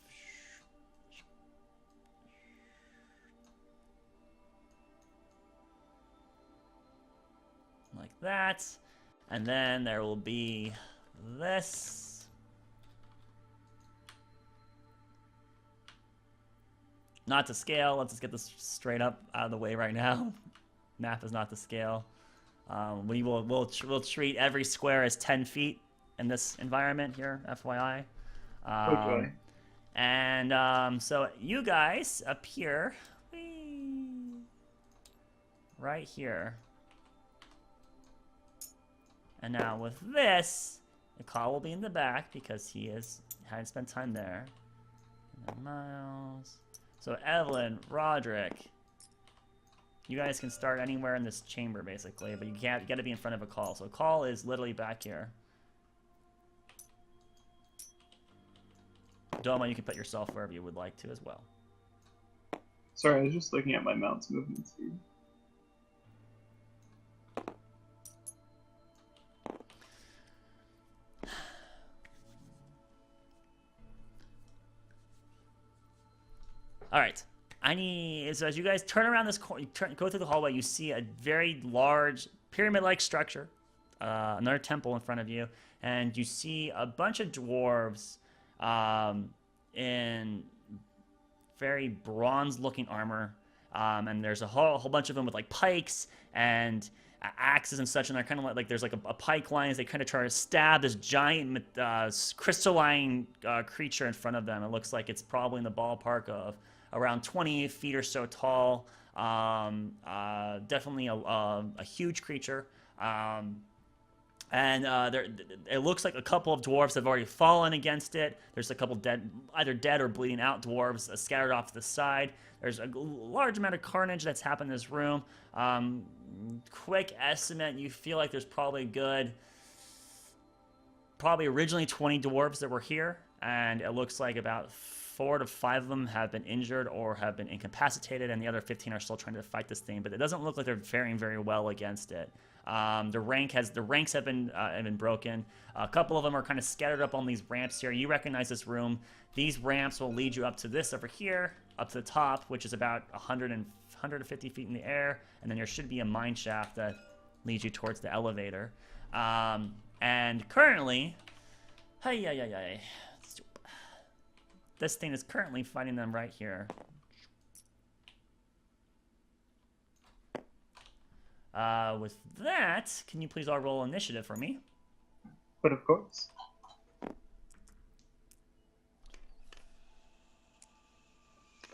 like that, and then there will be this. Not to scale. Let's just get this straight up out of the way right now. Map is not to scale. We'll treat every square as 10 feet in this environment here, FYI. Okay. And so you guys appear right here. And now with this, the call will be in the back because he hadn't spent time there. And then Miles. So Evelyn, Roderick. You guys can start anywhere in this chamber, basically, but you got to be in front of a call. So call is literally back here. Doma, you can put yourself wherever you would like to as well. Sorry, I was just looking at my mount's movement speed. All right. So as you guys turn around this corner, go through the hallway, you see a very large pyramid-like structure, another temple in front of you, and you see a bunch of dwarves in very bronze-looking armor, and there's a whole bunch of them with like pikes and axes and such, and they're kind of like there's like a pike line as they kind of try to stab this giant crystalline creature in front of them. It looks like it's probably in the ballpark of around 20 feet or so tall. Definitely a huge creature. It looks like a couple of dwarves have already fallen against it. There's a couple either dead or bleeding out dwarves scattered off to the side. There's a large amount of carnage that's happened in this room. Quick estimate, you feel like there's probably originally 20 dwarves that were here, and it looks like about 4 to 5 of them have been injured or have been incapacitated, and the other 15 are still trying to fight this thing. But it doesn't look like they're faring very well against it. The ranks have been broken. A couple of them are kind of scattered up on these ramps here. You recognize this room. These ramps will lead you up to this over here, up to the top, which is about 150 feet in the air, and then there should be a mine shaft that leads you towards the elevator. And currently, this thing is currently fighting them right here. With that, can you please all roll initiative for me? But of course.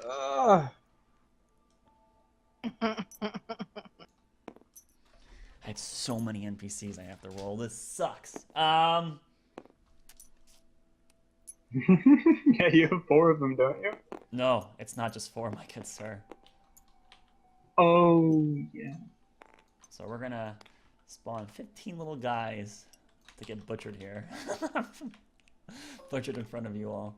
I had so many NPCs I have to roll. This sucks. Yeah, you have 4 of them, don't you? No, it's not just 4, my good sir. Oh, yeah. So we're gonna spawn 15 little guys to get butchered here. Butchered in front of you all.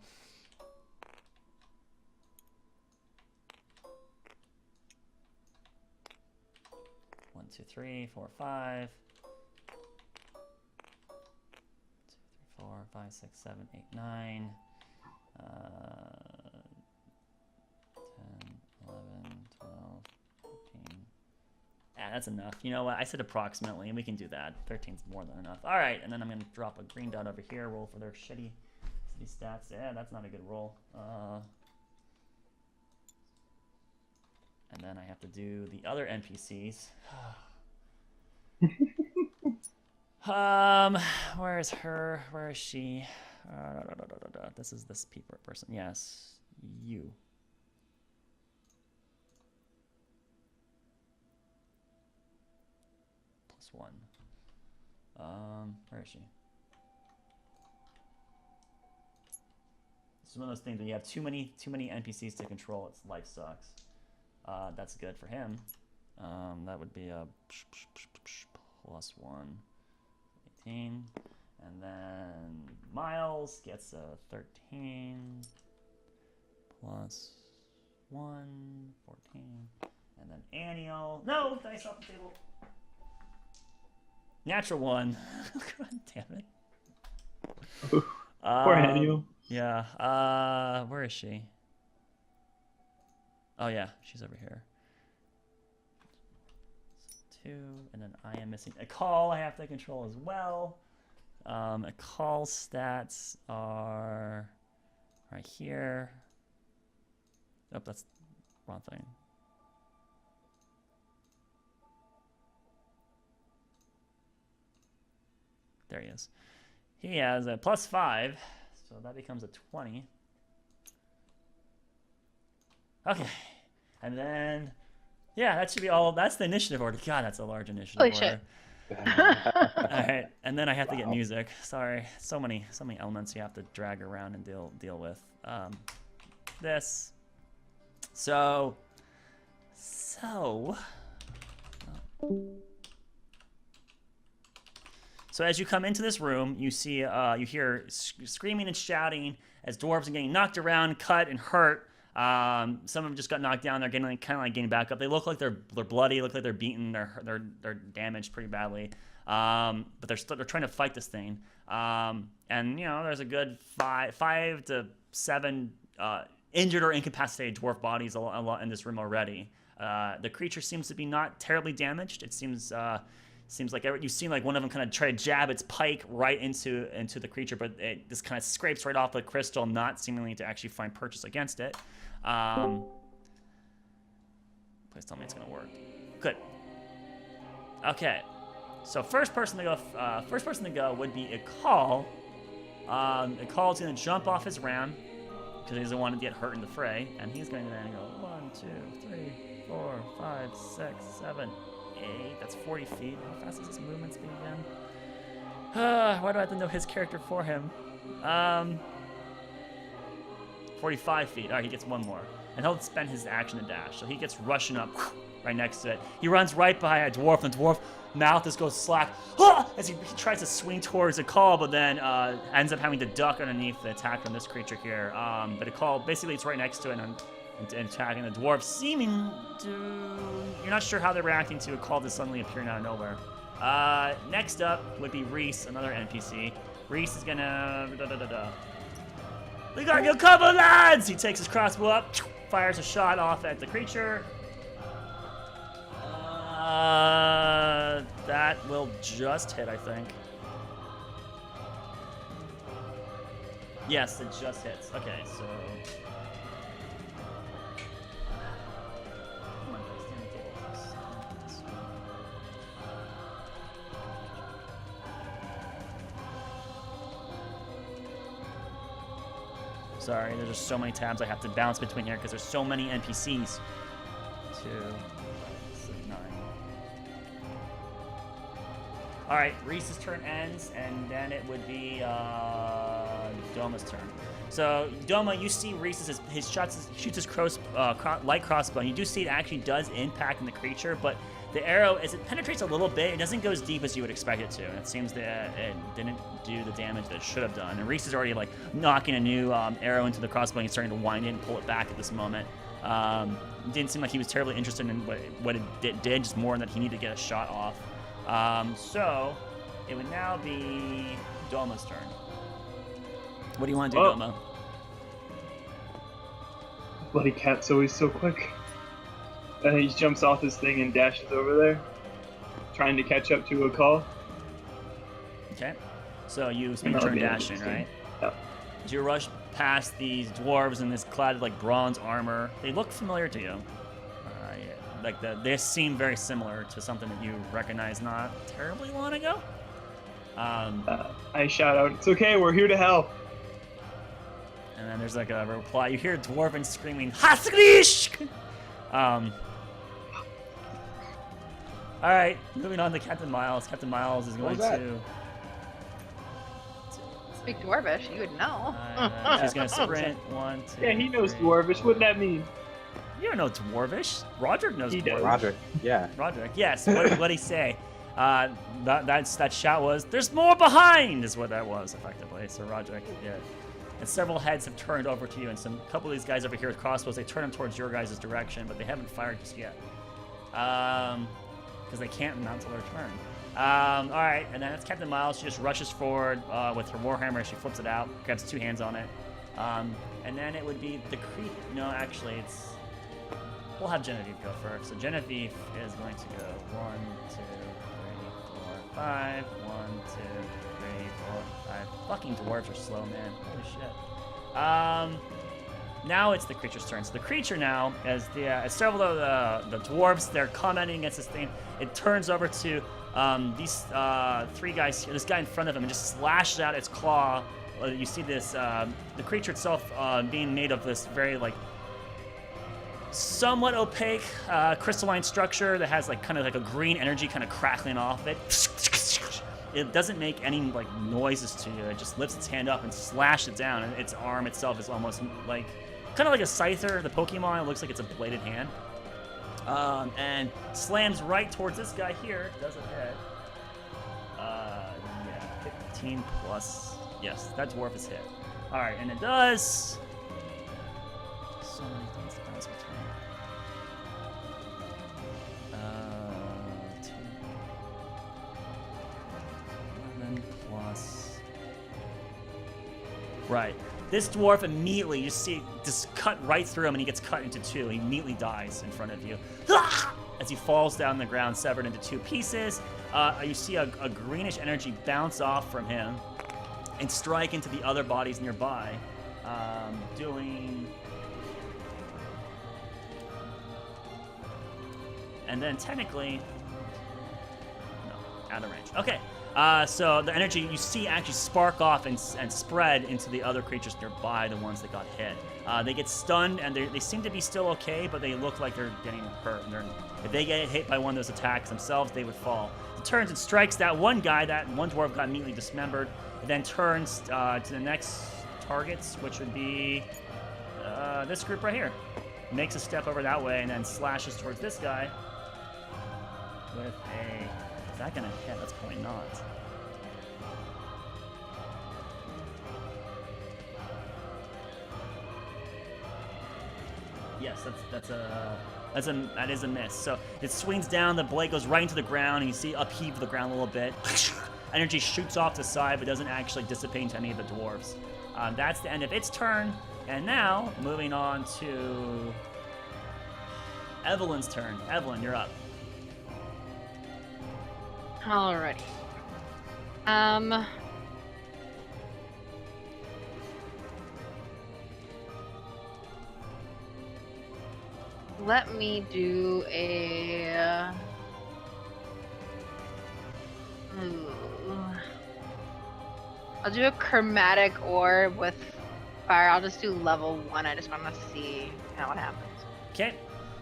One, 2, 3, 4, 5. 2, 3, 4, 5, 6, 7, 8, 9. 10, 11, 12, 13. Yeah, that's enough. You know what? I said approximately, and we can do that. 13's more than enough. All right, and then I'm going to drop a green dot over here, roll for their shitty stats. Yeah, that's not a good roll. And then I have to do the other NPCs. Where is her? Where is she? This is this person. Yes, you. +1. Where is she? It's one of those things that you have too many NPCs to control. Its life sucks. That's good for him. That would be a +1, 18, and then Miles gets a 13 +1, 14, and then Aniel. No, dice off the table. Natural 1. God damn it. Poor Aniel. Yeah. Where is she? Oh yeah, she's over here. 2, and then I am missing a call I have to control as well. A call stats are right here. Oh, that's the wrong thing. There he is. He has a +5, so that becomes a 20. Okay, and then, yeah, that should be all. That's the initiative order. God, that's a large initiative Holy order. shit. All right, and then I have to get music. Sorry, so many elements you have to drag around and deal with. This. So. So as you come into this room, you see, you hear screaming and shouting as dwarves are getting knocked around, cut, and hurt. Some of them just got knocked down. They're getting kind of like getting back up. They look like they're bloody. Look like they're beaten. They're damaged pretty badly. But they're trying to fight this thing. And you know, there's a good 5 to 7 injured or incapacitated dwarf bodies a lot in this room already. The creature seems to be not terribly damaged. It seems like you've seen like one of them kind of try to jab its pike right into the creature, but it just kind of scrapes right off the crystal, not seemingly to actually find purchase against it. Please tell me it's gonna work. Good. Okay. So first person to go would be Akal. Akal's gonna jump off his ram because he doesn't want to get hurt in the fray, and he's going to then go 1, 2, 3, 4, 5, 6, 7, 8. That's 40 feet. How fast is his movement speed again? Why do I have to know his character for him? 45 feet. All right, he gets one more. And he'll spend his action to dash. So he gets rushing up right next to it. He runs right by a dwarf, and the dwarf mouth just goes slack as he tries to swing towards a call, but then ends up having to duck underneath the attack from this creature here. But a call, basically it's right next to it and attacking the dwarf, seeming to... You're not sure how they're reacting to a call that's suddenly appearing out of nowhere. Next up would be Reese, another NPC. Reese is gonna... We got your cover, lads! He takes his crossbow up, fires a shot off at the creature. That will just hit, I think. Yes, it just hits. Okay, so... Come on, guys, stand the table. Sorry, there's just so many tabs I have to bounce between here because there's so many NPCs. 2, 9. All right, Reese's turn ends, and then it would be Doma's turn. So Doma, you see Reese's shoots his light crossbow, and you do see it actually does impact in the creature, but the arrow, as it penetrates a little bit, it doesn't go as deep as you would expect it to, and it seems that it didn't do the damage that it should have done. And Reese is already like knocking a new arrow into the crossbow, and he's starting to wind it and pull it back at this moment. It didn't seem like he was terribly interested in what it did, just more that he needed to get a shot off. So it would now be Doma's turn. What do you want to do, Doma? Bloody cat's always so quick. And he jumps off his thing and dashes over there, trying to catch up to a call. Okay. So you spend your turn dashing, right? Yep. As you rush past these dwarves in this clad like bronze armor, they look familiar to you. like they seem very similar to something that you recognize not terribly long ago. I shout out, "It's okay, we're here to help." And then there's like a reply. You hear Dwarven screaming, "Hasrish!" All right, moving on to Captain Miles. Captain Miles is going to. Speak Dwarvish, you would know. She's going to sprint. 1, 2. Yeah, he knows 3, Dwarvish. 4. What'd that mean? You don't know Dwarvish. Roderick knows He does. Dwarvish. Roderick, yeah. Roderick, yes. What'd he say? That shout was, "There's more behind!" is what that was, effectively. So Roderick, yeah. And several heads have turned over to you, and a couple of these guys over here with crossbows, they turn them towards your guys' direction, but they haven't fired just yet. Because they can't mount till their turn. Alright, and then it's Captain Miles. She just rushes forward with her warhammer. She flips it out, grabs 2 hands on it. And then it would be the creep. No, actually, we'll have Genevieve go first. So Genevieve is going to go 1, 2, 3, 4, 5. 1, 2, 3, 4, 5. Fucking dwarves are slow, man. Holy shit. Now it's the creature's turn. So the creature now, as several of the dwarves, they're commenting against this thing, it turns over to these 3 guys here. This guy in front of him and just slashes out its claw. You see this, the creature itself being made of this very somewhat opaque crystalline structure that has kind of like a green energy kind of crackling off it. It doesn't make any noises to you. It just lifts its hand up and slashes it down, and its arm itself is almost kind of like a scyther, the Pokemon. It looks like it's a bladed hand. And slams right towards this guy here. Does it hit? Yeah, 15 plus. Yes, that dwarf is hit. All right, and it does. So many things to bounce between. 2. 11 plus. Right. This dwarf immediately, you see, just cut right through him, and he gets cut into 2. He immediately dies in front of you. As he falls down the ground, severed into 2 pieces. You see a greenish energy bounce off from him and strike into the other bodies nearby, doing... And then technically... No, out of range. Okay. So the energy you see actually spark off and spread into the other creatures nearby, the ones that got hit. They get stunned, and they seem to be still okay, but they look like they're getting hurt. And if they get hit by one of those attacks themselves, they would fall. It turns and strikes that one guy. That one dwarf got immediately dismembered. It then turns to the next targets, which would be this group right here. Makes a step over that way, and then slashes towards this guy with a... Is that gonna hit? That's probably not. Yes, that is a miss. So it swings down, the blade goes right into the ground, and you see upheave the ground a little bit. Energy shoots off the side, but doesn't actually dissipate into any of the dwarves. That's the end of its turn, and now moving on to Evelyn's turn. Evelyn, you're up. Alrighty. Let me do a... I'll do a chromatic orb with fire. I'll just do level 1. I just want to see what happens. Okay.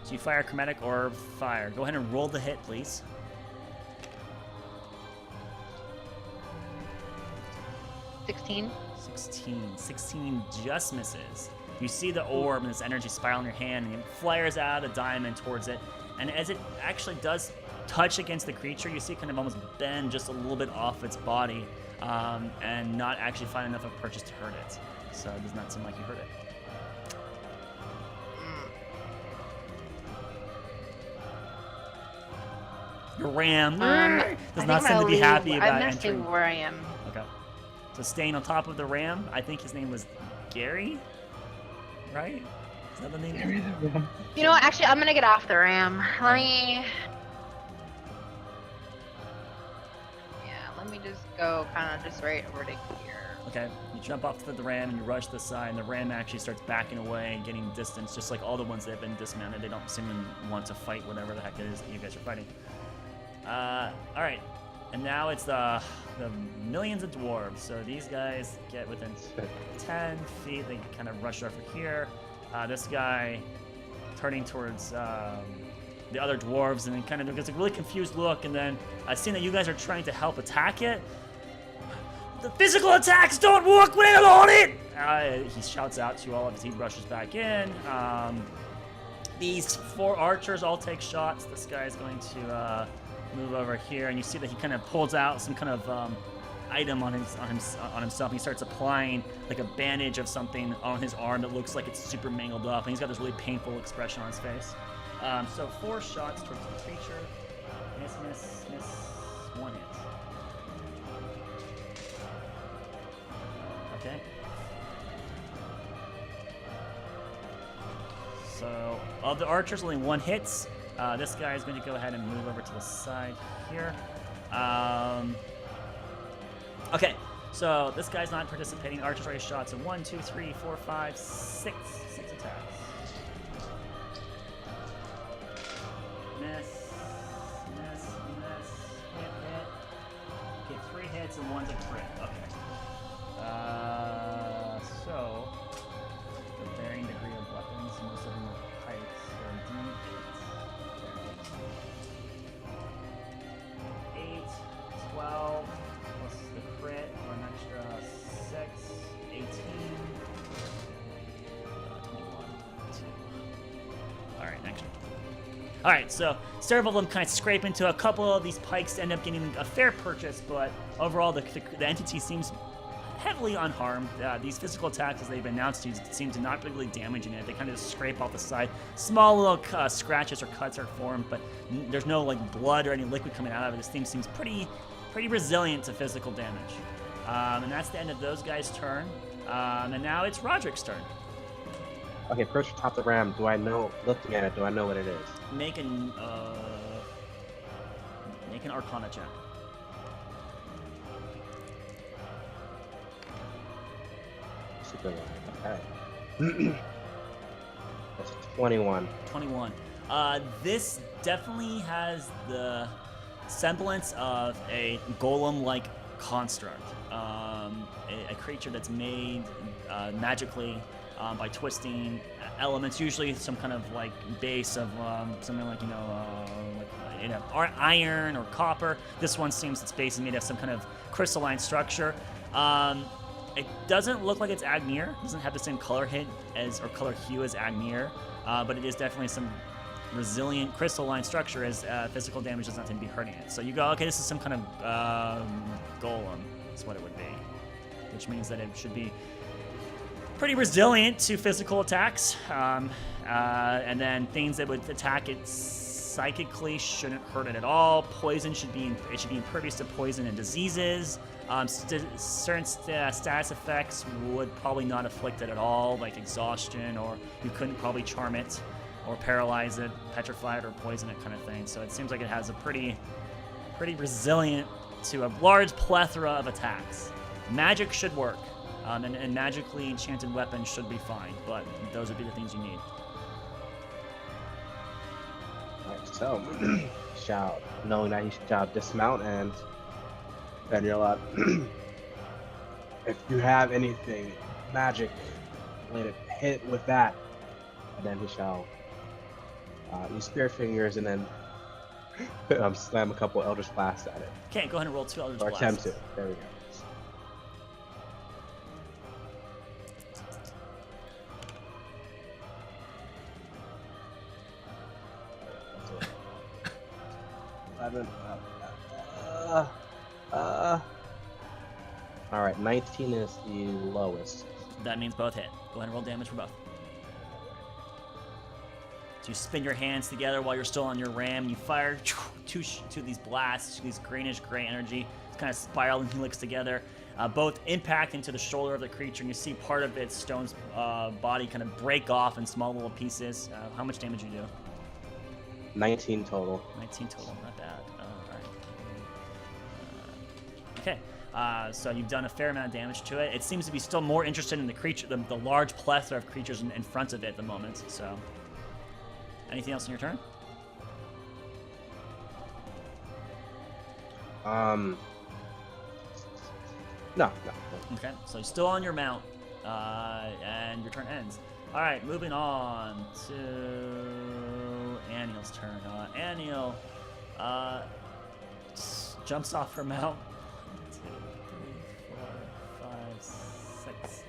So you fire chromatic orb, fire. Go ahead and roll the hit, please. 16. 16 just misses. You see the orb and this energy spiral in your hand, and it flares out a diamond towards it. And as it actually does touch against the creature, you see it kind of almost bend just a little bit off its body, and not actually find enough of a purchase to hurt it. So it does not seem like you hurt it. Your ram does not seem to be happy about I'm not entering. sure where I am. Okay. So staying on top of the ram, I think his name was Gary, right? Is that the name? You know what? Actually, I'm gonna get off the ram. Let me just go kind of just right over to here. Okay, you jump off to the ram and you rush the side, and the ram actually starts backing away, getting distance, just like all the ones that have been dismounted. They don't seem to want to fight whatever the heck it is that you guys are fighting. Alright, and now it's the millions of dwarves. So these guys get within 10 feet, they kind of rush over here. This guy turning towards the other dwarves, and then kind of gets a really confused look, and then seeing that you guys are trying to help attack it. The physical attacks don't work when I'm on it! He shouts out to all of us. He rushes back in. These 4 archers all take shots. This guy is going to move over here, and you see that he kind of pulls out some kind of item on himself. He starts applying like a bandage of something on his arm that looks like it's super mangled up, and he's got this really painful expression on his face. So 4 shots towards the creature. Miss, 1 hit. Okay. So, of the archers, only 1 hits. This guy is going to go ahead and move over to the side here. Okay, so this guy's not participating. Archers already shot. So 1, 2, 3, 4, 5, 6 attacks. Miss, hit. Okay, 3 hits and 1's a crit. Okay. So, the varying degree of weapons, most of them are pikes, so D8. 8, 12, plus the crit, or an extra 6, 18. 21, 2. Alright, next one. Alright, so several of them kind of scrape into a couple of these pikes to end up getting a fair purchase, but overall the entity seems heavily unharmed. These physical attacks, as they've been announced to you, seem to not really damaging it. They kind of just scrape off the side. Small little scratches or cuts are formed, but there's no like blood or any liquid coming out of it. This thing seems pretty resilient to physical damage. And that's the end of those guys' turn. And now it's Roderick's turn. Okay, perch atop the ram. Do I know? Looking at it, do I know what it is? Make an Arcana check. Super light. Okay. That's 21. 21. This definitely has the semblance of a golem-like construct. A creature that's made magically by twisting elements, usually some kind of like base of something like iron or copper. This one seems its base is made of some kind of crystalline structure. It doesn't look like it's aigeneir. It doesn't have the same color hue as aigeneir, but it is definitely some resilient crystalline structure, as physical damage does not seem to be hurting it. So you go, okay, this is some kind of golem. That's what it would be, which means that it should be pretty resilient to physical attacks, and then things that would attack it psychically shouldn't hurt it at all. Poison should be impervious to poison and diseases. Certain status effects would probably not afflict it at all, like exhaustion, or you couldn't probably charm it or paralyze it, petrify it, or poison it, kind of thing. So it seems like it has a pretty resilient to a large plethora of attacks. Magic should work. And magically enchanted weapons should be fine, but those would be the things you need. Alright, so knowing that he shall dismount, and then you're allowed. If you have anything magic related, hit with that, and then he shall use Spirit Fingers and then slam a couple Eldritch Blasts at it. Okay, go ahead and roll 2 Eldritch Or Blasts. attempt to. There we go. Alright, 19 is the lowest. That means both hit. Go ahead and roll damage for both. So you spin your hands together while you're still on your ram. You fire two of these blasts, these greenish gray energy. It's kind of spiral and helix together. Both impact into the shoulder of the creature, and you see part of its stone's body kind of break off in small little pieces. How much damage you do? 19 total. 19 total, not bad. Alright. Okay. So you've done a fair amount of damage to it. It seems to be still more interested in the creature, the large plethora of creatures in front of it at the moment. So, anything else in your turn? No. Okay, so you're still on your mount, and your turn ends. All right, moving on to Aniel's turn. Aniel jumps off her mount. 1, 2, 3, 4, 5, 6.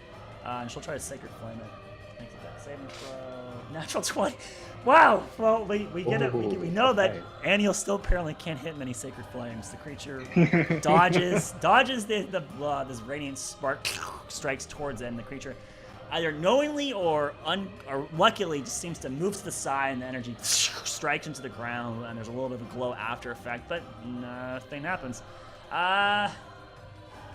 And she'll try to Sacred Flame it. Makes a dex saving throw. Natural 20. Wow. Well, we get it. We know that Aniel still apparently can't hit many Sacred Flames. The creature dodges this radiant spark strikes towards it, and the creature either knowingly or luckily just seems to move to the side, and the energy strikes into the ground, and there's a little bit of a glow after effect, but nothing happens.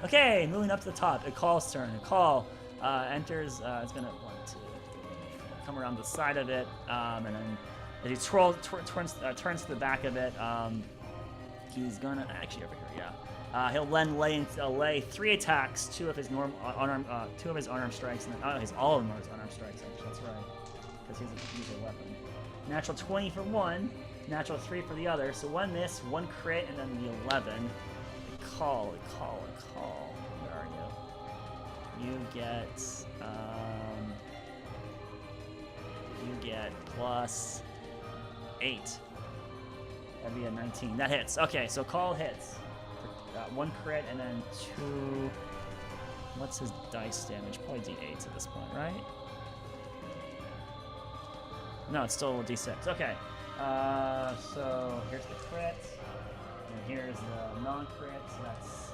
Okay, moving up to the top. Ikal's turn. Ikal enters. It's gonna 1, 2, 3, 4, come around the side of it, and then as he turns to the back of it, he's gonna actually over here. Yeah. He'll then lay 3 attacks, 2 of his unarmed strikes, and then all of his unarmed strikes. Actually, that's right, because he's a weapon. Natural 20 for one, natural 3 for the other. So 1 miss, 1 crit, and then the 11. Call. Where are you? You get plus 8. That'd be a 19. That hits. Okay, so Call hits. 1 crit and then 2. What's his dice damage? Probably D8 at this point, right? No, it's still a D6. Okay. So here's the crit, and here's the non-crit. So that's 6,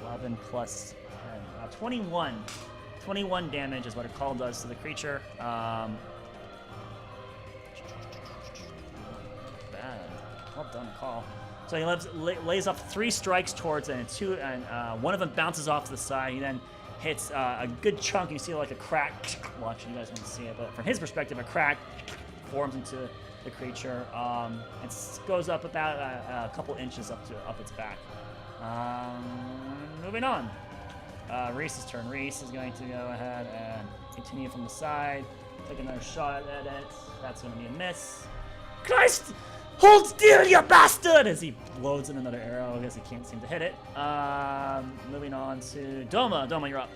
11 plus 10. 21. 21 damage is what a call does to the creature. Bad. Well done, call. So he lays off 3 strikes towards it, and 1 of them bounces off to the side. He then hits a good chunk. You see like a crack. Well, actually, you guys won't see it, but from his perspective, a crack forms into the creature. It goes up about a couple inches up its back. Moving on. Reese's turn. Reese is going to go ahead and continue from the side. Take another shot at it. That's going to be a miss. Christ! Hold still, you bastard! As he loads in another arrow. I guess he can't seem to hit it. Moving on to Doma. Doma, you're up.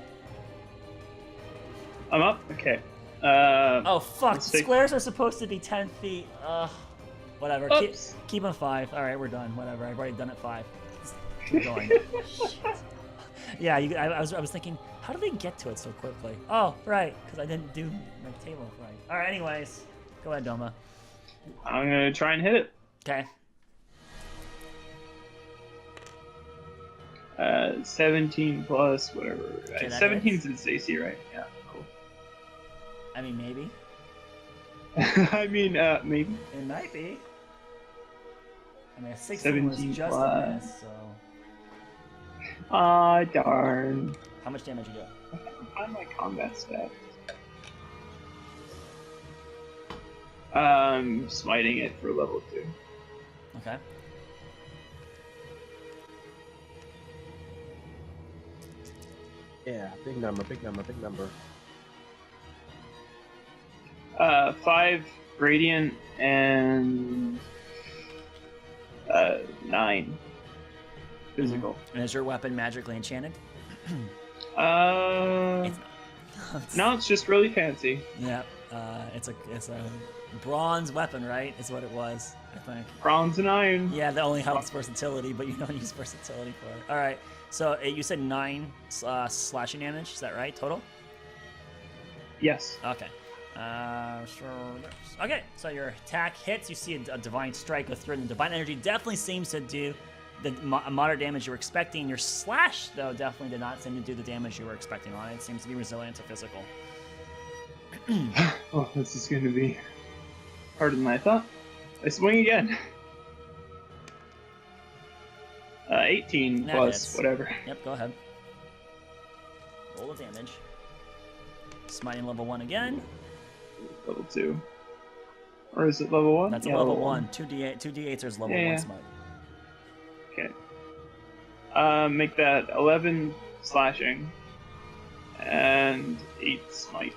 I'm up? Okay. Oh, fuck. Squares are supposed to be 10 feet. Whatever. Oops. Keep them 5. Alright, we're done. Whatever. I've already done it 5. Keep going. Shit. Yeah, I was thinking, how do they get to it so quickly? Oh, right. Because I didn't do my table right. Alright, anyways. Go ahead, Doma. I'm gonna try and hit it. Okay. 17 plus whatever. Okay, 17 is its AC, right? Yeah, cool. I mean, maybe. I mean, maybe. It might be. I mean, a 16 was just plus. a miss, so... Aw, darn. How much damage you do? I can't find my combat stat. Smiting it for level 2. Okay. Yeah, big number. 5 radiant and 9 physical. And is your weapon magically enchanted? It's no, it's just really fancy. Yeah. It's a bronze weapon, right? Is what it was, I think. Bronze and iron. Yeah, that only helps versatility, but you don't use versatility for it. All right. So you said 9 slashing damage. Is that right? Total? Yes. Okay. Okay. So your attack hits. You see a divine strike go through, and the divine energy definitely seems to do the moderate damage you were expecting. Your slash, though, definitely did not seem to do the damage you were expecting on it. It seems to be resilient to physical. Oh, this is going to be harder than I thought. I swing again. 18 That plus hits. whatever. Yep, go ahead. Roll the damage. Smiting level 1 again. Level 2. Or is it level 1? That's a level 1. 2d8s is level 1 smite. Okay. Make that 11 slashing and 8 smite.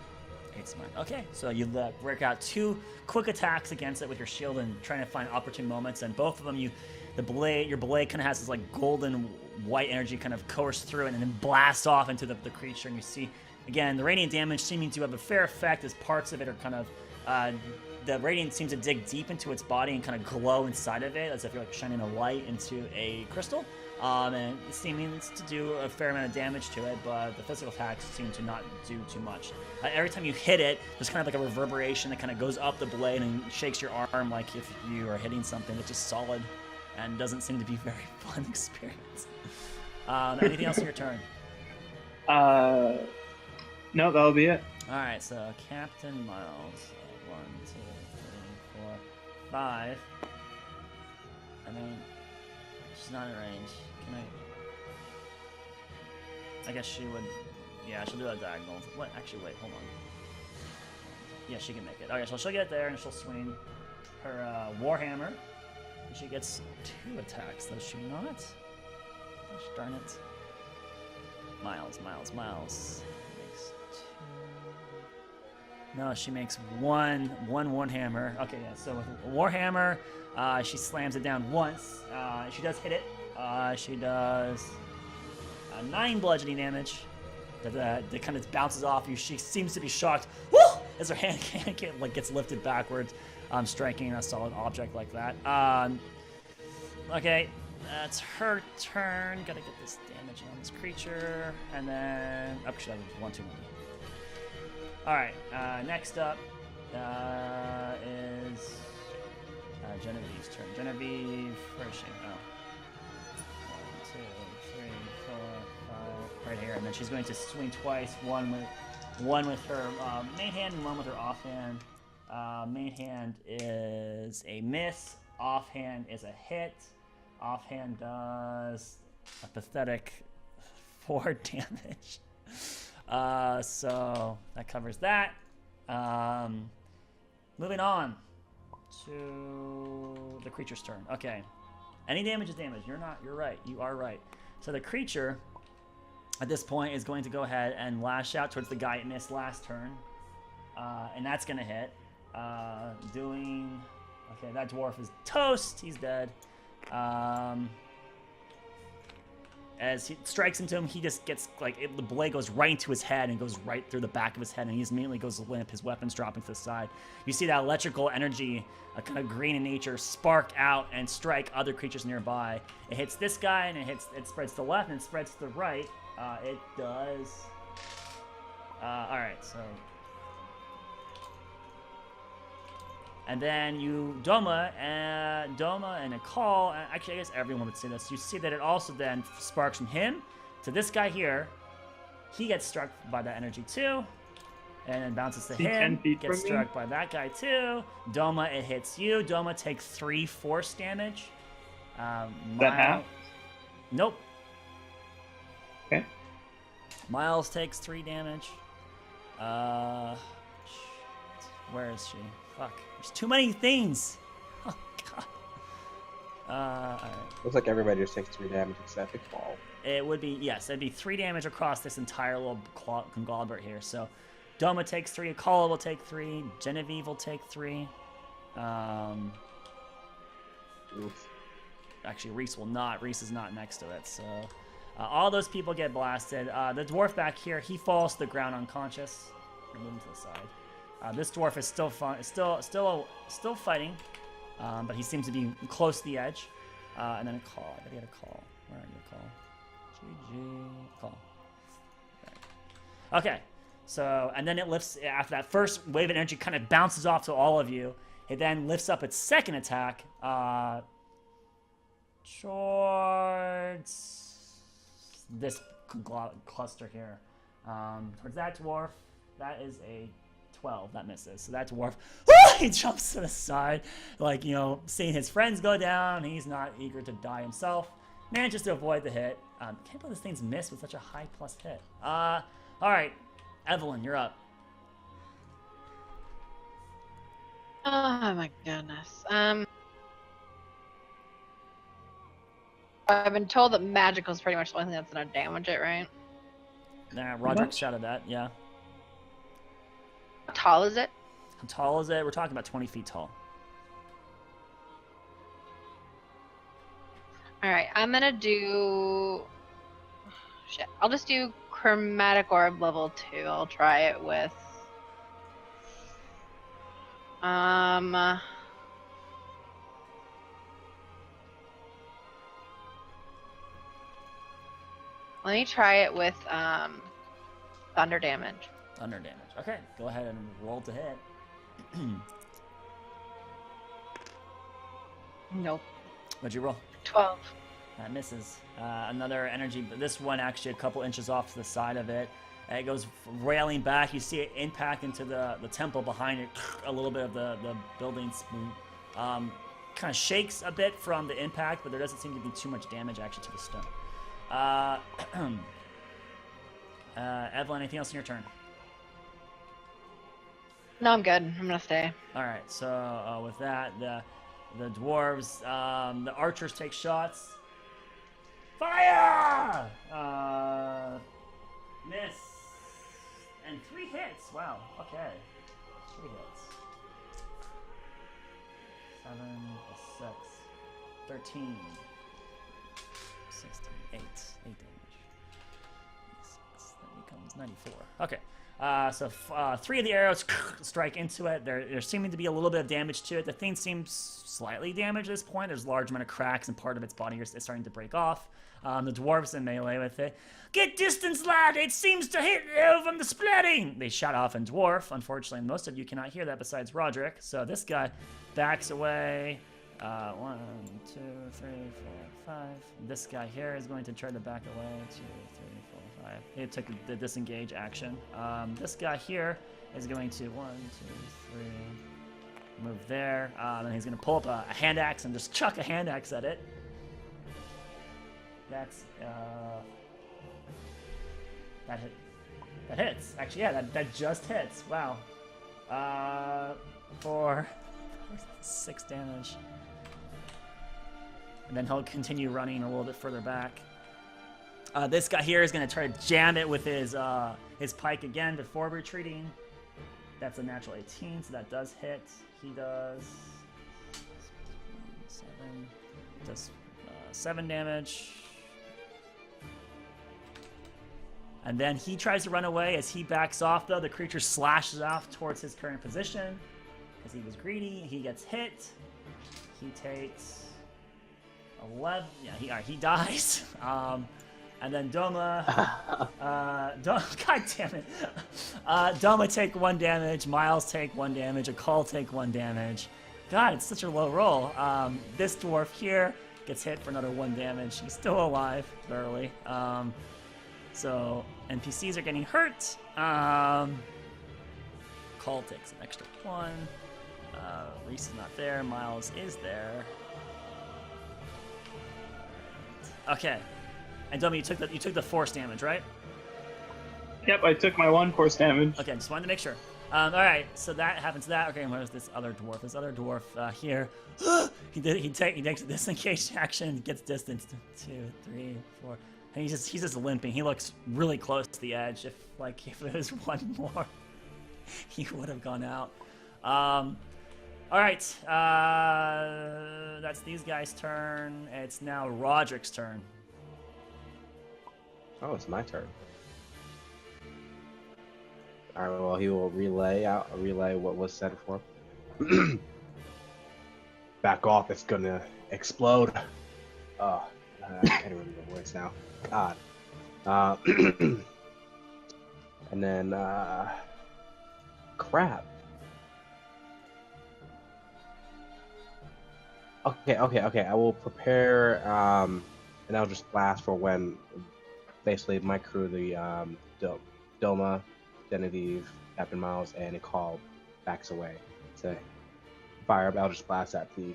8 smite. Okay, so you work out 2 quick attacks against it with your shield and trying to find opportune moments, and both of them your blade kind of has this like golden white energy kind of course through it and then blast off into the creature, and you see again the radiant damage seeming to have a fair effect as parts of it are kind of the radiant seems to dig deep into its body and kind of glow inside of it as if you're like shining a light into a crystal. And it seems to do a fair amount of damage to it, but the physical attacks seem to not do too much. Every time you hit it, there's kind of like a reverberation that kind of goes up the blade and shakes your arm like if you are hitting something that's just solid and doesn't seem to be a very fun experience. Anything else in your turn? No, that'll be it. Alright, so Captain Miles. 1, 2, 3, 4, 5. I mean, she's not in range. Can I guess she would. Yeah, she'll do a diagonal. What? Actually, wait, hold on. Yeah, she can make it. Okay, so she'll get there and she'll swing her Warhammer. She gets 2 attacks, does she not? Gosh darn it. Miles. Makes 2. No, she makes one Warhammer. Okay, yeah, so with Warhammer, she slams it down once. She does hit it. She does 9 bludgeoning damage. That kind of bounces off you. She seems to be shocked. Woo! As her hand gets lifted backwards, striking a solid object like that. Okay, that's her turn. Gotta get this damage on this creature, and then she has 1 too many. All right. Next up is Genevieve's turn. Genevieve, where is she? Oh. 1, 2, 3, 4, 5. Right here, and then she's going to swing twice. One with her main hand, and one with her offhand. Main hand is a miss. Offhand is a hit. Offhand does a pathetic 4 damage. So that covers that. Moving on to the creature's turn. Okay. Any damage is damage. You're right. You are right. So the creature at this point is going to go ahead and lash out towards the guy it missed last turn. And that's going to hit. Okay, that dwarf is toast. He's dead. As he strikes into him, he just gets the blade goes right into his head and goes right through the back of his head, and he immediately goes limp. His weapon's dropping to the side. You see that electrical energy, kind of green in nature, spark out and strike other creatures nearby. It hits this guy, and it spreads to the left, and it spreads to the right. It does. All right, so. And then Doma and a call. Actually, I guess everyone would see this. You see that it also then sparks from him to this guy here. He gets struck by that energy too, and then bounces to him. Gets struck by that guy too. Doma, it hits you. Doma takes 3 force damage. That half? Nope. Okay. Miles takes 3 damage. Where is she? Fuck. There's too many things. Oh, God. Alright. Looks like everybody just takes 3 damage except the claw. It would be, yes, it'd be 3 damage across this entire little conglomerate here. So, Doma takes 3, Akala will take 3, Genevieve will take 3. Oof. Actually, Reese will not. Reese is not next to it, so... all those people get blasted. The dwarf back here, he falls to the ground unconscious. Move him to the side. This dwarf is still fighting, but he seems to be close to the edge. And then a call. I gotta get a call. Where are you, call? GG. Call. Okay. So, and then it lifts, after that first wave of energy kind of bounces off to all of you, it then lifts up its second attack towards this cluster here. Towards that dwarf. That is a 12. That misses. So that dwarf, he jumps to the side, seeing his friends go down. He's not eager to die himself. Manages to avoid the hit. Can't believe this thing's missed with such a high plus hit. All right, Evelyn, you're up. Oh my goodness. I've been told that magical is pretty much the only thing that's gonna damage it, right? Nah, Roderick shouted that. Yeah. How tall is it? How tall is it? We're talking about 20 feet tall. Alright, I'm gonna do... Shit. I'll just do Chromatic Orb level 2. I'll try it with... Let me try it with thunder damage. Thunder damage. Okay, go ahead and roll to hit. Nope. What'd you roll? 12. That misses. Another energy, but this one actually a couple inches off to the side of it. And it goes railing back. You see it impact into the temple behind it. A little bit of the building's kind of shakes a bit from the impact, but there doesn't seem to be too much damage actually to the stone. Evelyn, anything else in your turn? No, I'm good. I'm gonna stay. All right. So with that, the dwarves, the archers take shots. Fire! Miss. And 3 hits. Wow. Okay. 3 hits. 7 plus 6. 13. 16. 8 damage. 6. That becomes 94. Okay. So 3 of the arrows strike into it. There seeming to be a little bit of damage to it. The thing seems slightly damaged at this point. There's a large amount of cracks and part of its body is starting to break off. The dwarves in melee with it. Get distance, lad! It seems to hit you from the splatting! They shout off in dwarf. Unfortunately, most of you cannot hear that besides Roderick. So this guy backs away. 1, 2, 3, 4, 5. This guy here is going to try to back away. 2, 3, 4, 5. He took the disengage action. This guy here is going to 1, 2, 3. Move there. Then he's going to pull up a hand axe and just chuck a hand axe at it. That's that hits. Actually, yeah, that just hits. Wow. For 6 damage. And then he'll continue running a little bit further back. This guy here is going to try to jam it with his pike again before retreating. That's a natural 18, so that does hit. He does 7. Does 7 damage. And then he tries to run away. As he backs off, though, the creature slashes off towards his current position. Because he was greedy, he gets hit. He takes 11. Yeah, he dies. And then Doma. God damn it. Doma take 1 damage. Miles take 1 damage. Akal take 1 damage. God, it's such a low roll. This dwarf here gets hit for another 1 damage. He's still alive, barely. So NPCs are getting hurt. Call takes an extra 1. Reese is not there. Miles is there. Okay. And Domi, you took the force damage, right? Yep, I took my 1 force damage. Okay, just wanted to make sure. All right, so that happens to that. Okay, and where's this other dwarf? This other dwarf here. he takes a disengage action, gets distance. 2, 3, 4. And he's just limping. He looks really close to the edge. If it was 1 more, he would have gone out. All right. That's these guys' turn. It's now Roderick's turn. Oh, it's my turn. All right. Well, he will relay what was said for him. Back off! It's gonna explode. I can't remember the words now. God. And then, crap. Okay. I will prepare, and I'll just blast for when, basically, my crew, the Doma, Genevieve, Captain Miles, and Akal backs away to fire. I'll just blast at the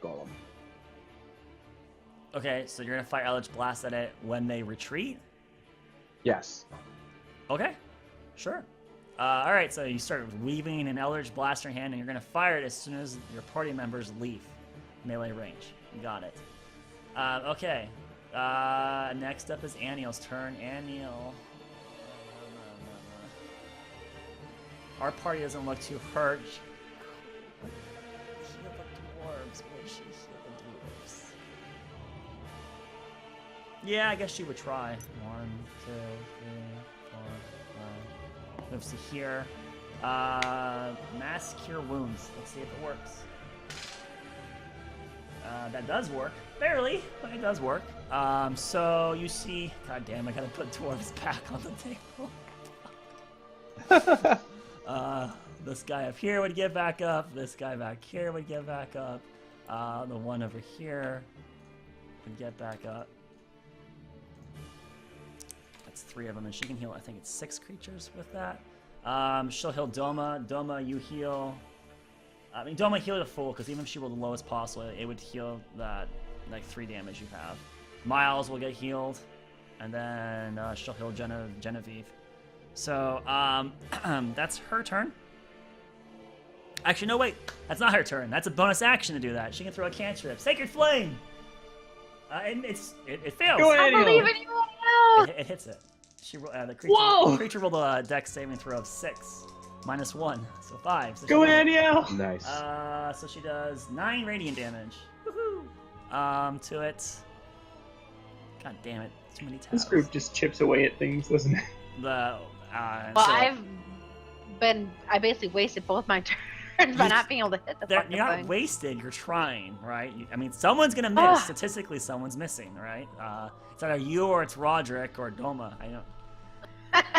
golem. Okay, so you're gonna fire Eldritch Blast at it when they retreat? Yes. Okay, sure. All right, so you start weaving an Eldritch Blast in your hand, and you're gonna fire it as soon as your party members leave melee range. You got it. Okay. Next up is Aniel's turn. Aniel. Our party doesn't look too hurt. Heal the dwarves. Would she heal the dwarves? Yeah, I guess she would try. 1, 2, 3, 4, 5. Moves to here. Mass Cure Wounds. Let's see if it works. That does work. Barely, but it does work. So you see... God damn, I gotta put dwarves back on the table. This guy up here would get back up. This guy back here would get back up. The one over here would get back up. That's 3 of them, and she can heal, I think it's 6 creatures with that. She'll heal Doma. Doma, you heal... I mean, Doma heal it full, because even if she rolled the lowest possible, it would heal that, like, 3 damage you have. Miles will get healed, and then she'll heal Genevieve. So, that's her turn. Actually, no, wait. That's not her turn. That's a bonus action to do that. She can throw a cantrip. Sacred Flame! It fails. Go I ahead, believe Aniel. in you. It hits it. The Whoa! creature rolled a dex saving throw of 6. -1, so 5. So Go she ahead, Aniel. Nice. So she does 9 radiant damage. Woohoo! To it. God damn it! Too many tabs. This group just chips away at things, doesn't it? Well, Well, I basically wasted both my turns by not being able to hit the fucking you're not thing. wasted. You're trying, right? I mean, someone's gonna miss. Statistically, someone's missing, right? It's either you or it's Roderick or Doma. I don't.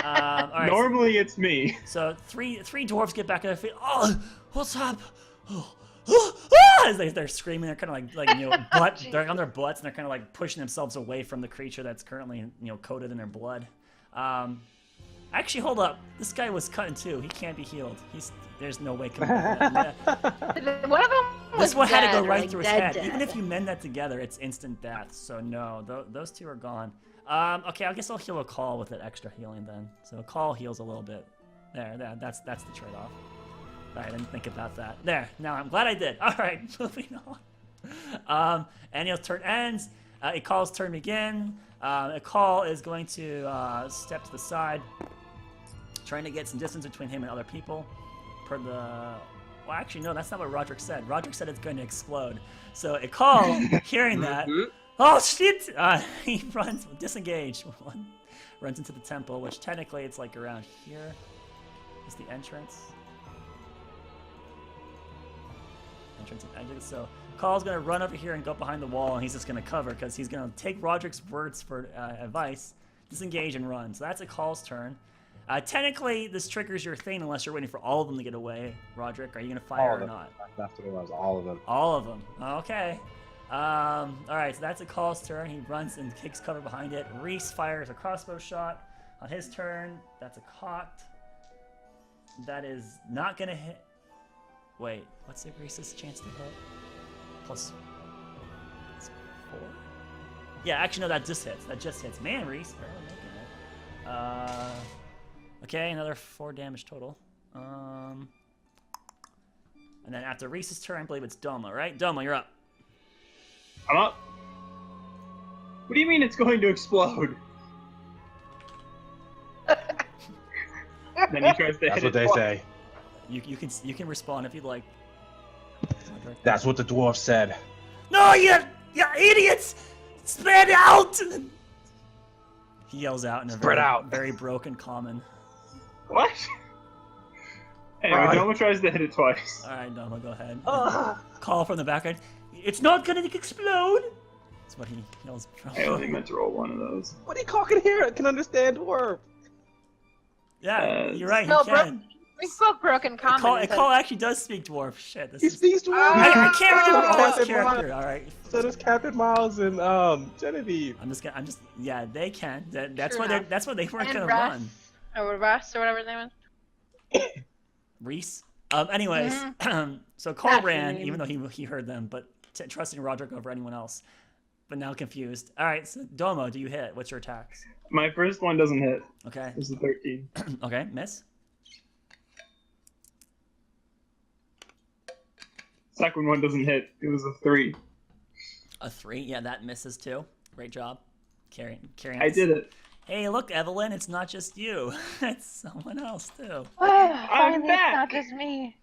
All right, Normally it's me. So three dwarves get back on their feet. Oh, what's up? As they're screaming, they're kind of like they're on their butts and they're kind of like pushing themselves away from the creature that's currently coated in their blood. Actually, hold up. This guy was cut in 2. He can't be healed. There's no way. One of them was This one had to go dead, right like through his dead. head. Even if you mend that together, it's instant death. So no, those 2 are gone. Okay, I guess I'll heal a call with that extra healing then. So a call heals a little bit. There, that's the trade-off. I didn't think about that. There, now I'm glad I did. All right, moving on. Aniel's turn ends. Ikal's turn begin. Ikal is going to step to the side, trying to get some distance between him and other people. Per the... Well, actually, no, that's not what Roderick said. Roderick said it's going to explode. So Ikal, hearing that... Oh shit! He runs, disengage. Runs into the temple, which technically it's like around here is the entrance. Entrance and exit. So Carl's gonna run over here and go behind the wall, and he's just gonna cover because he's gonna take Roderick's words for advice, disengage and run. So that's a Carl's turn. Technically, this triggers your thing unless you're waiting for all of them to get away. Roderick, are you gonna fire or not? After it was all of them. All of them. Okay. All right, so that's a Call's turn. He runs and kicks cover behind it. Reese fires a crossbow shot on his turn. That's a cocked. That is not gonna hit. Wait, what's the Reese's chance to hit? Plus 4? Yeah, actually no, that just hits. That just hits. Man, Reese, barely making it. Okay, another 4 damage total. And then after Reese's turn, I believe it's Doma, right? Doma, you're up. I'm up. What do you mean it's going to explode? Then he tries to That's hit what it they twice. say. You can respond if you'd like. That's what the dwarf said. No, you idiots! Spread out! He yells out in a Spread out. very broken common. What? Anyway, Right. Doma tries to hit it twice. All right, Doma, go ahead. Call from the background. It's not gonna explode. That's what he yells from. I only meant to roll one of those. What are you talking here? I can understand dwarf. Yeah, you're right. No, he can. We spoke broken common. Call actually does speak dwarf. Shit, this He is. speaks dwarf. I can't remember all his Captain character. Miles. All right. So does Captain Miles and Genevieve. Yeah, they can. That's Sure why they. enough. That's why they weren't And gonna Russ. run. Or Russ, or whatever his name is. Reese. Anyways, so Cole That's ran, lame. even though he heard them, but trusting Roderick over anyone else. But now confused. All right, so Domo, do you hit? What's your attacks? My first one doesn't hit. Okay. This is a 13. Okay, miss. Second one doesn't hit. It was a 3. A 3, yeah, that misses too. Great job. Carrying. I did it. Hey, look, Evelyn, it's not just you. It's someone else too. Finally, it's back. not just me.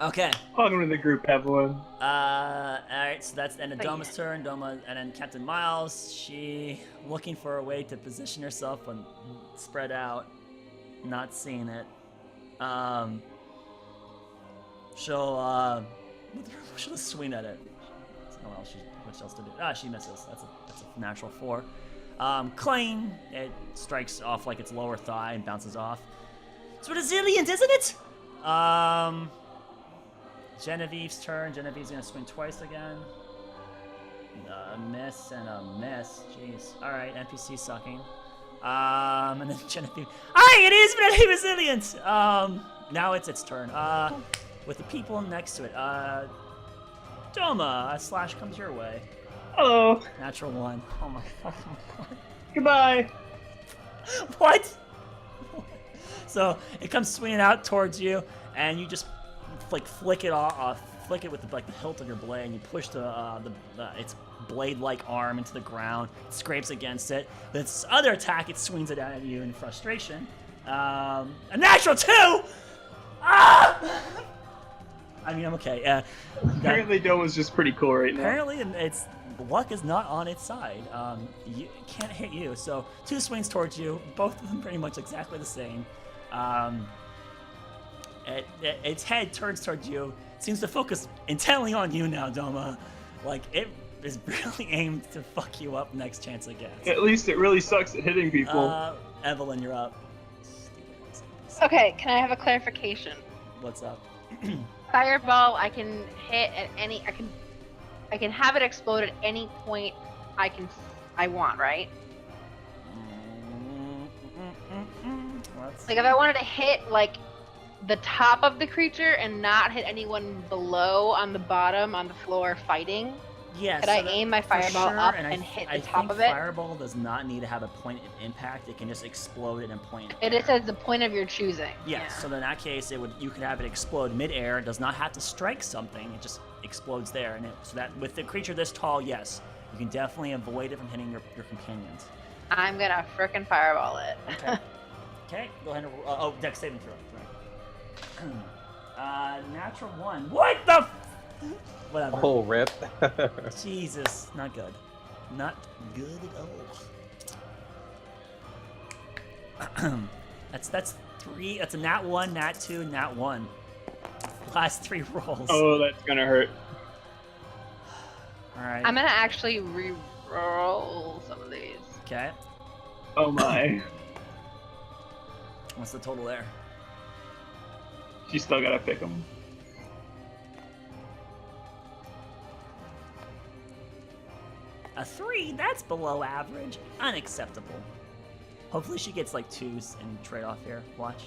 Okay. Welcome to the group, Evelyn. Alright, so that's the end of Doma's turn. Doma, and then Captain Miles, she looking for a way to position herself and spread out, not seeing it. She'll swing at it. Oh, well, what else to do? She misses. That's a natural 4. Clang, it strikes off like its lower thigh and bounces off. It's resilient, isn't it? Genevieve's turn. Genevieve's gonna swing twice again. A miss and a miss. Jeez. Alright, NPC sucking. And then Genevieve. Aye, it is very resilient! Now it's its turn. With the people next to it. Doma, a slash comes your way. Hello. Natural 1. Oh my fucking god. Goodbye. What? So it comes swinging out towards you, and you just like flick it with the hilt of your blade, and you push its blade-like arm into the ground. It scrapes against it. With its other attack, it swings it at you in frustration. A natural 2. Ah! I mean, I'm okay. Apparently, Doma's just pretty cool right now. Apparently, its luck is not on its side. It can't hit you. So 2 swings towards you, both of them pretty much exactly the same. Its head turns towards you, seems to focus intently on you now, Doma. Like, it is really aimed to fuck you up next chance it gets. At least it really sucks at hitting people. Evelyn, you're up. Okay, can I have a clarification? What's up? Fireball, I can hit at any. I can have it explode at any point. I want, right? Like if I wanted to hit like the top of the creature and not hit anyone below on the bottom on the floor fighting. Yes. Could I aim my fireball up and hit the top of it? Fireball does not need to have a point of impact. It can just explode at a point. It says the point of your choosing. Yes. Yeah. So in that case, you could have it explode mid-air. It does not have to strike something. It just explodes there. And so that with the creature this tall, yes, you can definitely avoid it from hitting your companions. I'm gonna frickin' fireball it. Okay. Okay. Go ahead and roll. Dex saving throw. Right. Natural 1. What the? Whatever. Oh, rip. Jesus, not good. Not good at all. That's 3. That's a nat 1, nat 2, nat 1. Last 3 rolls. Oh, that's gonna hurt. All right. I'm gonna actually re-roll some of these. Okay. Oh my. What's the total there? You still gotta pick them. A 3? That's below average. Unacceptable. Hopefully she gets like 2s in trade-off here. Watch.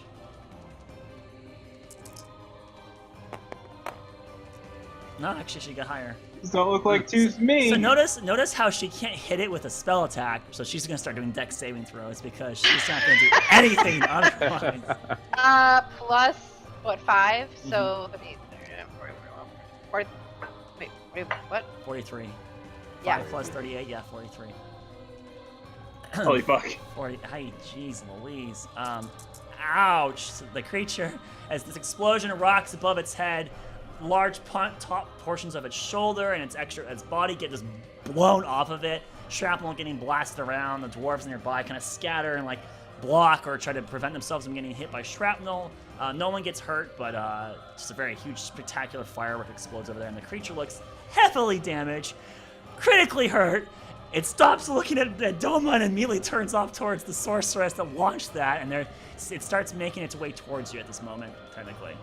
No, actually she got higher. Does not look like 2's to me. So notice how she can't hit it with a spell attack, so she's gonna start doing dex saving throws because she's not gonna do anything otherwise. Plus what 5? So let me. Wait, what? 43. Yeah. 5 plus 38, yeah, 43. Holy fuck. 40. Hey, jeez Louise. Ouch. So the creature, as this explosion rocks above its head, large top portions of its shoulder and its body get just blown off of it. Shrapnel getting blasted around. The dwarves nearby kind of scatter and like block or try to prevent themselves from getting hit by shrapnel. No one gets hurt, but just a very huge, spectacular firework explodes over there, and the creature looks heavily damaged, critically hurt. It stops looking at Doma and immediately turns off towards the sorceress that launched that, and it starts making its way towards you at this moment, technically.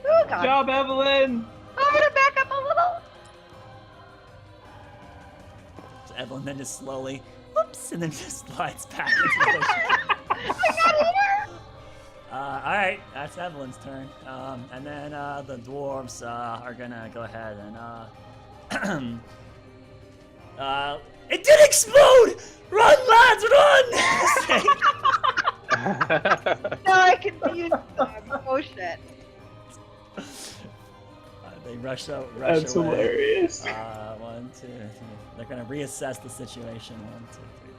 Oh Good god. job, Evelyn! I'm gonna back up a little. So Evelyn then just slowly, whoops, and then just slides back into the I got here. Alright, that's Evelyn's turn. And then the dwarves are gonna go ahead and it did explode! Run, lads, run! No, I confused them. Oh shit. They rush That's away. hilarious. 1, 2, 3. They're gonna reassess the situation. 1, 2, 3,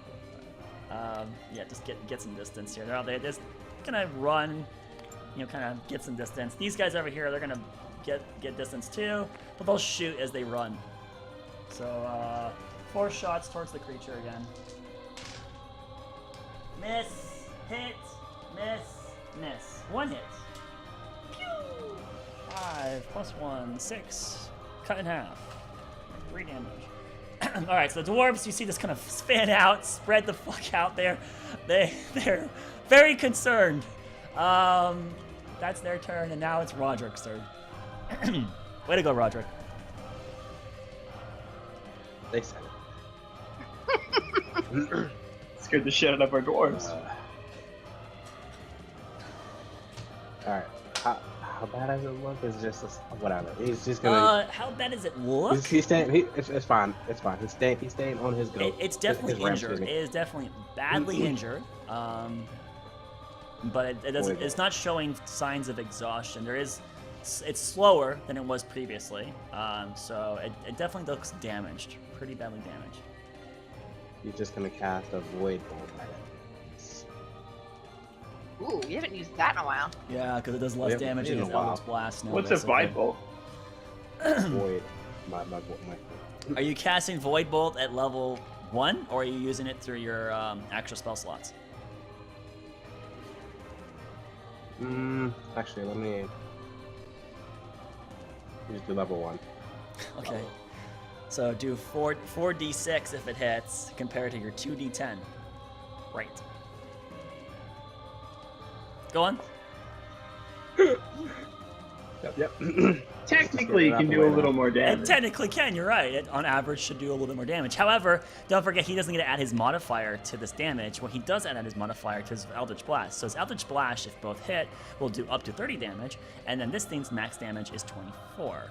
4, 5. Yeah, just get some distance here. They're just gonna run, kind of get some distance. These guys over here, they're gonna get distance too, but they'll shoot as they run. So 4 shots towards the creature again. Miss, hit, miss, miss. 1 hit. Pew! 5 plus 1, 6. Cut in half. 3 damage. Alright, so the dwarves, you see this kind of span out, spread the fuck out there. They're very concerned. That's their turn, and now it's Roderick's turn. Way to go, Roderick. They said it. Scared the shit out of our dwarves. Alright. How bad does it look? It's just whatever. He's just gonna. How bad does it look? He's staying. It's fine. It's fine. He's staying on his goat. It's definitely His ramp, injured. excuse It me. is definitely badly injured. But it doesn't. It's not showing signs of exhaustion. It's slower than it was previously. So it definitely looks damaged. Pretty badly damaged. He's just gonna cast a void bolt at it. Ooh, we haven't used that in a while. Yeah, because it does less Yep, damage in than a Eldritch while. Blast now. What's a basically. Void Bolt? Void. My. Are you casting Void Bolt at level 1, or are you using it through your actual spell slots? Actually, let me use the level 1. Okay. So do 4d6 if it hits, compared to your 2d10. Right. Go on. Yep. Technically, you can do a little more It damage. technically can, you're right. It, on average, should do a little bit more damage. However, don't forget he doesn't get to add his modifier to this damage. Well, he does add his modifier to his Eldritch Blast. So his Eldritch Blast, if both hit, will do up to 30 damage. And then this thing's max damage is 24.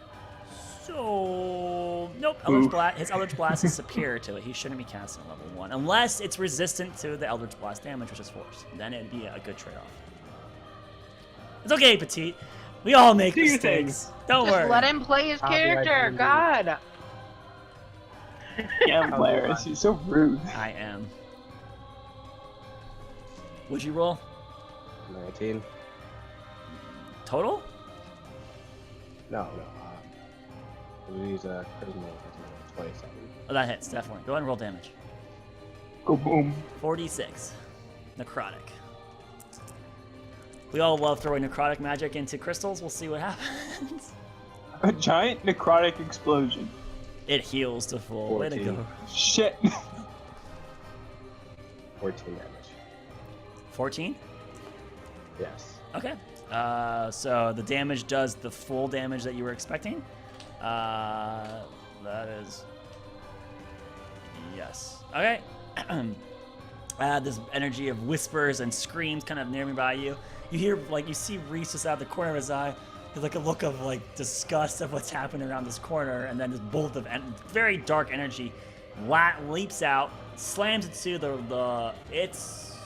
So, nope. His Eldritch Blast is superior to it. He shouldn't be casting at level 1. Unless it's resistant to the Eldritch Blast damage, which is force. Then it'd be a good trade-off. It's okay, Petite. We all make Do your mistakes. Don't Just worry. let him play his How do I character. do God. Yeah, Polaris, he's so rude. I am. Would you roll? 19. Total? No. We use a charisma 27. Oh, that hits, definitely. Go ahead and roll damage. Go boom. 46. Necrotic. We all love throwing necrotic magic into crystals. We'll see what happens. A giant necrotic explosion. It heals to full. Way to 14. go. Shit. 14 damage. 14? Yes. Okay. So the damage does the full damage that you were expecting. That is... Yes. Okay. This energy of whispers and screams kind of near me by you. You hear, you see Reese just out of the corner of his eye. There's a look of disgust of what's happening around this corner, and then this bolt of very dark energy leaps out, slams into its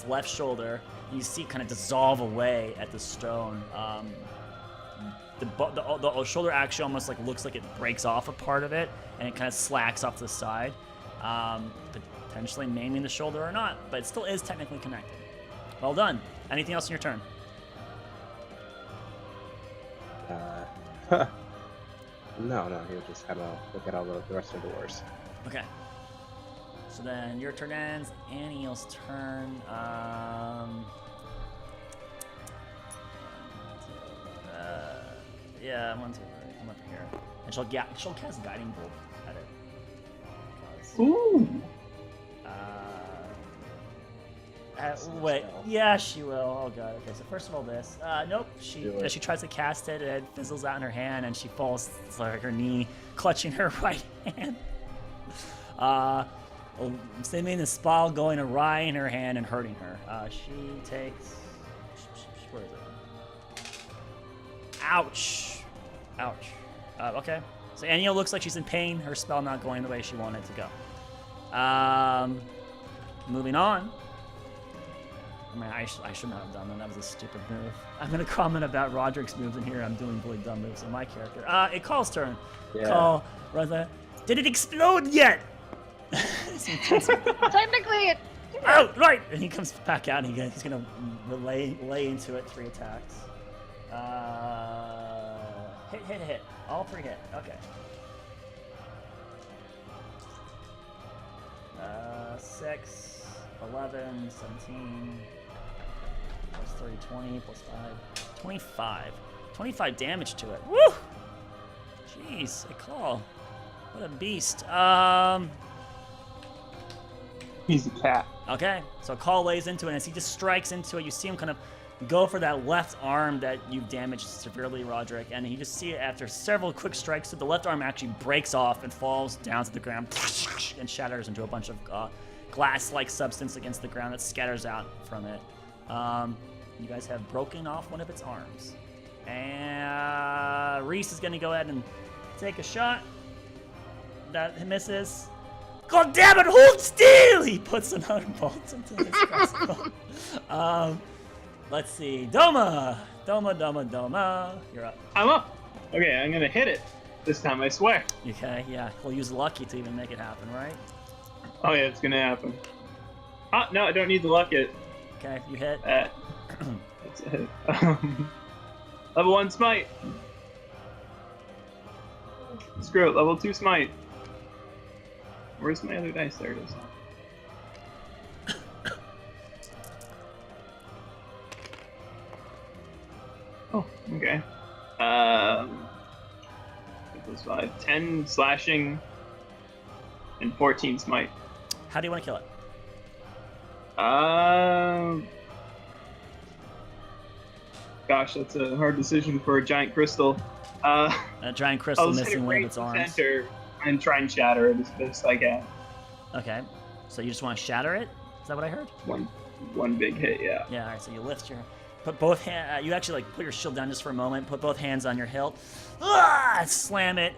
left shoulder. And you see it kind of dissolve away at the stone. The shoulder actually almost looks like it breaks off a part of it, and it kind of slacks off to the side, potentially maiming the shoulder or not, but it still is technically connected. Well done. Anything else in your turn? No, he'll just kind of look at all the rest of the doors. Okay. So then your turn ends. Annie's turn. Yeah, 1, 2, 3. Come up here, and she'll cast Guiding Bolt at it. Ooh. Wait, yeah, she will. Oh god. Okay, so first of all, this. Nope. Do it. She tries to cast it. It fizzles out in her hand, and she falls to her knee, clutching her right hand. Sending the spell going awry in her hand and hurting her. She takes. Where is it? Ouch. Ouch. Okay. So Anya looks like she's in pain. Her spell not going the way she wanted it to go. Moving on. Man, I should not have done that. That was a stupid move. I'm gonna comment about Roderick's moves in here. I'm doing really dumb moves on my character. It Call's turn. Yeah. Call, brother. Did it explode yet? Technically, it. Oh, right! And he comes back out and he's gonna lay into it 3 attacks. Hit. All 3 hit. Okay. 6, 11, 17, plus 3, 20, plus 5, 25. 25 damage to it. Woo! Jeez, a Call. What a beast. He's a cat. Okay, so Call lays into it, and as he just strikes into it, you see him kind of go for that left arm that you've damaged severely, Roderick, and you just see it after several quick strikes, so the left arm actually breaks off and falls down to the ground and shatters into a bunch of glass-like substance against the ground that scatters out from it. You guys have broken off one of its arms. And Reese is going to go ahead and take a shot. That misses. God damn it, hold still! He puts another bolt into his crossbow. Let's see. Doma! You're up. I'm up. Okay, I'm gonna hit it. This time, I swear. Okay, yeah. We'll use lucky to even make it happen, right? Oh yeah, it's gonna happen. Ah, no, I don't need the luck it. Okay, you hit. That's a hit. Level 1 smite. Screw it, level 2 smite. Where's my other dice? There it is. Oh, okay. It was 5, 10 slashing, and 14 smite. How do you want to kill it? Gosh, that's a hard decision for a giant crystal. A giant crystal I'll just hit missing it one of right its in the arms. center and try and shatter it as best I can. Okay, so you just want to shatter it? Is that what I heard? One big hit, yeah. Yeah, alright, so you lift your... Put both hands... you actually, like, put your shield down just for a moment. Put both hands on your hilt. Slam it.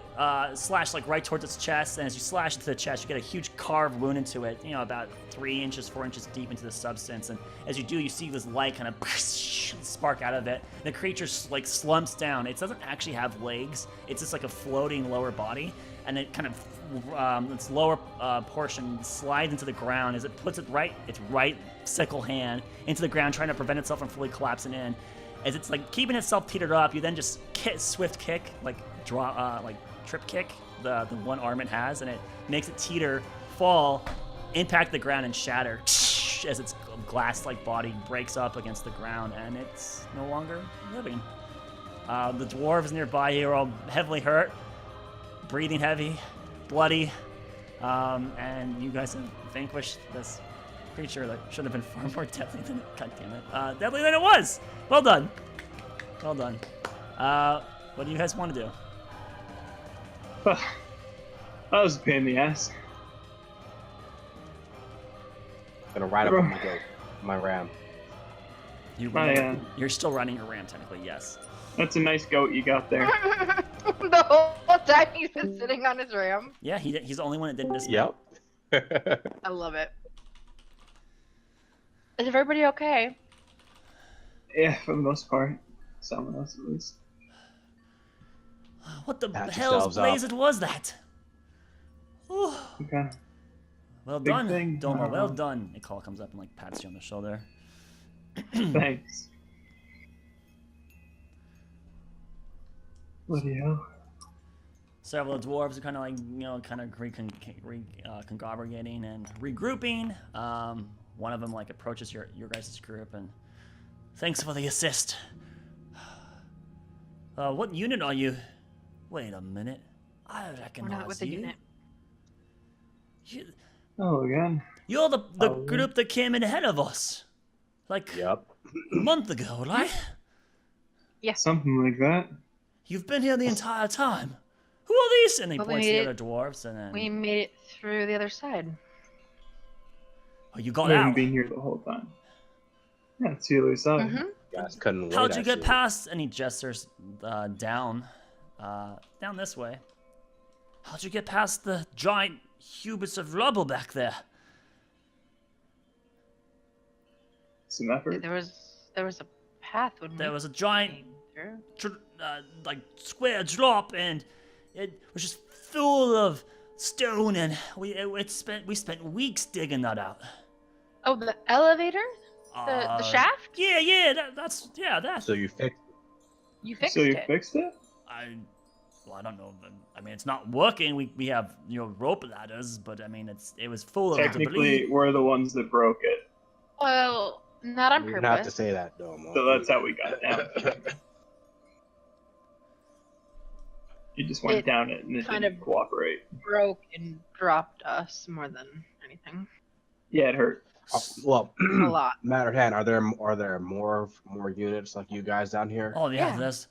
Slash, like, right towards its chest. And as you slash into the chest, you get a huge carved wound into it. You know, about 3 inches, 4 inches deep into the substance. And as you do, you see this light kind of spark out of it. The creature, like, slumps down. It doesn't actually have legs. It's just like a floating lower body. And it kind of... its lower portion slides into the ground as it puts its right sickle hand into the ground, trying to prevent itself from fully collapsing in. As it's like keeping itself teetered up, you then just swift kick, like trip kick the one arm it has, and it makes it teeter, fall, impact the ground, and shatter as its glass-like body breaks up against the ground, and it's no longer living. The dwarves nearby here are all heavily hurt, breathing heavy, bloody, and you guys have vanquished this creature that should have been far more deadly than it. God damn it! Deadly than it was. Well done. Well done. What do you guys want to do? That was a pain in the ass. Gonna ride up on my goat, my ram. You're still running your ram, technically, yes. That's a nice goat you got there. The whole time he's been sitting on his ram. Yeah, he's the only one that didn't dismount. Yep. I love it. Is everybody okay? Yeah, for the most part. Some of us, at least. What the Pat hell's yourselves up. blazes was that? Ooh. Okay. Well Big done, thing. Doma. Well done. A call comes up and like pats you on the shoulder. Thanks. Bloody hell. Several of the dwarves are kind of like, congregating and regrouping. One of them like approaches your guys' group and thanks for the assist. What unit are you? Wait a minute. I recognize We're not with the you. unit. Oh, again. You're the group that came in ahead of us. Like Yep. a month ago, right? Something like that. You've been here the entire time. Who are these? And he Well, we points to the made other dwarves and then... We made it through the other side. Oh, you got I haven't out. been here the whole time. Yeah, it's the other side. Mm-hmm. You guys couldn't wait. How'd you get actually. past? And he gestures down this way. How'd you get past the giant cubits of rubble back there? some effort. There was a path when There we was a giant, came through. like square drop, and it was just full of stone, and we spent weeks digging that out. Oh, the elevator? The shaft? Yeah, that's that. So you fixed. You fixed So you it. fixed it? I don't know. I mean, it's not working. We have rope ladders, but I mean, it was full of Technically, debris. we're the ones that broke it. Well, not on You purpose. didn't have to say that, Domo. So that's how we got down. You just went It down it and it kind didn't of- cooperate. Broke and dropped us more than anything. Yeah, it hurt. Well, A lot. matter of hand, are there more units like you guys down here? Oh yeah, Yeah. there's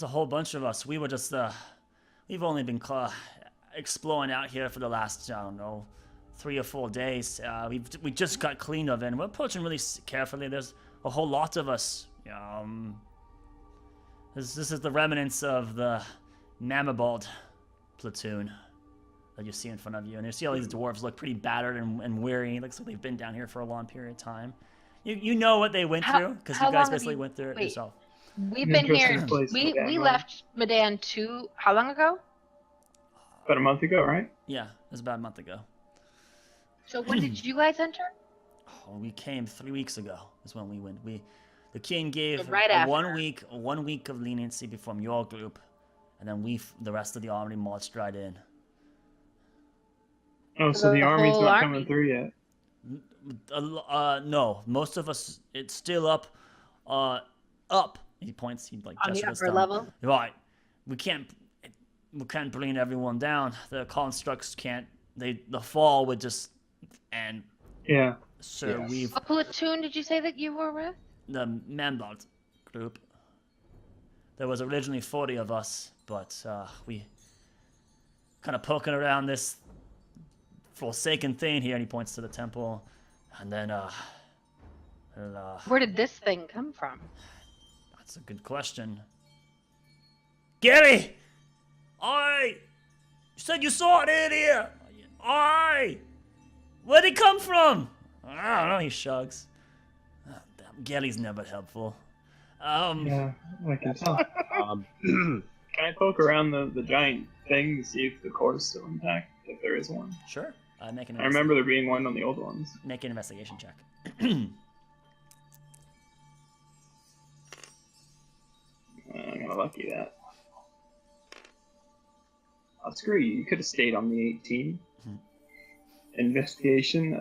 a whole bunch of us. We were just we've only been exploring out here for the last, I don't know, 3 or 4 days. We just got clean of it, and we're approaching really carefully. There's a whole lot of us. This is the remnants of the Mamabald platoon that you see in front of you. And you see all these dwarves look pretty battered and weary. It looks like they've been down here for a long period of time. You know what they went through, because you how guys long have basically you- went through it wait. yourself. We've been here. Interesting place to We get one. left Midan how long ago? About a month ago, right? Yeah, it was about a month ago. So when did you guys enter? Oh, we came 3 weeks ago. Is when we went. The king gave So right a after. 1 week of leniency from your group, and then the rest of the army marched right in. Oh, so The the army's whole not army? coming through yet. No, most of us. It's still up. He points. He like On the gestures upper down. level? Right. We can't bring everyone down. The constructs can't. The fall would just end. Yeah. So Yes. we've What platoon did you say that you were with? the Mambald group. There was originally 40 of us, but we kind of poking around this forsaken thing here, and he points to the temple, and then Where did this thing come from? that's a good question. Gary! You said you saw it in here! Where'd it come from? I don't know, he shrugs. Gary's never helpful. Yeah, I can tell. Um, Can I poke around the giant thing to see if the core is still intact, if there is one? Sure. Make an I remember there being one on the old ones. Make an investigation check. I'm gonna lucky that. Oh, screw you. You could have stayed on the 18. Hmm. Investigation,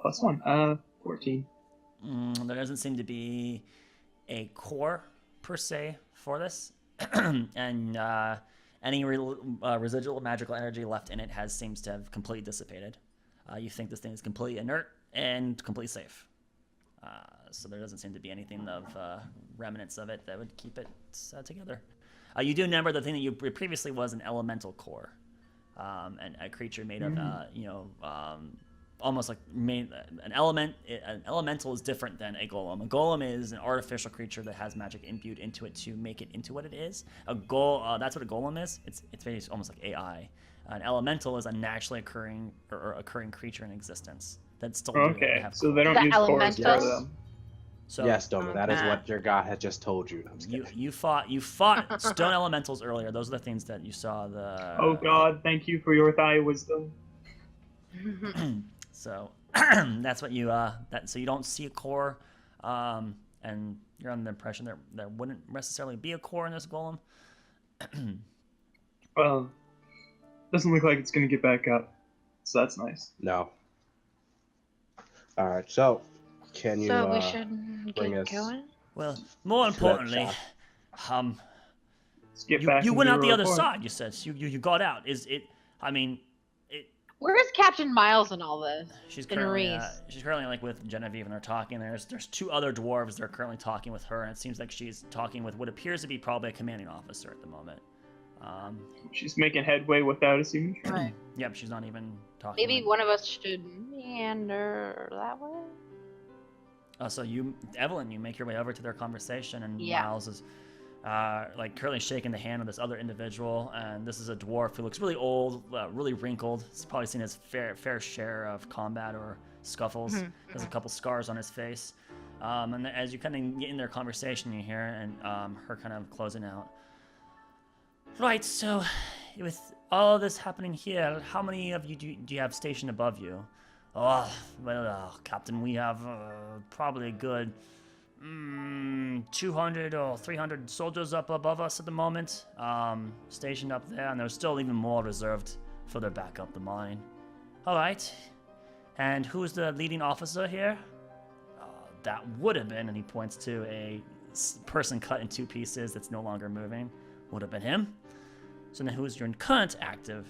+1, 14. There doesn't seem to be a core per se for this, and any residual magical energy left in it seems to have completely dissipated. You think this thing is completely inert and completely safe. So there doesn't seem to be anything of remnants of it that would keep it together. You do remember the thing that you previously was an elemental core, and a creature made of almost like an element. An elemental is different than a golem. A golem is an artificial creature that has magic imbued into it to make it into what it is. That's what a golem is. It's very almost like AI. An elemental is a naturally occurring creature in existence that's still Okay, have so they don't The use cores for elementals? them. So yes, Domo, that is Okay. what your god had just told you. I'm just you kidding. you fought stone elementals earlier. Those are the things that you saw. Oh god, thank you for your thy wisdom. So that's what you so you don't see a core, and you're under the impression there wouldn't necessarily be a core in this golem. Well, doesn't look like it's gonna get back up, so that's nice. No. All right, so can you So we should bring get us- going. Well, more that importantly, Let's get back. you and went do out a the other report. side. You said you got out. Is it? I mean, Where's Captain Miles in all this? she's And currently Reese. like with Genevieve and they're talking. There's 2 other dwarves that are currently talking with her, and it seems like she's talking with what appears to be probably a commanding officer at the moment. She's making headway without us even trying. Right. Yep, she's not even talking. Maybe with- one of us should meander that way. So Evelyn, you make your way over to their conversation, and Yeah. Miles is like currently shaking the hand of this other individual, and this is a dwarf who looks really old, really wrinkled. He's probably seen his fair share of combat or scuffles. There's a couple scars on his face. And as you kind of get in their conversation, you hear and her kind of closing out. Right, so with all this happening here, how many of you do you have stationed above you? Oh, well, Captain, we have probably a good 200 or 300 soldiers up above us at the moment, stationed up there, and there's still even more reserved further back up the mine. All right, and who's the leading officer here? That would have been, and he points to a person cut in two pieces that's no longer moving. Would have been him. So then who's your current active?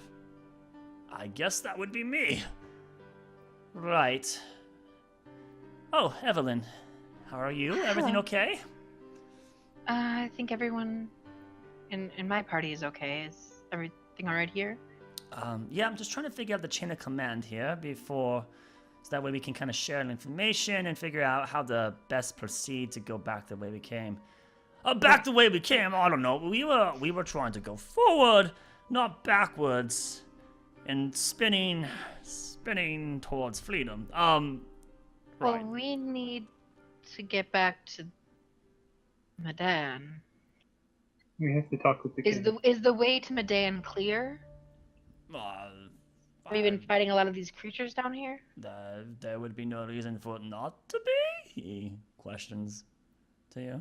I guess that would be me. Right. Oh, Evelyn. How are you? Everything okay? I think everyone in my party is okay. Is everything all right here? Yeah, I'm just trying to figure out the chain of command here before, so that way we can kind of share information and figure out how to best proceed to go back the way we came. Back the way we came? I don't know. We were trying to go forward, not backwards, and spinning towards freedom. Right. Well, we need to get back to Midan. We have to talk with the king. Is the way to Midan clear? Have you been fighting a lot of these creatures down here? There would be no reason for it not to be. He questions to you.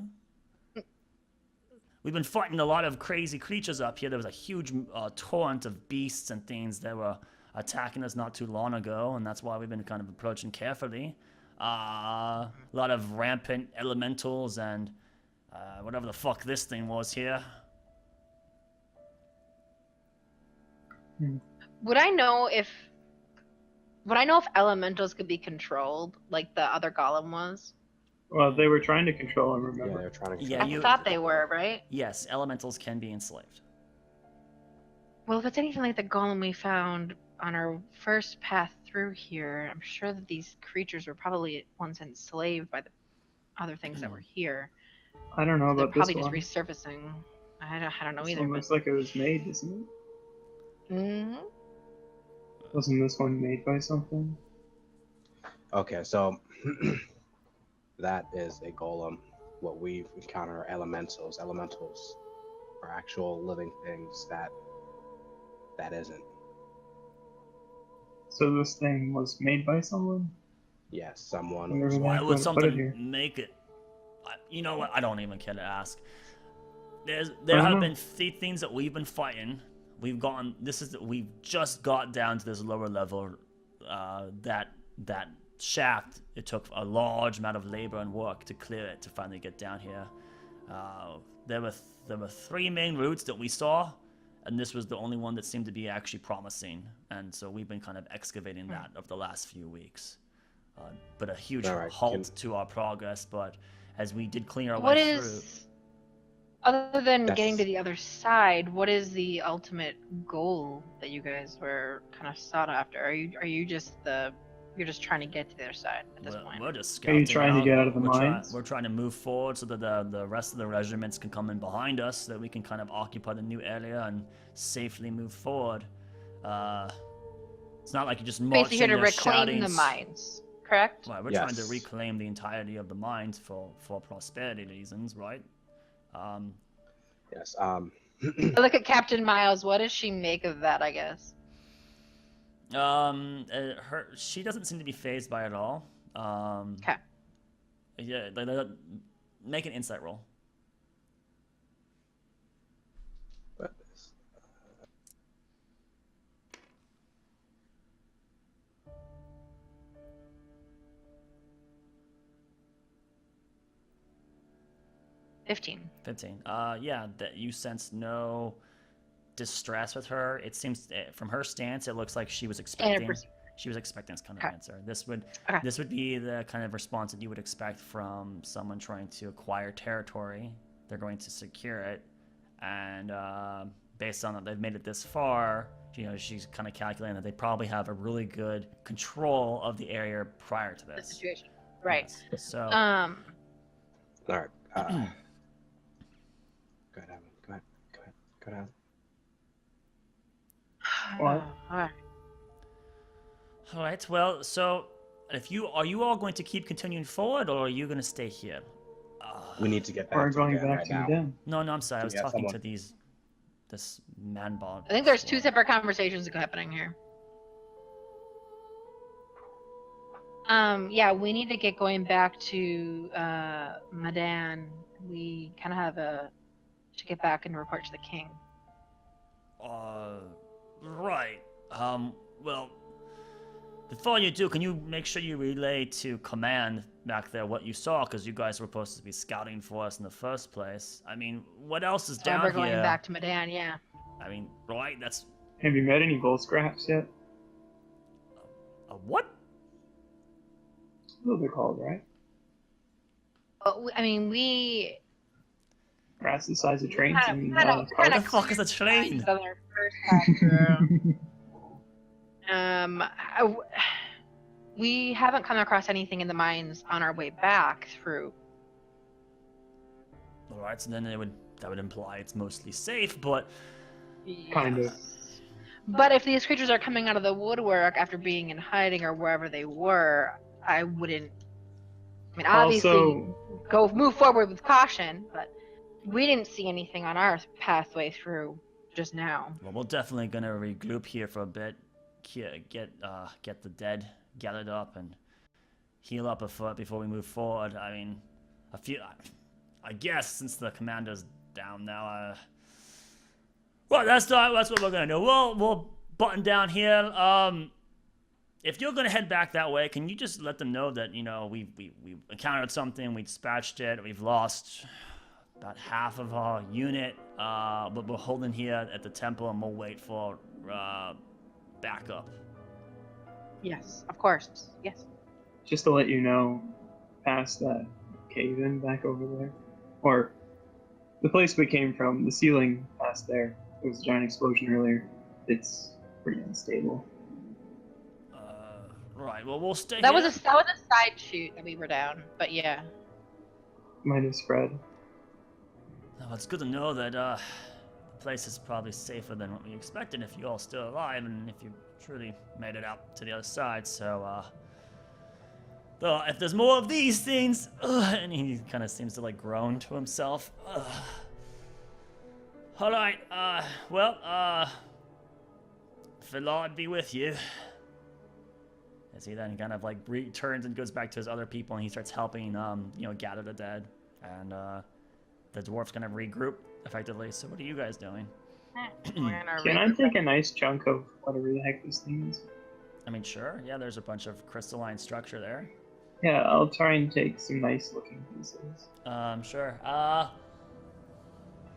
We've been fighting a lot of crazy creatures up here. There was a huge torrent of beasts and things that were attacking us not too long ago, and that's why we've been kind of approaching carefully. A lot of rampant elementals and whatever the fuck this thing was here. Would I know if elementals could be controlled like the other golem was? Well, they were trying to control him, remember? Yeah, they're trying to. Yeah, I thought they were, right? Yes, elementals can be enslaved. Well, if it's anything like the golem we found on our first path through here, I'm sure that these creatures were probably once enslaved by the other things that were here. I don't know They're about probably this just one. resurfacing. I don't know This either. one looks like it was made, doesn't it? Mm-hmm. Wasn't this one made by something? Okay, so that is a golem. What we've encountered are elementals. Elementals are actual living things that isn't. So this thing was made by someone? Yes, someone. Wonder who Why the heck would put it something here. make it? You know what? I don't even care to ask. There I have don't been things that we've been fighting. We've just got down to this lower level. That shaft. It took a large amount of labor and work to clear it to finally get down here. There were three main routes that we saw, and this was the only one that seemed to be actually promising. And so we've been kind of excavating that over the last few weeks. But a huge halt to our progress. But as we did clean our way through. Other than getting to the other side, what is the ultimate goal that you guys were kind of sought after? Are you just you're just trying to get to the other side at this point? We're just Are scouting. you trying to get out of the mines? We're trying to move forward so that the rest of the regiments can come in behind us, so that we can kind of occupy the new area and safely move forward. It's not like you just march Basically, here in to there reclaim shouting. the mines, correct? Right, we're trying to reclaim the entirety of the mines for prosperity reasons, right? Yes. Look at Captain Miles. What does she make of that? I guess. She doesn't seem to be phased by it at all. Okay. Yeah, make an insight roll. But 15. 15. Yeah, that you sense no distress with her. It seems from her stance, it looks like she was expecting. She was expecting this kind of answer. This would be the kind of response that you would expect from someone trying to acquire territory. They're going to secure it, and based on that, they've made it this far. You know, she's kind of calculating that they probably have a really good control of the area prior to this. The situation, right? Yes. So. all right. Go ahead, Evan. Go ahead. What? Alright. All right. Well, so If you are you all going to keep continuing forward, or are you going to stay here? We need to get back We're to going Midan back right to now. them. No, I'm sorry. I Do was we have talking someone? to this man ball. I think there's two separate conversations happening here. Yeah, we need to get going back to Midan. We kind of have to get back and report to the king. Right. Well, before you do, can you make sure you relay to command back there what you saw? Because you guys were supposed to be scouting for us in the first place. I mean, what else is So down we're here? going back to Midan, yeah. I mean, right? That's Have you met any bull scraps yet? a what? That's what they're called, right? Well, I mean, we Grass the size of trains and kinda What the carts. fuck is a train? on our first pass through. We haven't come across anything in the mines on our way back through. All right, so then that would imply it's mostly safe, but Kind of. But if these creatures are coming out of the woodwork after being in hiding or wherever they were, I wouldn't. I mean, obviously, Also, move forward with caution, but we didn't see anything on our pathway through just now. well, we're definitely gonna regroup here for a bit, get the dead gathered up and heal up a foot before we move forward. I mean, I guess since the commander's down now, well, that's what we're gonna do. We'll button down here. If you're gonna head back that way, can you just let them know that we encountered something, we dispatched it, we've lost about half of our unit, but we're holding here at the temple and we'll wait for backup. Yes, of course. Yes. just to let you know, past that cave in back over there, or the place we came from, the ceiling past there, there was a giant explosion earlier. It's pretty unstable. Right. Well, we'll stay. That here. was a side shoot that we were down, but yeah. Might have spread. Well, it's good to know that the place is probably safer than what we expected if you're all still alive and if you truly made it out to the other side. So, though, if there's more of these things, and he kind of seems to like groan to himself. All right. Well, the Lord be with you. As he then kind of like returns and goes back to his other people, and he starts helping, gather the dead, and the dwarf's gonna regroup effectively. So what are you guys doing? Can I take a nice chunk of whatever the heck this thing is? I mean, sure. Yeah, there's a bunch of crystalline structure there. Yeah, I'll try and take some nice looking pieces. Sure.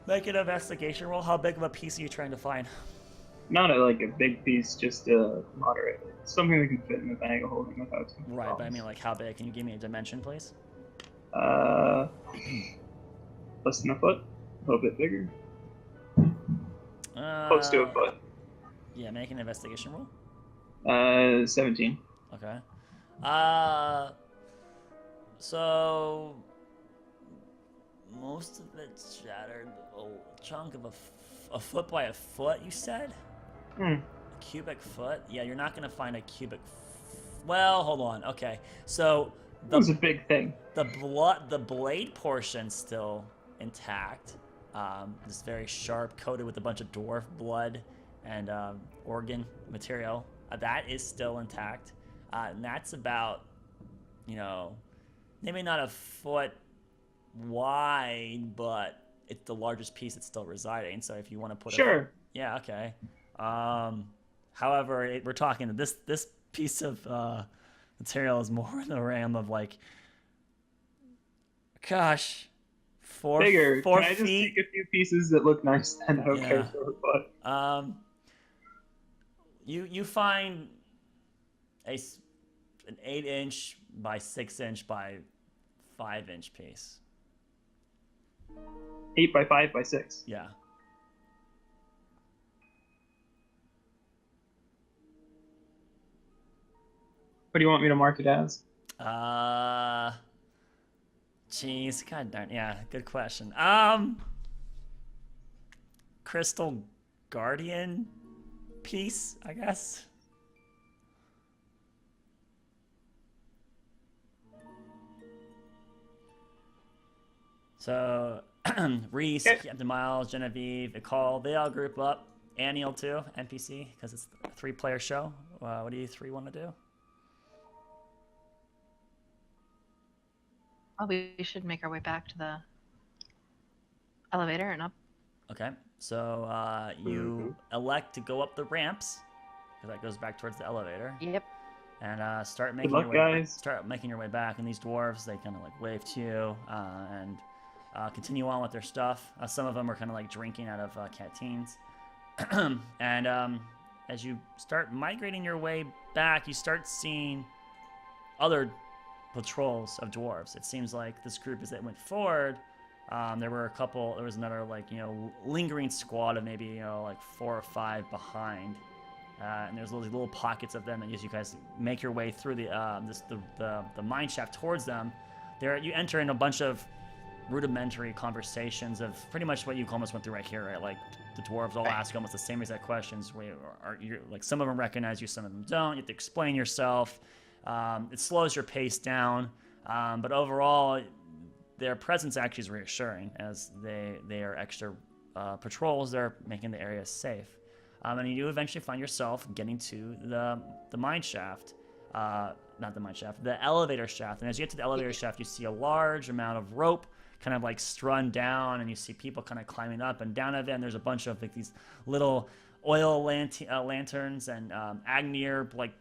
Make an investigation roll. How big of a piece are you trying to find? Not like a big piece, just moderate. Something that can fit in the bag of holding without too much Right, but I problems. mean, like, how big? Can you give me a dimension, please? Less than a foot, a little bit bigger, close to a foot. Yeah, make an investigation roll. 17. Okay. So most of it's shattered. A chunk of a foot by a foot, you said? A cubic foot? Yeah, you're not gonna find a cubic. Well, hold on. Okay, so That was a big thing. the blade portion's still intact. This very sharp, coated with a bunch of dwarf blood and organ material. That is still intact. And that's about, maybe not a foot wide, but it's the largest piece that's still residing. So if you want to put Sure. yeah, okay. However, we're talking this piece of material is more in the realm of like, gosh, Bigger. four Can I just feet. take a few pieces that look nice then? Okay, Yeah. for a foot. You find an 8-inch by 6-inch by 5-inch piece. 8 by 5 by 6. Yeah. What do you want me to mark it as? Jeez, god darn, yeah, good question. Crystal Guardian piece, I guess. So Reese, Okay. Captain Miles, Genevieve, Nicole, they all group up. Aniel too, NPC, because it's a 3-player show. What do you 3 want to do? Oh, we should make our way back to the elevator and up. Okay, so you elect to go up the ramps, because that goes back towards the elevator, Yep. and start Good making luck, your way. guys. Start making your way back. And these dwarves, they kind of like wave to you and continue on with their stuff. Some of them are kind of like drinking out of canteens. And as you start migrating your way back, you start seeing other patrols of dwarves. It seems like this group, as it went forward, there was another like, lingering squad of maybe, like 4 or 5 behind. And there's those little pockets of them, and as you guys make your way through the mine shaft towards them, there you enter in a bunch of rudimentary conversations of pretty much what you almost went through right here, right? Like the dwarves all ask almost the same exact questions. Like some of them recognize you, some of them don't. You have to explain yourself. It slows your pace down, but overall, their presence actually is reassuring as they are extra patrols. They're making the area safe. And you eventually find yourself getting to the mine shaft. Not the mine shaft, the elevator shaft. And as you get to the elevator shaft, you see a large amount of rope kind of like strung down, and you see people kind of climbing up and down of it. And there's a bunch of like these little oil lanterns and aigeneir like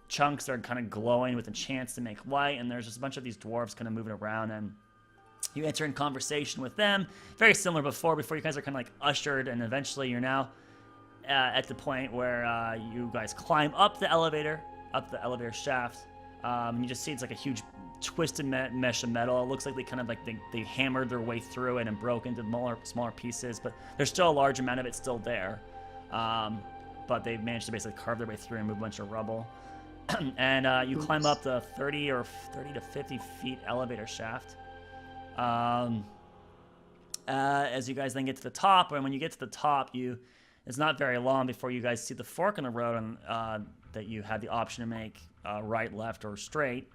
chunks that are kind of glowing with a chance to make light. And there's just a bunch of these dwarves kind of moving around, and you enter in conversation with them, very similar before you guys are kind of like ushered, and eventually you're now at the point where you guys climb up the elevator shaft. And you just see it's like a huge twisted mesh of metal. It looks like they kind of like they hammered their way through it and broke into smaller pieces, but there's still a large amount of it still there. But they managed to basically carve their way through and move a bunch of rubble. And you climb up the 30 to 50 feet elevator shaft. As you guys then get to the top, and when you get to the top, it's not very long before you guys see the fork in the road, and that you had the option to make right, left, or straight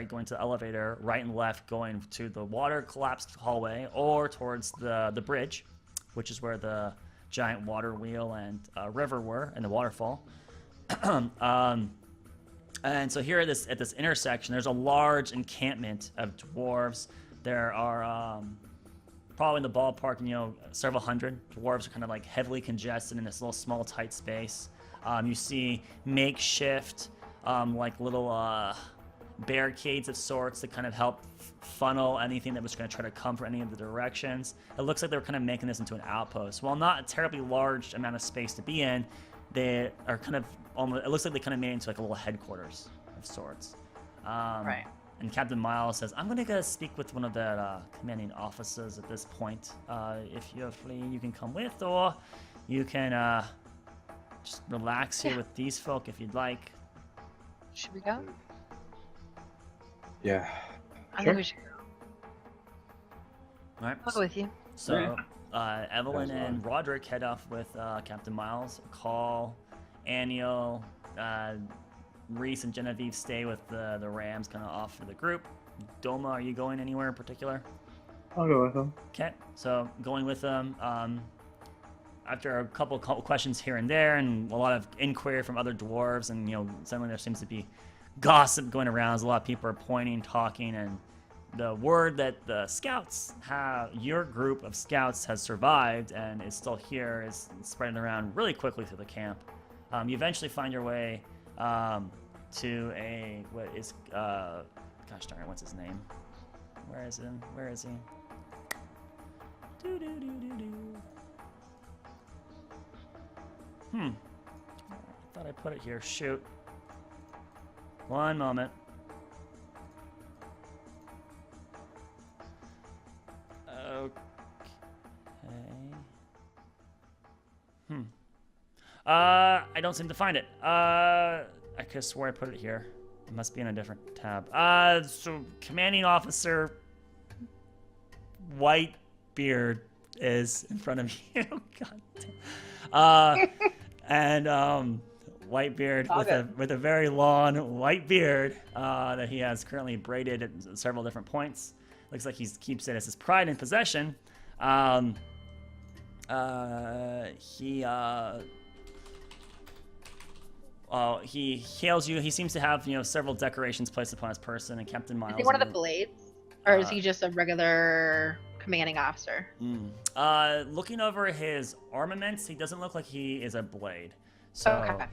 going to the elevator, right and left going to the water collapsed hallway, or towards the bridge, which is where the giant water wheel and river were, and the waterfall. And so here at this intersection, there's a large encampment of dwarves. There are probably in the ballpark, several hundred dwarves are kind of like heavily congested in this little small tight space. You see makeshift like little barricades of sorts to kind of help funnel anything that was going to try to come from any of the directions. It looks like they were kind of making this into an outpost. While not a terribly large amount of space to be in, they are kind of almost, it looks like they kind of made it into like a little headquarters of sorts. Right. And Captain Miles says, I'm going to go speak with one of the commanding officers at this point. If you're free, you can come with, or you can just relax here with these folk if you'd like. Should we go? Yeah. I Sure. think we should go. All right. I'll go with you. So Evelyn That's and Roderick head off with Captain Miles. Call, Aniel, Reese, and Genevieve stay with the Rams, kind of off for the group. Doma, are you going anywhere in particular? I'll go with them. Okay, so going with them. After a couple questions here and there, and a lot of inquiry from other dwarves, and suddenly there seems to be gossip going around. As a lot of people are pointing, talking, and the word that the scouts your group of scouts has survived and is still here, is spreading around really quickly through the camp. You eventually find your way to gosh darn it, what's his name? Where is he? I thought I put it here. Shoot. One moment. Okay. I don't seem to find it. I could have swore I put it here. It must be in a different tab. So commanding officer Whitebeard is in front of you. God damn. And Whitebeard with a very long white beard that he has currently braided at several different points. looks like he keeps it as his pride and possession. He hails you. He seems to have, several decorations placed upon his person, and Captain Miles. Is he one of the blades, or is he just a regular commanding officer? Looking over his armaments, he doesn't look like he is a blade. So, Okay.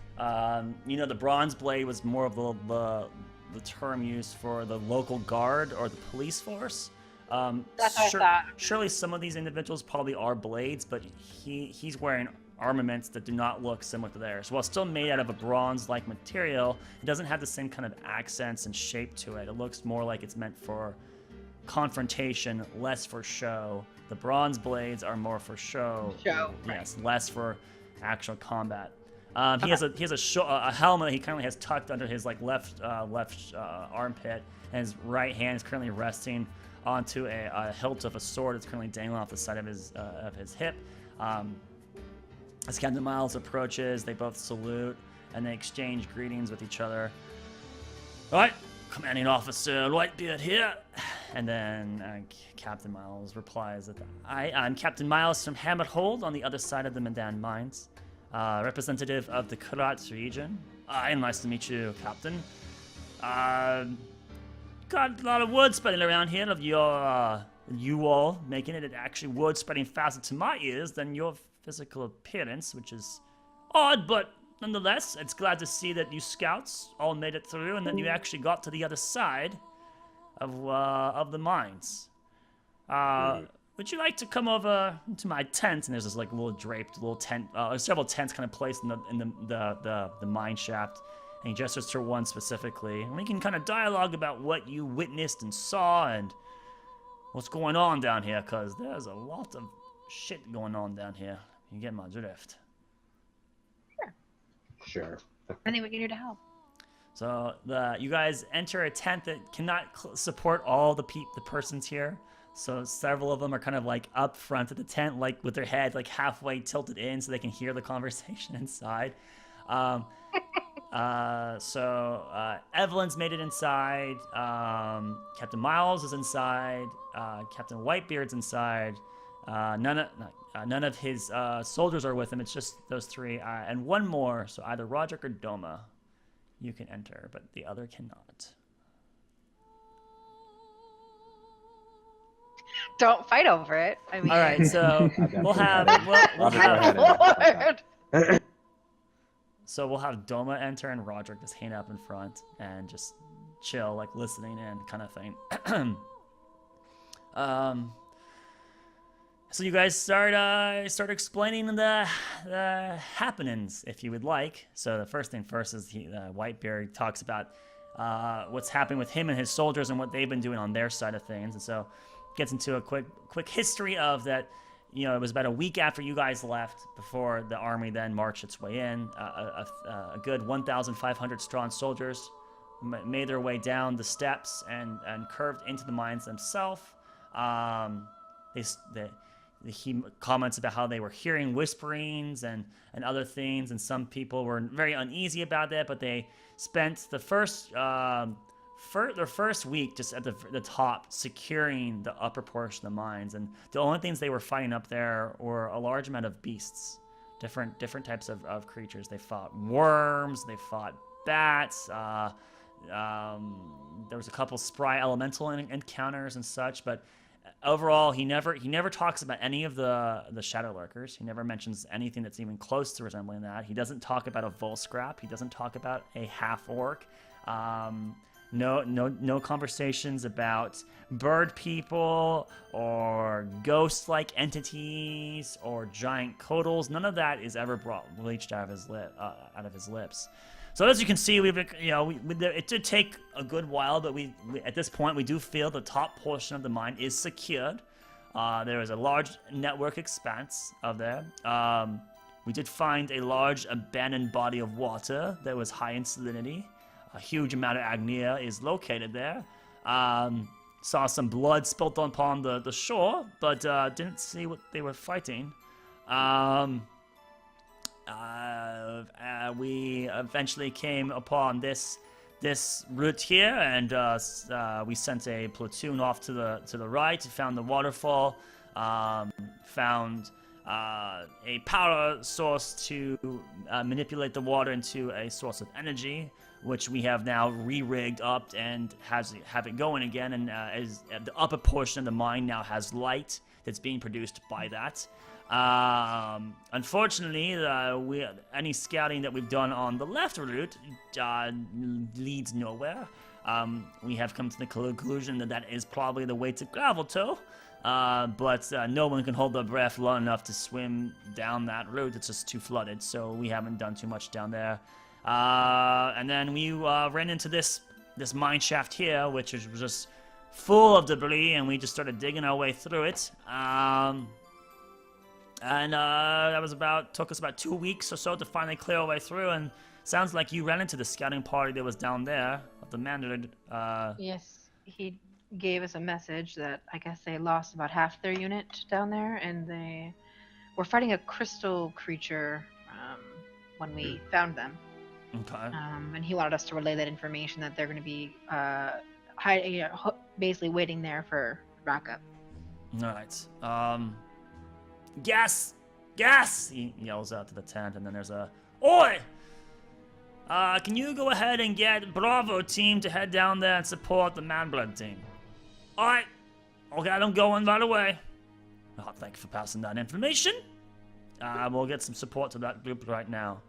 The bronze blade was more of the term used for the local guard or the police force. That's what I thought. Surely some of these individuals probably are blades, but he's wearing armaments that do not look similar to theirs. While still made out of a bronze-like material, it doesn't have the same kind of accents and shape to it. It looks more like it's meant for confrontation, less for show. The bronze blades are more for show. Yes, less for actual combat. He has a helmet he currently has tucked under his left armpit, and his right hand is currently resting onto a hilt of a sword that's currently dangling off the side of his hip. As Captain Miles approaches, they both salute and they exchange greetings with each other. All right, Commanding Officer Whitebeard here. And then Captain Miles replies that I'm Captain Miles from Hammerhold on the other side of the Midan Mines, representative of the Kurat region. Nice to meet you, Captain. Got a lot of word spreading around here of you all making it actually word spreading faster to my ears than your physical appearance, which is odd, but nonetheless, it's glad to see that you scouts all made it through and that you actually got to the other side of the mines. Would you like to come over to my tent? And there's this little tent, several tents kind of placed in the mine shaft. And he gestures to one specifically, and we can kind of dialogue about what you witnessed and saw and what's going on down here, because there's a lot of shit going on down here. You get my drift. Sure. I think we can do to help. So you guys enter a tent that cannot support all the persons here. So several of them are kind of up front of the tent, with their head halfway tilted in, so they can hear the conversation inside. Evelyn's made it inside. Captain Miles is inside. Captain Whitebeard's inside. None of his soldiers are with him. It's just those three, and one more. So either Roderick or Doma, you can enter, but the other cannot. Don't fight over it. I mean, all right. So we'll have So we'll have Doma enter and Roderick just hang up in front and just chill, listening in kind of thing. So you guys start explaining the happenings, if you would like. So the first thing first is Whitebeard talks about what's happening with him and his soldiers and what they've been doing on their side of things, and so gets into a quick history of that. It was about a week after you guys left before the army then marched its way in. A good 1,500 strong soldiers made their way down the steps and curved into the mines themselves. He comments about how they were hearing whisperings and other things, and some people were very uneasy about that, but they spent the their first week just at the top securing the upper portion of the mines, and the only things they were fighting up there were a large amount of beasts, different types of creatures. They fought worms, they fought bats, there was a couple spry elemental encounters and such, but overall he never talks about any of the shadow lurkers. He never mentions anything that's even close to resembling that. He doesn't talk about a Volscrap. He doesn't talk about a half orc. No conversations about bird people or ghost-like entities or giant codals. None of that is ever bleached out of his lips. So as you can see, it did take a good while, but we at this point we do feel the top portion of the mine is secured. There is a large network expanse of there. We did find a large abandoned body of water that was high in salinity. A huge amount of aigeneir is located there. Saw some blood spilt upon the shore, but didn't see what they were fighting. We eventually came upon this this route here, and we sent a platoon off to the right. Found the waterfall. Found a power source to manipulate the water into a source of energy, which we have now re-rigged up and have it going again. And as the upper portion of the mine now has light that's being produced by that. Unfortunately, any scouting that we've done on the left route leads nowhere. We have come to the conclusion that is probably the way to Graveltoe, but no one can hold their breath long enough to swim down that route. It's just too flooded, so we haven't done too much down there. And then we ran into this mine shaft here, which was just full of debris, and we just started digging our way through it. And that took us about 2 weeks or so to finally clear our way through. And sounds like you ran into the scouting party that was down there of the Mandarin. Yes, he gave us a message that I guess they lost about half their unit down there, and they were fighting a crystal creature when we found them. Okay. And he wanted us to relay that information that they're going to be basically waiting there for backup. All right. Gas! Gas! He yells out to the tent, and then there's a... Oi! Can you go ahead and get Bravo team to head down there and support the Manblood team? Alright. I'll get them going right away. Oh, thank you for passing that information. We'll get some support to that group right now.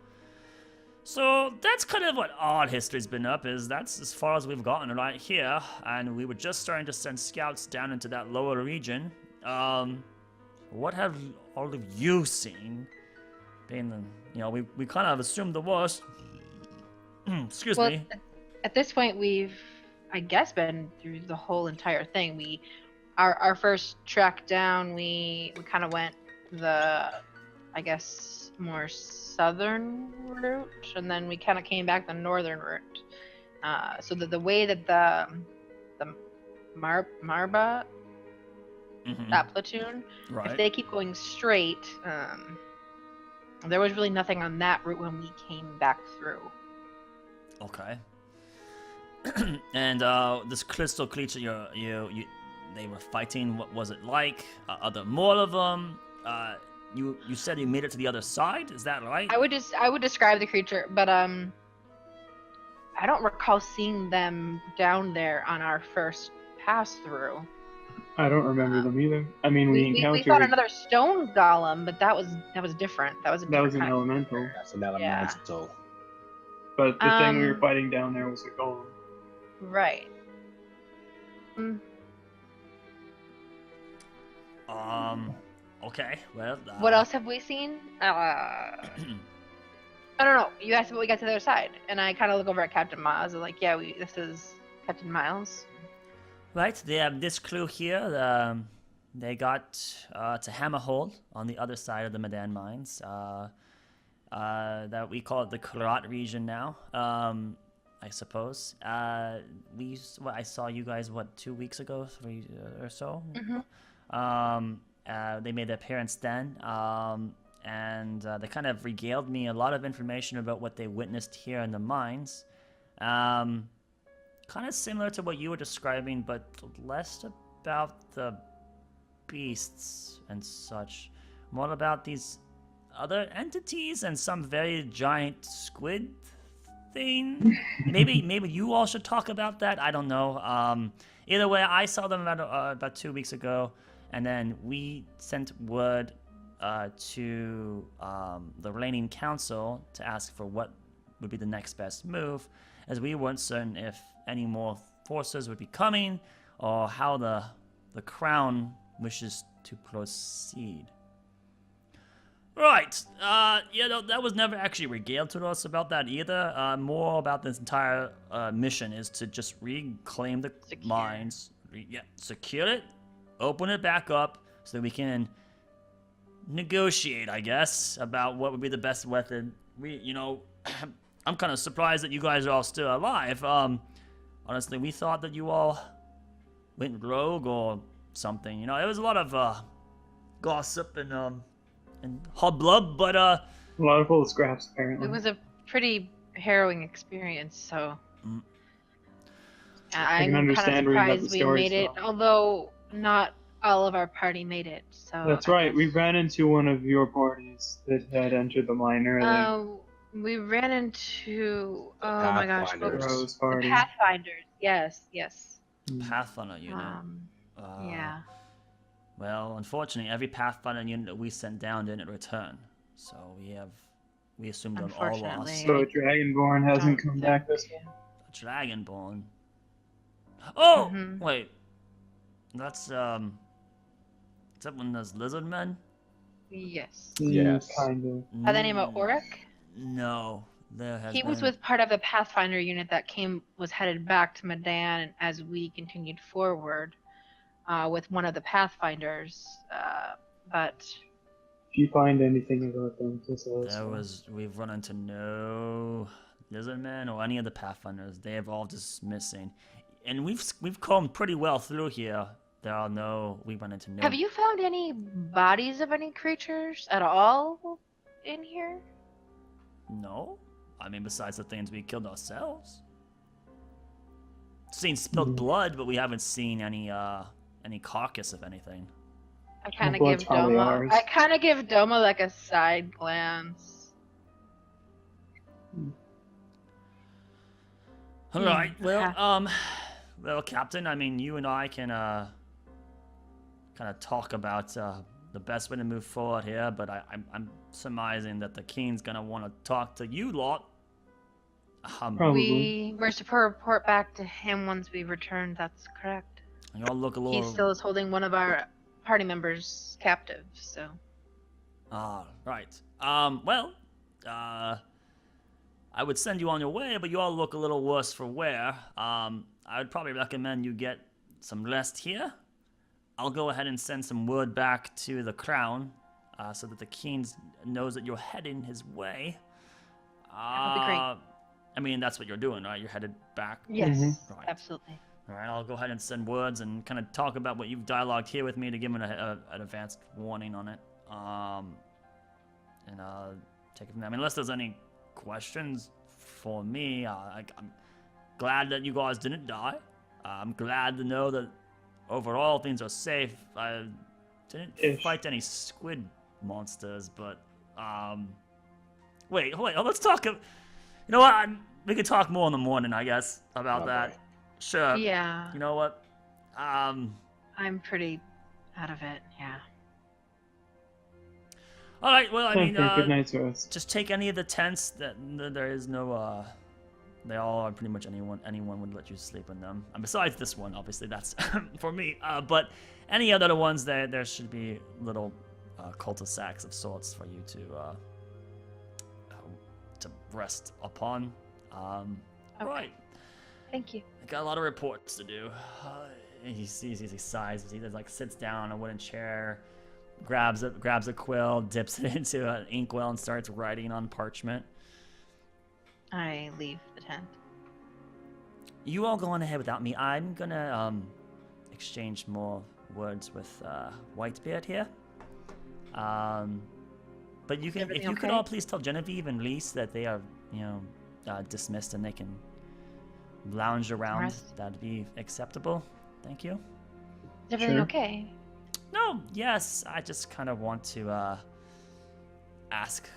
So that's kind of what our history's been up, is that's as far as we've gotten right here, and we were just starting to send scouts down into that lower region. What have all of you seen? Being the, we kind of assumed the worst. Excuse me. At this point, we've, I guess, been through the whole entire thing. Our first trek down, we kind of went the, I guess, more southern route, and then we kind of came back the northern route. So the way that the Marba, that platoon, Right. if they keep going straight, there was really nothing on that route when we came back through. Okay. And this crystal creature they were fighting, what was it like? Are there more of them? You said you made it to the other side, is that right? I would describe the creature, but I don't recall seeing them down there on our first pass through. I don't remember them either. I mean, we encountered... We fought another stone golem, but that was different. That was an kind of- elemental. That's an elemental. But the thing we were fighting down there was a golem. Right. Okay, well... What else have we seen? I don't know. You asked what we got to the other side, and I kind of look over at Captain Miles and like, yeah, this is Captain Miles. Right, they have this crew here. They got to Hammerhold on the other side of the Midan Mines. That we call it the Kurat region now. I suppose. I saw you guys 2 weeks ago, 3 or so. They made an appearance then, and they kind of regaled me a lot of information about what they witnessed here in the mines. Kind of similar to what you were describing, but less about the beasts and such. More about these other entities and some very giant squid thing. Maybe you all should talk about that. I don't know. Either way, I saw them about 2 weeks ago, and then we sent word to the reigning council to ask for what would be the next best move, as we weren't certain if any more forces would be coming or how the crown wishes to proceed. Right. That was never actually regaled to us about that either. More about this entire mission is to just reclaim the mines, secure it, open it back up so that we can negotiate, I guess, about what would be the best method. I'm kind of surprised that you guys are all still alive. Honestly, we thought that you all went rogue or something. It was a lot of gossip and hubbub, but a lot of old scraps apparently. It was a pretty harrowing experience, so I can I'm kind of understand reading about surprised the we stories, made it, though. although not all of our party made it. So That's I right. We guess- ran into one of your parties that had entered the mine earlier. We ran into The oh my gosh, what Pathfinders. Rose the party. Pathfinders. Yes, yes. Pathfinder unit. Yeah. Well, unfortunately, every Pathfinder unit that we sent down didn't return, so we assumed they're all lost. Unfortunately. So Dragonborn hasn't Don't come back this think- way. Dragonborn. Oh, Mhm. wait. That's is that one of those lizard men? Yes. Yes. Kind of. By the name of Auric. No, there has He was been- with part of the Pathfinder unit that was headed back to Midan as we continued forward with one of the Pathfinders. But If you find anything about them, just let us There know. we've run into no lizard men or any of the Pathfinders. They have all just missing, and we've combed pretty well through here. We run into no. have you found any bodies of any creatures at all in here? No, I mean besides the things we killed ourselves. Seen spilled blood, but we haven't seen any carcass of anything. I kind of blood's give probably Doma. ours. I kind of give Doma like a side glance. All right. yeah. Well, Captain. I mean, you and I can kind of talk about the best way to move forward here, but I'm surmising that the king's gonna want to talk to you lot. Probably. We're to report back to him once we return. That's correct. You all look a He little. still is holding one of our party members captive. So Ah, right. Well, I would send you on your way, but you all look a little worse for wear. I would probably recommend you get some rest here. I'll go ahead and send some word back to the crown, so that the king knows that you're heading his way. That'd be great. I mean, that's what you're doing, right? You're headed back. yes, Right. absolutely. All right, I'll go ahead and send words and kind of talk about what you've dialogued here with me to give him an advanced warning on it. And take it from there. I mean, unless there's any questions for me, I'm glad that you guys didn't die. I'm glad to know that overall things are safe. I didn't Ish. fight any squid monsters, but wait, let's talk. You know what? We could talk more in the morning, I guess, about Oh, that. boy. Sure. Yeah, You know what? I'm pretty out of it. Yeah. All right. Well, I mean, Okay, good night's rest. just take any of the tents. There is no. They all are pretty much anyone would let you sleep in them. And besides this one, obviously that's for me. But any other ones, there should be little cul-de-sacs of sorts for you to rest upon. Okay. Right. Thank you. I got a lot of reports to do. He sighs as he like sits down on a wooden chair, grabs a quill, dips it into an inkwell, and starts writing on parchment. I leave the tent. You all go on ahead without me. I'm gonna exchange more words with Whitebeard here. But you can, if Everything you could okay? all please tell Genevieve and Lise that they are, dismissed and they can lounge around. Rest. That'd be acceptable. Thank you. Is everything Sure. okay? No, yes, I just kind of want to ask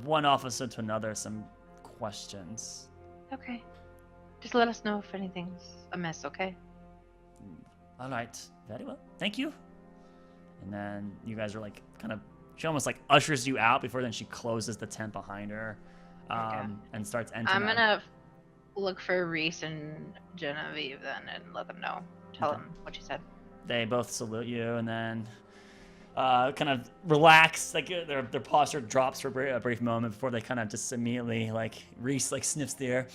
one officer to another some questions. Okay. Just let us know if anything's amiss, okay? All right, very well. Thank you. And then you guys are like she almost like ushers you out before then she closes the tent behind her, and starts entering. I'm gonna look for Reese and Genevieve then and let them know. Tell Okay. them what you said. They both salute you and then kind of relax. Like their posture drops for a brief moment before they kind of just immediately Reese sniffs the air.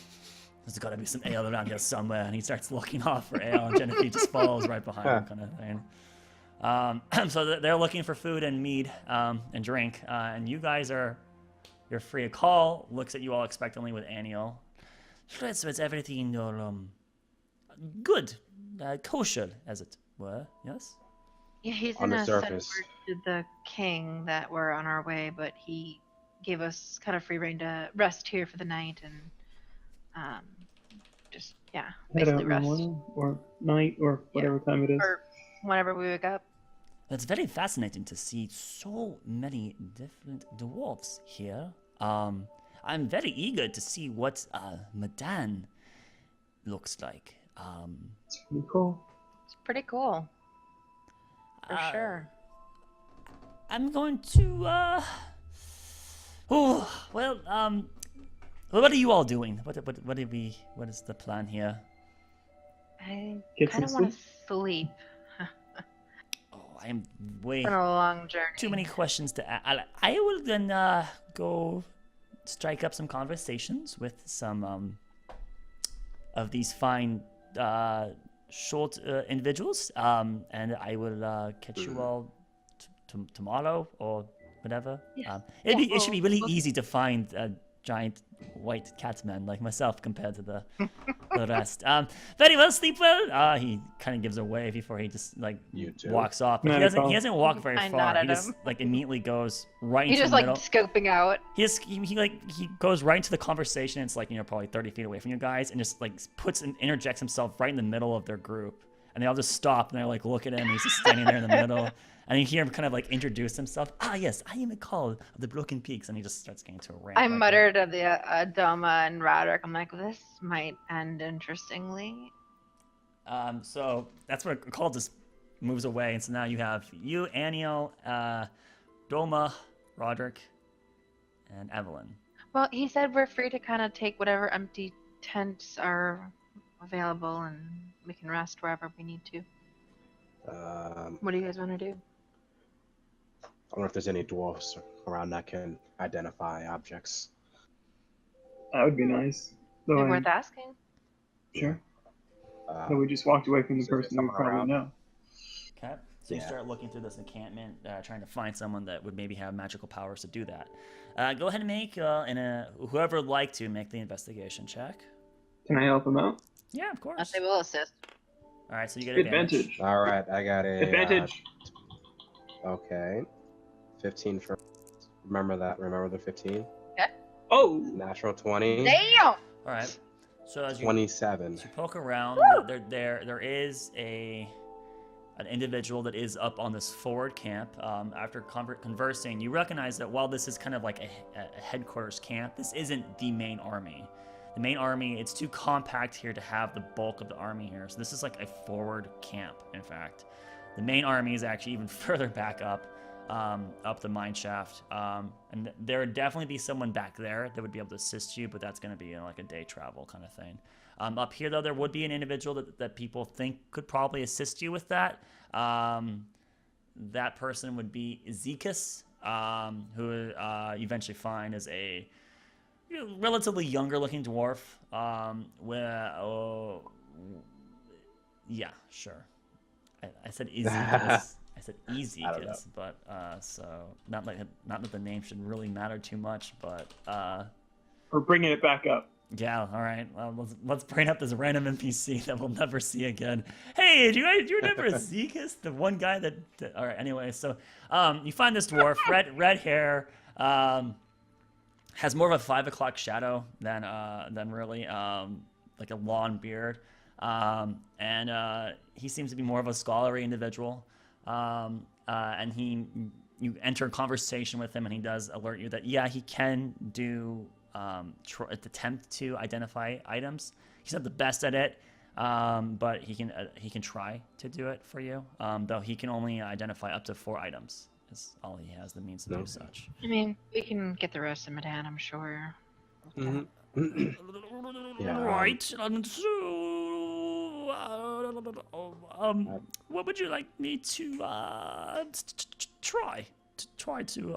There's got to be some ale around here somewhere, and he starts looking off for ale, and Genevieve just follows right behind him, kind of thing. So they're looking for food and mead and drink, and you guys you're free. A call looks at you all expectantly with Aniel. Right, so it's everything good, kosher, as it were. Yes. Yeah, he's On the gonna send surface. word to the king that we're on our way, but he gave us kind of free reign to rest here for the night and just Yeah, Head out basically in the rest. morning or night or whatever time it is. Or whenever we wake up. It's very fascinating to see so many different dwarves here. I'm very eager to see what Midan looks like. It's pretty cool. It's pretty cool. For Uh, sure. I'm going to. Oh well. What are you all doing? What do we? What is the plan here? I Get kind of some want to sleep. Oh, I am way It's been a long journey. too many questions to ask. I will then go strike up some conversations with some of these fine short individuals, and I will catch you all tomorrow or whatever. Yes. It should be really we'll- easy to find a giant white catman like myself compared to the rest. Very well, sleep well. He kind of gives a wave before he just like You too. walks off. But Not he a doesn't. He problem. doesn't walk very I far. nod He at just him. like immediately goes right He's into just the like middle. scoping out. He goes right into the conversation. It's like, probably 30 feet away from you guys, and just like puts and interjects himself right in the middle of their group. And they all just stop and they like look at him. And he's just standing there in the middle, and you hear him kind of like introduce himself. Ah, yes, I am a call of the Broken Peaks, and he just starts getting to a rant. I like that. muttered at the Doma and Roderick. I'm like, this might end interestingly. So that's where Call just moves away, and so now you have you, Aniel, Doma, Roderick, and Evelyn. Well, he said we're free to kind of take whatever empty tents are available, and we can rest wherever we need to. What do you guys want to do? I wonder if there's any dwarfs around that can identify objects. That would be nice. Though Be I'm worth asking. sure. Uh, So we just walked away from the is there person we someone probably around? know. Okay. So you Yeah. start looking through this encampment, trying to find someone that would maybe have magical powers to do that. Go ahead and make whoever would like to make the investigation check. Can I help him out? Yeah, of course. They will assist. All right, so you get advantage. Advantage. all right, I got a Advantage. Okay, 15 for. Remember that. Remember the 15. Oh, Natural 20. Damn! All right. So as you 27. poke around, there is an individual that is up on this forward camp. After conversing, you recognize that while this is kind of like a headquarters camp, this isn't the main army. The main army, it's too compact here to have the bulk of the army here. So this is like a forward camp, in fact. The main army is actually even further back up the mine shaft. And there would definitely be someone back there that would be able to assist you, but that's going to be like a day travel kind of thing. Up here, though, there would be an individual that people think could probably assist you with that. That person would be Ezekias, who you eventually find is a relatively younger-looking dwarf. Yeah, sure. I said Ezekias. I said Ezekias, but so not that the name should really matter too much, but we're bringing it back up. yeah, all right. Well, let's bring up this random NPC that we'll never see again. Hey, do you remember Ezekias, the one guy that? All right. Anyway, so you find this dwarf, red hair, has more of a 5 o'clock shadow than really like a long beard, and he seems to be more of a scholarly individual. And you enter a conversation with him, and he does alert you that he can do attempt to identify items. He's not the best at it, but he can try to do it for you. Though he can only identify up to 4 items. Is all he has the means to do such. I mean, we can get the rest of Midan, I'm sure. Mhm. Yeah, Right. What would you like me to try? Try to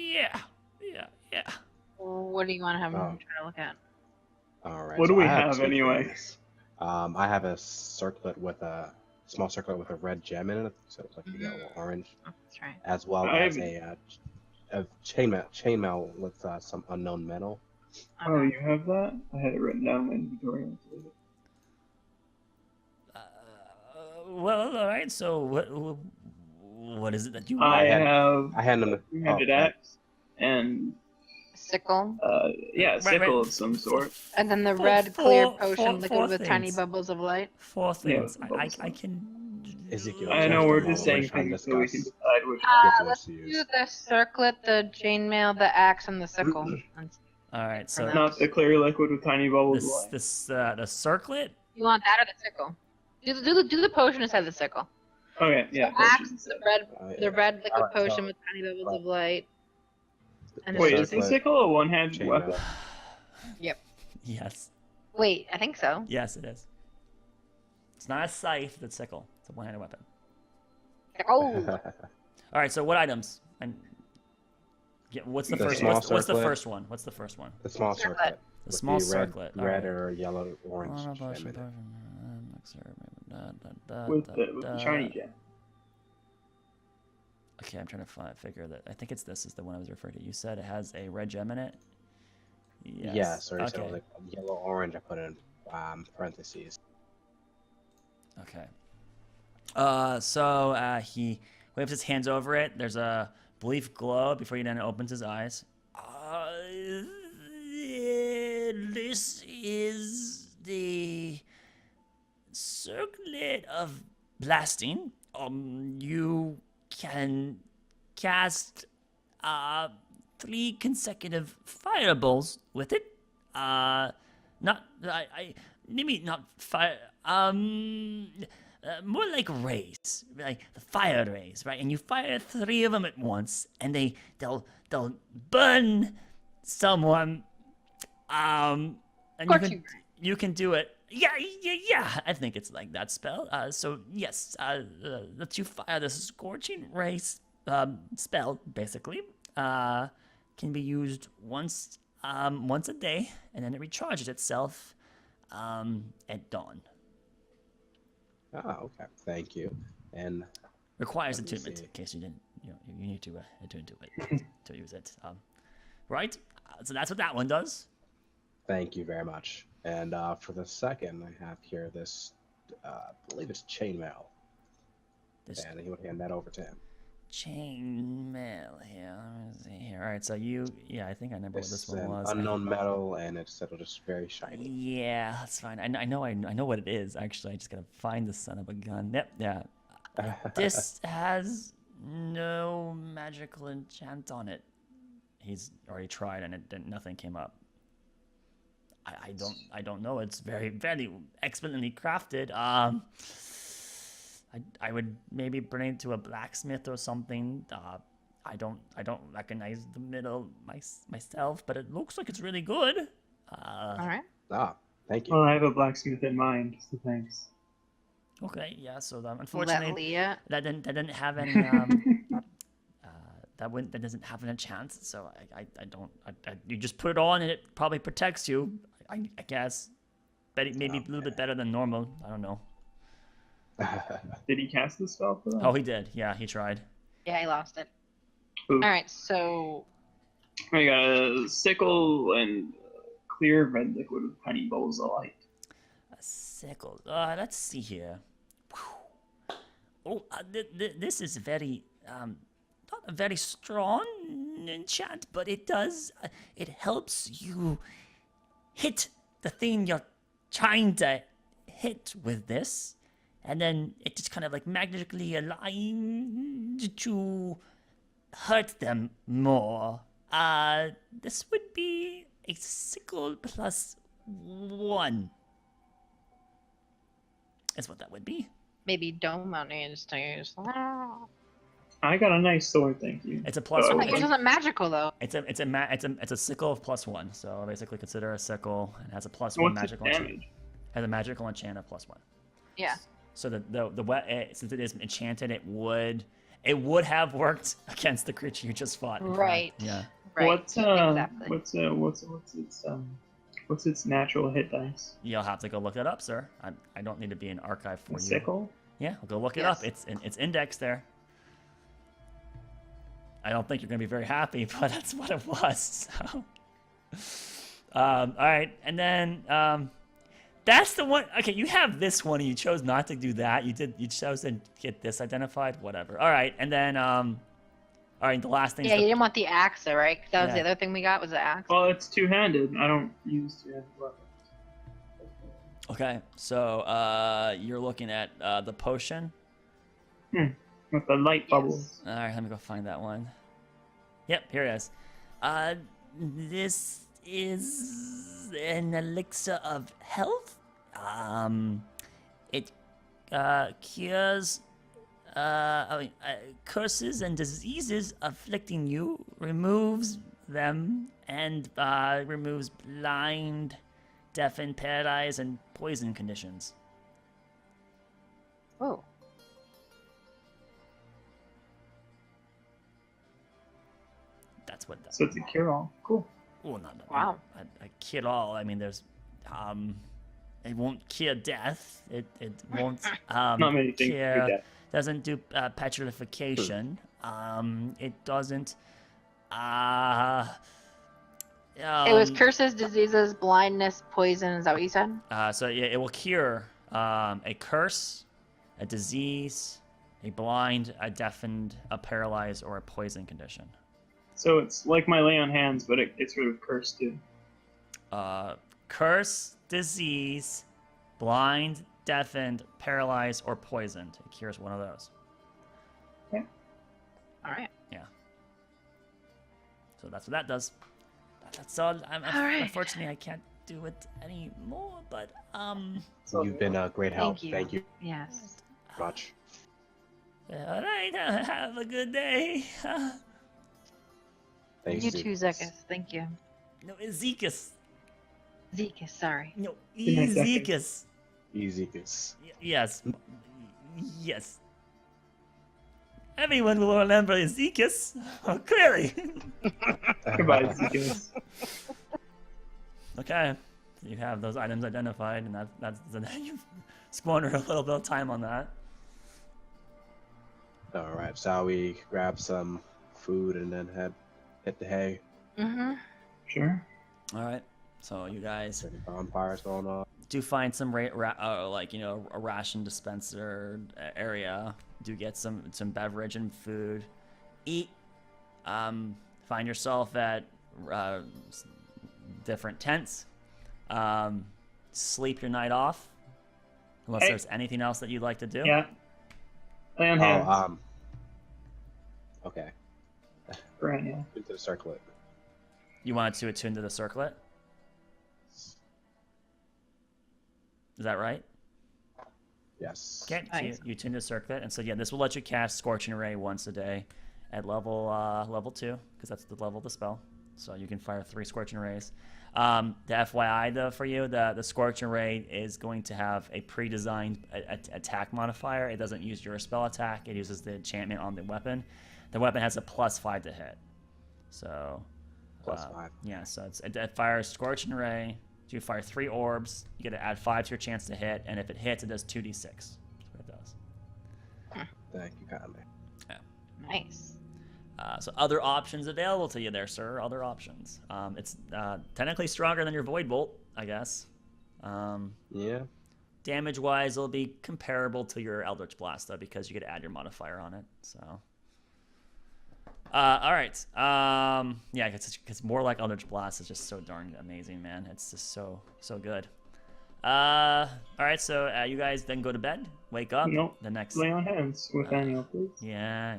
yeah. What do you want to have him Oh. try to look at? All right. What do so we I have two anyway? things. I have a circlet with a small circlet with a red gem in it, so it's like you got a little orange, Oh, that's right. as well I as have- a chainmail with some unknown metal. Oh, Okay. you have that? I had it written down in my inventory. Well, all right. So what is it that you I want? have I hand them. 300 oh, X and sickle, Yeah, Right, sickle right. of some sort. and then the Four- red clear four- potion four- liquid four with tiny things. bubbles of light. 4 Yeah, things. with I bubbles. can. Ezekiel, I know just a we're moment, just saying trying to things so we can discuss decide which. gift Let's to do use. the circlet, the chainmail, the axe, and the sickle. All right, so No. Not the clear liquid with tiny bubbles. the circlet. You want that or the sickle? Do the potion instead of the sickle. Okay, yeah. So axe, potions. the red liquid Alright, potion so- with tiny bubbles of light. And Wait, then is the circlet, sickle a one-handed chainmail. weapon? Yes. Wait, I think so. Yes, it is. It's not a scythe. It's a sickle. It's a one-handed weapon. Oh, All right. So what items? And yeah, what's the The first? small What's the circlet. first one? What's the first one? The small Circlet. circlet. The with small the circlet. all Red right. or yellow, orange. gem in it. With the shiny gem. Okay, I'm trying to figure that. I think it's this is the one I was referring to. You said it has a red gem in it. Yes, or you said Okay. like yellow, orange. I put in parentheses. Okay. So he waves his hands over it. There's a brief glow before he then opens his eyes. This is the circlet of blasting. You can cast 3 consecutive fireballs with it. Maybe not fire. More like rays, like the fire rays, right? And you fire 3 of them at once, and they'll burn someone. And you can do it. Yeah. I think it's like that spell. So yes, that you fire the scorching ray spell basically. Can be used once a day, and then it recharges itself at dawn. Oh, okay. Thank you. And Requires Let me attunement see. in case you didn't. You need to attune to it to use it. Right. So that's what that one does. thank you very much. And for the second, I have here this, I believe it's chainmail, This and he would hand that over to him. chain mail here. Let me see here. All right. So I think I remember what This this is one an was. unknown metal, and it's just very shiny. Yeah, that's fine. I know what it is. Actually, I just gotta find the son of a gun. Yep. Yeah. This has no magical enchant on it. He's already tried, and nothing came up. I don't know. It's very excellently crafted. I would maybe bring it to a blacksmith or something. I don't recognize the middle myself, but it looks like it's really good. all right. Thank you. Well, I have a blacksmith in mind, so thanks. Okay, yeah. So Let unfortunately, Leah. that didn't have any. That doesn't have an enchant. So I don't. You just put it on, and it probably protects you. I guess. But maybe a little bit better than normal. I don't know. Did he cast the spell for that? Oh, he did. Yeah, he tried. Yeah, I lost it. Ooh. All right, so I got a sickle and clear red liquid with tiny bubbles of light. A sickle. Let's see here. Whew. Oh, this is very not a very strong enchant, but it does. It helps you hit the thing you're trying to hit with this, and then it just kind of like magically aligned to hurt them more. This would be a sickle +1. Is what that would be. maybe Doma needs to use. I got a nice sword, thank you. It's a Oh, +1. Yours isn't magical though. It's a sickle of +1. So basically, consider a sickle and has a +1 What's magical its enchant. damage? Has a magical enchant of +1. Yeah. So since it is enchanted, it would have worked against the creature you just fought. in fact. Right. Yeah. Right. Exactly. What's its natural hit dice? You'll have to go look it up, sir. I don't need to be an archive for A you. sickle? Yeah, we'll go look it Yes. up. It's indexed there. I don't think you're gonna be very happy, but that's what it was. So, all right, and then that's the one. Okay, you have this one, and you chose not to do that. You chose to get this identified. Whatever. All right, and then All right, the last thing. Yeah, you didn't want the axe, though, right? 'Cause that was the Yeah. other thing we got was the axe. Well, it's two-handed. I don't use two-handed weapons. Okay, so you're looking at the potion. With the light bubbles. All right, let me go find that one. Yep, here it is. This is an elixir of health. It cures curses and diseases afflicting you, removes them, and removes blind, deafened, paralyzed, and poison conditions. Oh. That's what. So it's a cure-all. Cool. Well, not Wow. a cure all. I mean, there's, it won't cure death. It won't Not many things cure. do that. Doesn't do petrification. It doesn't. It was curses, diseases, blindness, poison. Is that what you said? So yeah, it will cure a curse, a disease, a blind, a deafened, a paralyzed, or a poison condition. So it's like my lay on hands, but it gets rid of curse too. Curse, disease, blind, deafened, paralyzed, or poisoned. It cures one of those. All right. So that's what that does. That's all. All right. Unfortunately, I can't do it anymore. But You've been a great help. Thank you. Thank you Yes. much. all right. Have a good day. Thanks, You dude. too, Zekas. Thank you. No, Ezekias. Zekas, sorry. No, Good night, Zachary. Ezekias. Easy kiss. Yes. Yes. Everyone will remember Ezekias. Oh, clearly. Goodbye, Zekias. Okay. You have those items identified, and that's you've squandered a little bit of time on that. All right, shall we grab some food and then hit the hay? Mm-hmm. Sure. All right. So you guys Any bonfires going on? do find some a ration dispenser area. Do get some beverage and food. Eat. Find yourself at different tents. Sleep your night off. Unless Hey. there's anything else that you'd like to do. Yeah. Lay on hands. Okay. Right now. Into the circlet. You wanted to attune to the circlet? Is that right? Yes. Okay, so Nice. you tune to the circlet, and so yeah, this will let you cast Scorching Ray once a day at level 2, because that's the level of the spell. So you can fire 3 Scorching Rays. The FYI though for you, the Scorching Ray is going to have a pre-designed attack modifier. It doesn't use your spell attack. It uses the enchantment on the weapon. The weapon has a +5 to hit. So +5. yeah, so it fires Scorching Ray. So you fire 3 orbs. You get to add 5 to your chance to hit, and if it hits, it does 2d6. That's what it does. Thank you kindly. Nice. So other options available to you there, sir. Other options. It's technically stronger than your Void Bolt, I guess. Yeah. Damage-wise, it'll be comparable to your Eldritch Blast, though, because you get to add your modifier on it. So, all right. Yeah, it's more like Eldritch Blast. It's just so darn amazing, man. It's just so good. All right. So you guys then go to bed. Wake up. Nope. The next. Lay on hands with Daniel, please. Yeah.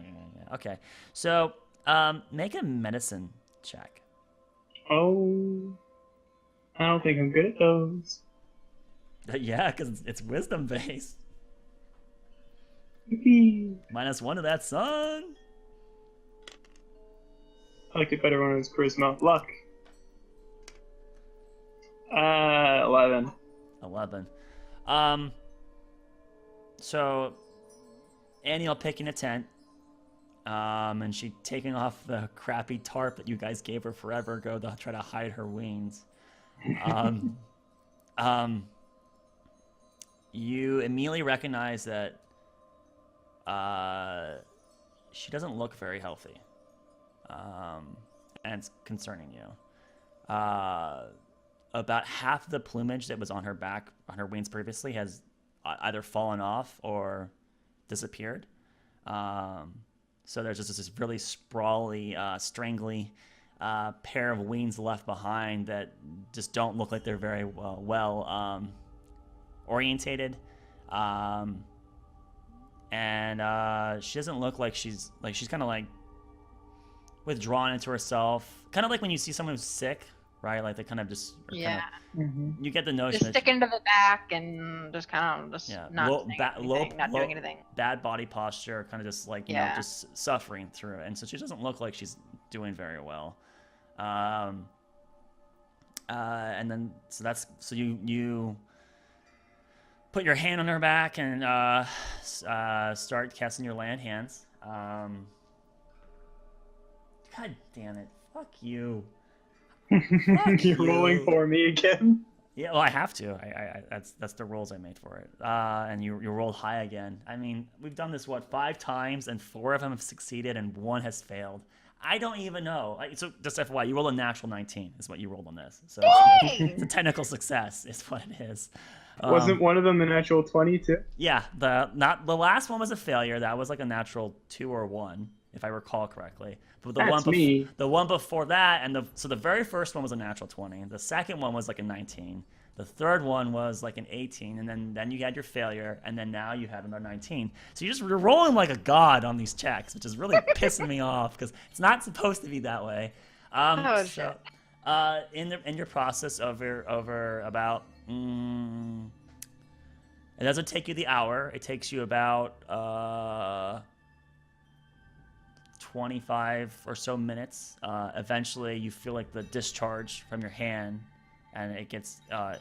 Okay. So, make a medicine check. Oh. I don't think I'm good at those. Yeah, because it's wisdom based. Yippee. -1 to that, son. I liked it better when it was charisma. Luck. 11. 11. So Annie will pick in a tent. And she taking off the crappy tarp that you guys gave her forever ago to try to hide her wings. You immediately recognize that she doesn't look very healthy. And it's concerning you. About half the plumage that was on her back, on her wings previously, has either fallen off or disappeared. So there's just this really sprawly, strangly pair of wings left behind that just don't look like they're very well orientated. And she doesn't look like she's kind of like withdrawn into herself, kind of like when you see someone who's sick, right? Like they kind of just you get the notion just sticking to the back and just kind of not doing anything. Bad body posture, kind of just like you know, just suffering through it. And so she doesn't look like she's doing very well. And then so you put your hand on her back and start casting your land hands. God damn it! Fuck you. You're rolling for me again. Yeah, well, I have to. I that's the rules I made for it. And you rolled high again. I mean, we've done this 5 times, and 4 of them have succeeded, and 1 has failed. I don't even know. So just FYI, you rolled a natural 19 is what you rolled on this. So it's a technical success is what it is. Wasn't one of them the natural 20 too? Yeah, the last one was a failure. That was like a natural 2 or 1, if I recall correctly. But the one before that, and the very first one was a natural 20. The second one was like a 19. The third one was like an 18, and then you had your failure, and then now you had another 19. So you're rolling like a god on these checks, which is really pissing me off because it's not supposed to be that way. Shit. In your process over about it doesn't take you the hour. It takes you about 25 or so minutes. Eventually, you feel like the discharge from your hand, and it gets the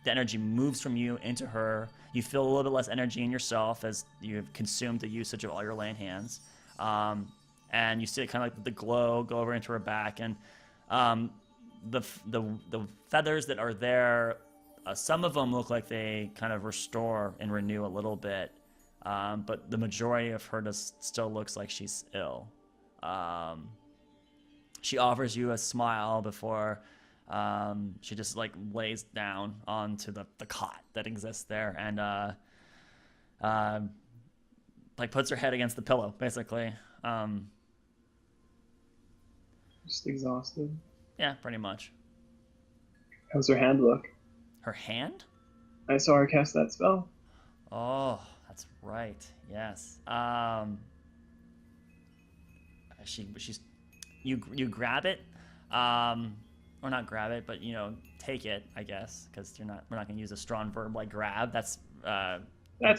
energy moves from you into her. You feel a little bit less energy in yourself as you've consumed the usage of all your land hands, and you see it kind of like the glow go over into her back, and the feathers that are there, some of them look like they kind of restore and renew a little bit. But the majority of her still looks like she's ill. She offers you a smile before she just like lays down onto the cot that exists there and like puts her head against the pillow, basically. Just exhausted. Yeah, pretty much. How's her hand look? Her hand? I saw her cast that spell. Oh, that's right. Yes. She's you grab it, or not grab it, but take it, I guess, because we're not gonna use a strong verb like grab. That's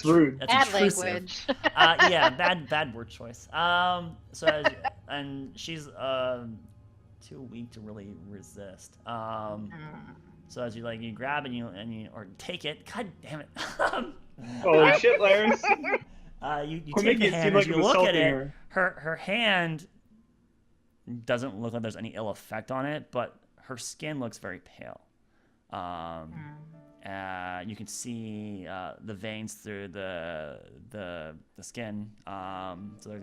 rude. That's bad intrusive. language. Yeah, bad word choice. And she's too weak to really resist. So as you grab and you or take it. God damn it. Holy shit, Lars. You take the hand, as you look at it, her hand doesn't look like there's any ill effect on it, but her skin looks very pale. You can see the veins through the skin. So there's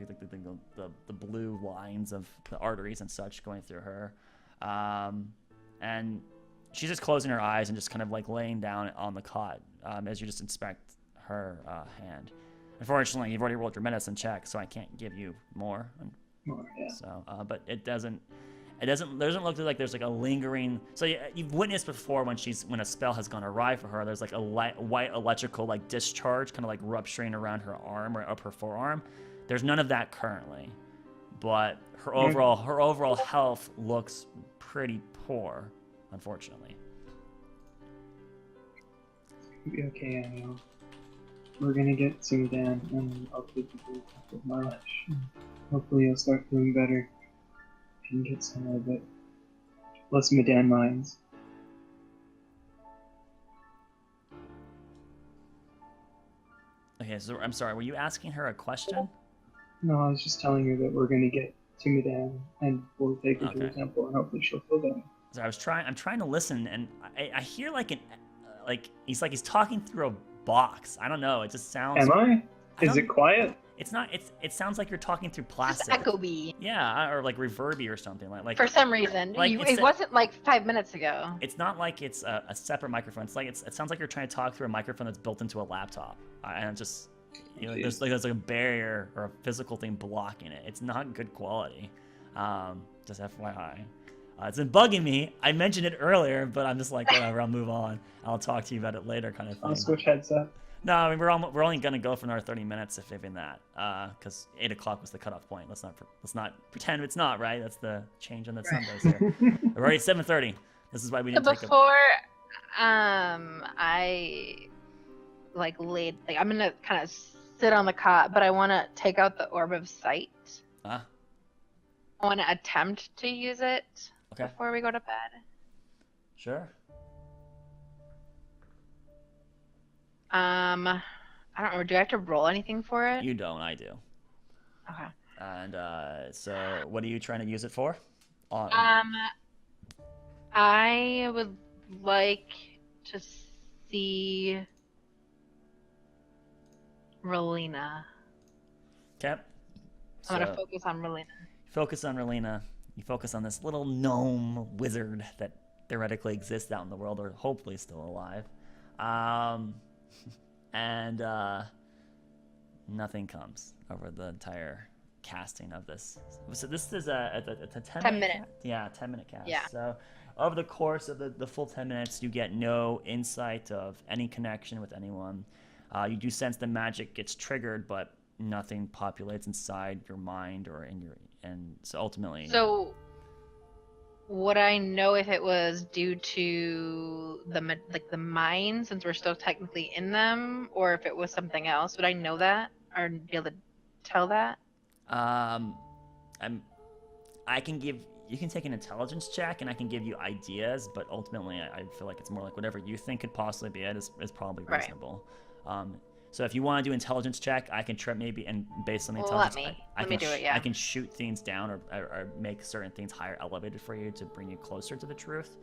the blue lines of the arteries and such going through her. And she's just closing her eyes and just kind of like laying down on the cot as you just inspect her hand. Unfortunately, you've already rolled your medicine check, so I can't give you more. Yeah. So, but it doesn't look like there's like a lingering. So you've witnessed before when a spell has gone awry for her. There's like a white electrical like discharge, kind of like rupturing around her arm or up her forearm. There's none of that currently, but her overall health looks pretty poor, unfortunately. It'll be okay, I know. We're gonna get to Midan, and I'll take you with my lunch. Hopefully you'll start feeling better. Can get somewhere, but less Midan Mines. Okay, so I'm sorry, were you asking her a question? No, I was just telling her that we're gonna get to Midan, and we'll take her to the temple, and hopefully she'll feel better. So I'm trying to listen, and I hear like he's talking through a box. I don't know. It just sounds. Am I? Is it quiet? It's not. It sounds like you're talking through plastic. Just echoey. Yeah, or like reverby or something like. For some reason, it wasn't like 5 minutes ago. It's not like it's a separate microphone. It's like it sounds like you're trying to talk through a microphone that's built into a laptop, and you know, there's like a barrier or a physical thing blocking it. It's not good quality. Just FYI. It's been bugging me. I mentioned it earlier, but I'm just like, whatever, I'll move on. I'll talk to you about it later, kind of thing. I'll switch headset. No, I mean we're only gonna go for another 30 minutes, if even that, because 8 o'clock was the cutoff point. Let's not pretend it's not, right. That's the change on the Sundays here. We're already 7:30. This is why we didn't take before I like laid, like I'm gonna kind of sit on the cot, but I want to take out the orb of sight. I want to attempt to use it before we go to bed. Sure. I don't know. Do I have to roll anything for it? You don't. I do. Okay. And so, what are you trying to use it for? I would like to see Relina. Okay. I'm gonna focus on Relina. Focus on Relina. You focus on this little gnome wizard that theoretically exists out in the world, or hopefully still alive. And nothing comes over the entire casting of this. So this is a 10 minute. 10-minute cast. Yeah. So over the course of the full 10 minutes, you get no insight of any connection with anyone. You do sense the magic gets triggered, but nothing populates inside your mind or in your, and so ultimately. So would I know if it was due to the mines, since we're still technically in them, or if it was something else? Would I know that or be able to tell that? I can give. You can take an intelligence check, and I can give you ideas, but ultimately, I feel like it's more like whatever you think could possibly be it is probably reasonable. Right. So if you want to do intelligence check, I can try maybe, and based on the intelligence, let me do it. Yeah. I can shoot things down or make certain things higher elevated for you to bring you closer to the truth.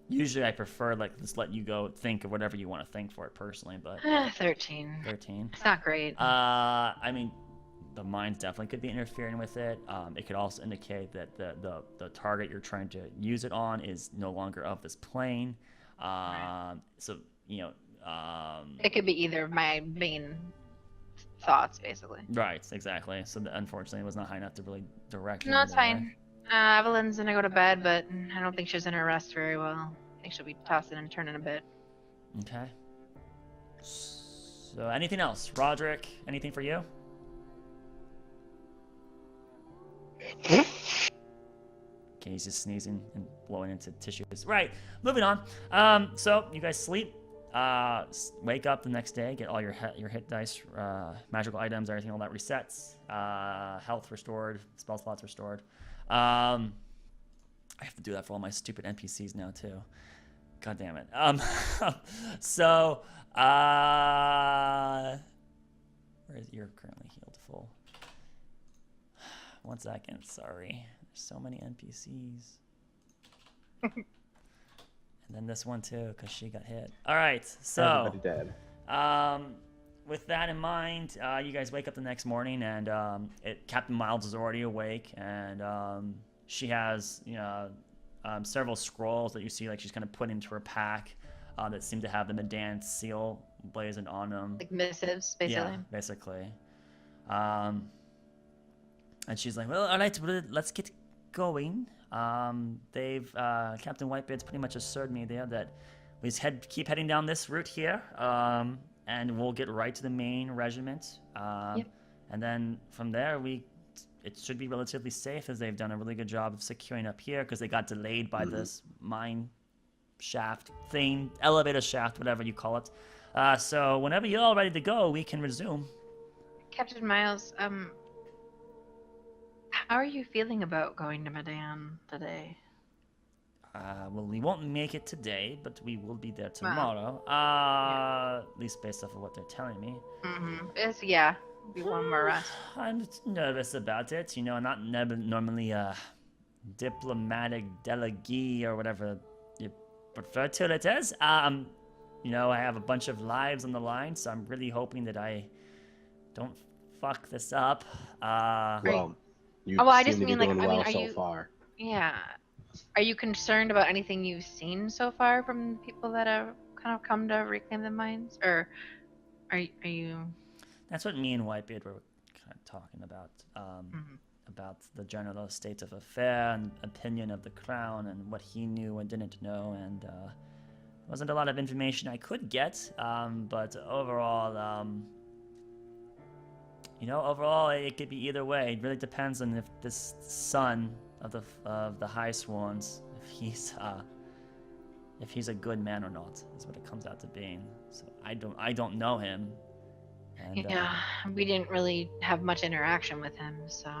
Usually, I prefer like just let you go think of whatever you want to think for it personally, but 13. 13. It's not great. I mean, the mines definitely could be interfering with it. It could also indicate that the target you're trying to use it on is no longer of this plane. So you know. It could be either of my main thoughts, basically. Right, exactly. So unfortunately, it was not high enough to really direct. No, it's fine. Evelyn's gonna go to bed, but I don't think she's in her rest very well. I think she'll be tossing and turning a bit. Okay. So, anything else, Roderick? Anything for you? Okay, he's just sneezing and blowing into tissues. Right. Moving on. So you guys sleep. Wake up the next day, get all your hit dice, magical items, everything, all that resets. Health restored, spell slots restored. I have to do that for all my stupid NPCs now too. God damn it. So, where is you're currently healed full? 1 second. Sorry, there's so many NPCs. And then this one too, because she got hit. All right, so everybody dead. With that in mind, you guys wake up the next morning, and Captain Miles is already awake, and she has several scrolls that you see, like she's kind of put into her pack that seem to have the Midan seal blazoned on them, like missives, basically. Yeah, basically. And she's like, "Well, all right, let's get going." Captain Whitebeard's pretty much assured me there that we just keep heading down this route here, and we'll get right to the main regiment. Yep. And then from there, it should be relatively safe, as they've done a really good job of securing up here, because they got delayed by this mine shaft thing, elevator shaft, whatever you call it. So whenever you're all ready to go, we can resume. Captain Miles, how are you feeling about going to Midan today? Well, we won't make it today, but we will be there tomorrow. At least based off of what they're telling me. Mm-hmm. Be one more rest. I'm nervous about it. Not normally a diplomatic delegee or whatever you prefer to it as. I have a bunch of lives on the line, so I'm really hoping that I don't fuck this up. Well, you I seem just to be mean, doing well are so you? far. Yeah. Are you concerned about anything you've seen so far from people that have kind of come to reclaim the mines, or Are you? That's what me and Whitebeard were kind of talking about. Mhm. About the general state of affair and opinion of the crown and what he knew and didn't know, and wasn't a lot of information I could get, but overall, overall it could be either way. It really depends on if this son of the High Swans, if he's a good man or not, is what it comes out to being. So I don't know him. And, Yeah, we didn't really have much interaction with him, so.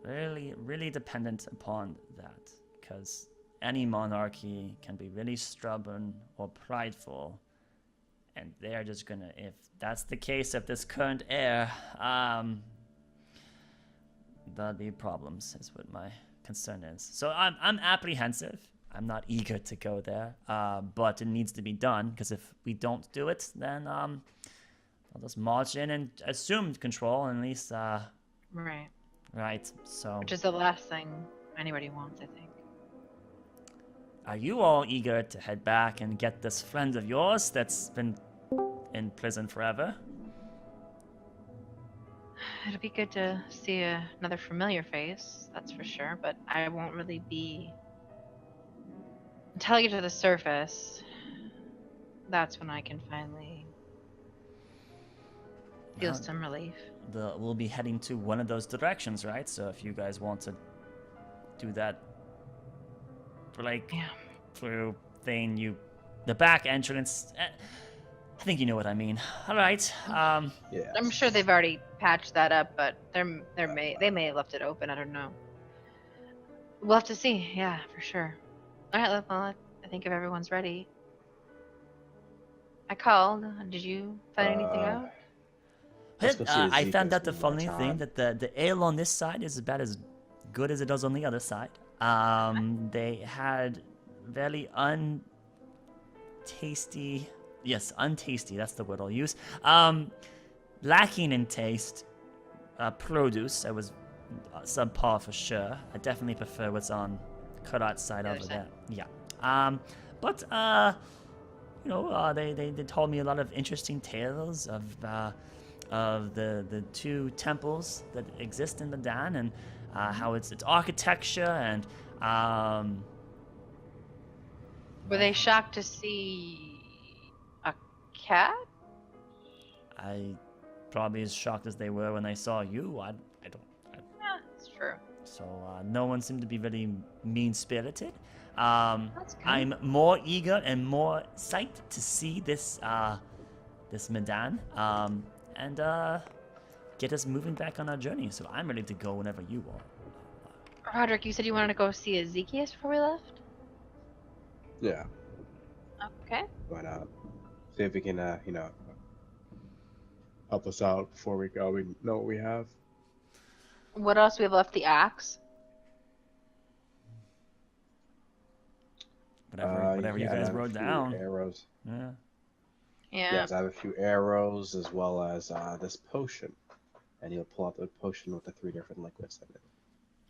really, really dependent upon that, because any monarchy can be really stubborn or prideful, and they're just gonna, if that's the case of this current heir, there'll be problems, is what my concern is. So I'm apprehensive. I'm not eager to go there, but it needs to be done, because if we don't do it, then I'll just march in and assume control, and at least, Right. right, so... Which is the last thing anybody wants, I think. Are you all eager to head back and get this friend of yours that's been in prison forever? It'll be good to see another familiar face, that's for sure, but I won't really be... Until I get to the surface, that's when I can finally feel Well, some relief. We'll be heading to one of those directions, right? So if you guys want to do that, Yeah. through thing, the back entrance, I think you know what I mean. All right. Yeah. I'm sure they've already patched that up, but they may have left it open. I don't know. We'll have to see. Yeah, for sure. All right, well, I think if everyone's ready. I called. Did you find anything out? Let's go see I found Ezekiel's out the one more funny time. thing that the ale on this side is about as good as it does on the other side. They had very untasty, that's the word I'll use. Lacking in taste, produce. I was subpar for sure. I definitely prefer what's on Kurat's side The over other there. side. Yeah. But they told me a lot of interesting tales of the two temples that exist in Midan, and how its architecture, and Were they shocked to see a cat? I probably as shocked as they were when they saw you. I don't. Yeah, it's true. So no one seemed to be very mean-spirited. That's good. I'm more eager and more psyched to see this Midan, and get us moving back on our journey. So I'm ready to go whenever you are. Roderick, you said you wanted to go see Ezekiel before we left? Yeah. Okay. Why not? See if we can, help us out before we go. We know what we have. What else? We have left the axe. Whatever you Yeah, I guys have a wrote few down. Arrows. Yeah. Yeah. Yes, I have a few arrows as well as this potion. And you'll pull out the potion with the 3 different liquids in it.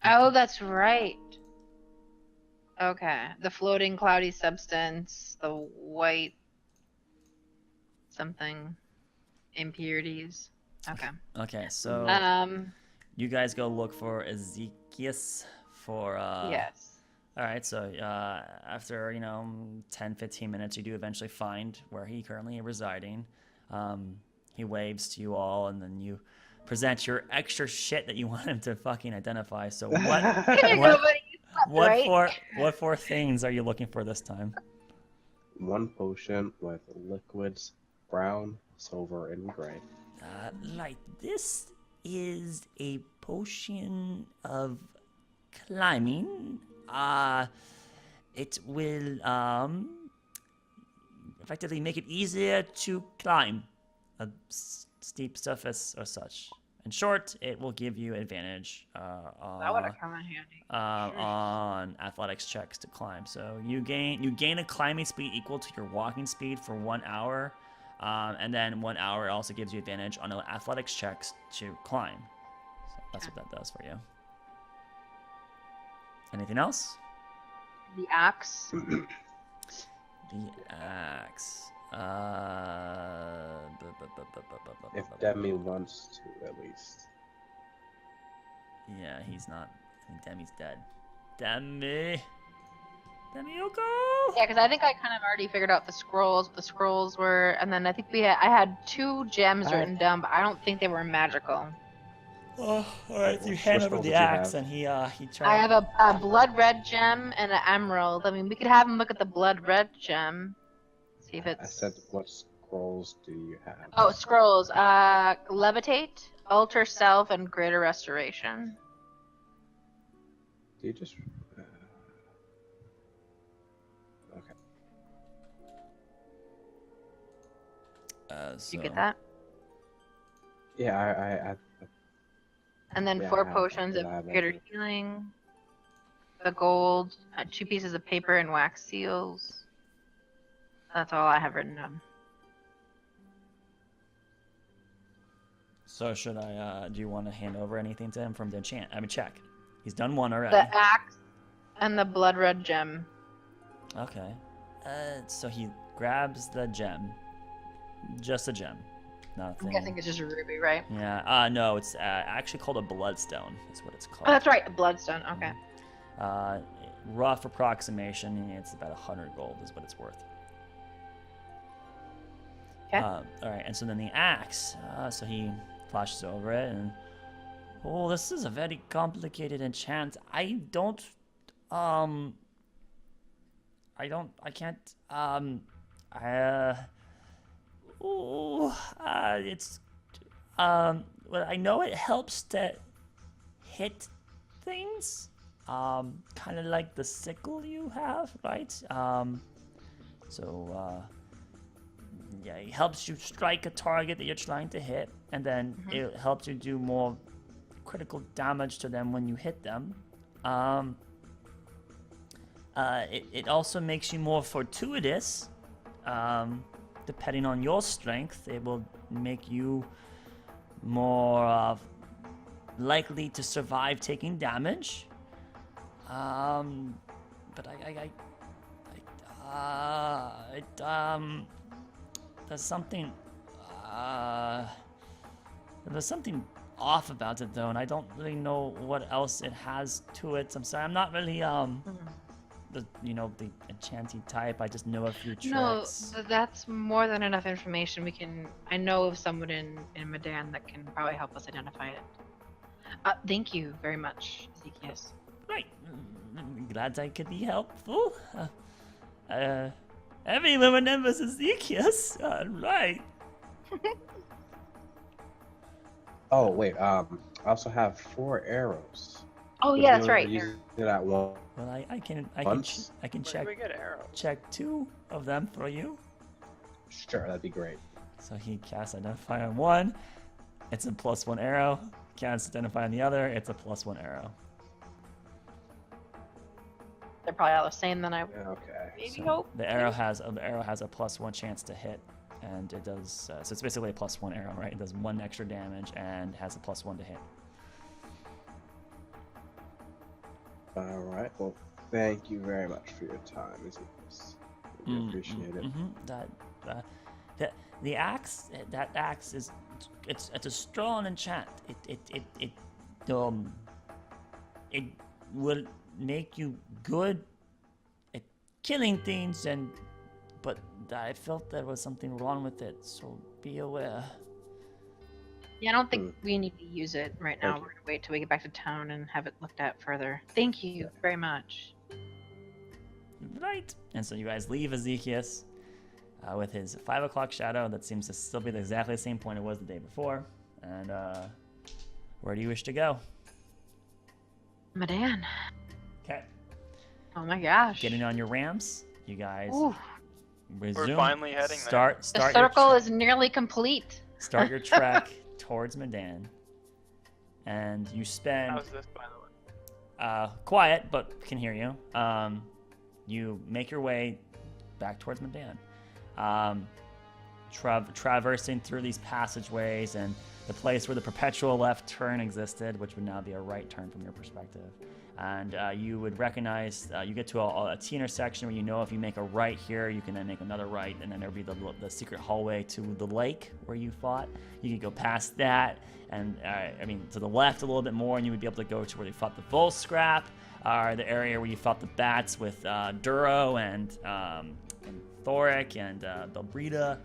Oh, that's right. Okay. The floating cloudy substance, the white something impurities. Okay. Okay, so you guys go look for Ezekiel for Yes. All right, so after 10-15 minutes, you do eventually find where he currently is residing. He waves to you all, and then you present your extra shit that you want him to fucking identify. So what four things are you looking for this time? 1 potion with liquids, brown, silver, and gray. Right, this is a potion of climbing. It will effectively make it easier to climb a steep surface or such. In short, it will give you advantage That would have come in handy. on athletics checks to climb. So you gain a climbing speed equal to your walking speed for 1 hour, and then 1 hour also gives you advantage on athletics checks to climb. So that's what that does for you. Anything else? The axe. The axe. If Demi wants to, at least. Yeah, he's not. I think Demi's dead. Demi! Demi-Yoko! Yeah, because I think I kind of already figured out the scrolls, what the scrolls were, and then I think I had 2 gems written down, but I don't think they were magical. Oh, alright, you What hand over scroll the did you axe, have? and he I tried. have a blood red gem and an emerald. I mean, we could have him look at the blood red gem. See if it's. I said, what scrolls do you have? Oh, scrolls. Levitate, alter self, and greater restoration. Do you just... Okay. So, You get that? Yeah, And then Yeah, 4 I have potions that. of I have that greater too. healing. The gold, 2 pieces of paper and wax seals. That's all I have written down. So should I, do you want to hand over anything to him from the enchant? I mean, check. He's done one already. The axe and the blood red gem. Okay. So he grabs the gem. Just a gem. I'm Nothing. guessing it's just a ruby, right? Yeah, no, it's actually called a bloodstone, is what it's called. Oh, that's right, a bloodstone. Okay. Rough approximation, it's about 100 gold is what it's worth. Okay. Alright, and so then the axe, so he flashes over it, and oh, this is a very complicated enchant. I can't, well, I know it helps to hit things, kind of like the sickle you have, right? Yeah, it helps you strike a target that you're trying to hit, and then it helps you do more critical damage to them when you hit them. It also makes you more fortuitous. Depending on your strength, it will make you more likely to survive taking damage. But there's something off about it though, and I don't really know what else it has to it. I'm sorry, I'm not really the enchanting type. I just know a few tricks. No, that's more than enough information. I know of someone in Midan that can probably help us identify it. Thank you very much, Ezekias. Right. Glad I could be helpful. Everyone remembers Ezekias. Right. Oh, wait, I also have 4 arrows. Oh Would yeah, you that's ever right. use that one? Well, I can Once? check we get arrows? check 2 of them for you. Sure, that'd be great. So he casts Identify on one. It's a +1 arrow. Casts Identify on the other. It's a +1 arrow. They're probably all the same. Then I Okay. maybe So hope. the arrow has a +1 chance to hit, and it does. So it's basically a +1 arrow, right? It does 1 extra damage and has a +1 to hit. All right. Well, thank you very much for your time, Ezekias. We appreciate it. The axe. That axe is. It's a strong enchant. It will make you good at killing things, but I felt there was something wrong with it, so be aware. Yeah, I don't think we need to use it right now. Thank you. We're gonna wait till we get back to town and have it looked at further. Thank you very much. Right. And so you guys leave Ezekias with his 5 o'clock shadow that seems to still be exactly the same point it was the day before. And where do you wish to go? Midan. Okay. Oh my gosh. Getting on your rams, you guys Ooh, resume. We're finally heading start the start circle your is nearly complete. start your trek towards Midan, and you spend How's this, by the way? quiet but can hear you. You make your way back towards Midan, traversing through these passageways and the place where the perpetual left turn existed, which would now be a right turn from your perspective. And you would recognize, you get to a T intersection where you know if you make a right here, you can then make another right, and then there'll be the secret hallway to the lake where you fought. You could go past that, and I mean, to the left a little bit more, and you would be able to go to where you fought the Vol Scrap, or the area where you fought the bats with Duro and Thoric and Belbrita.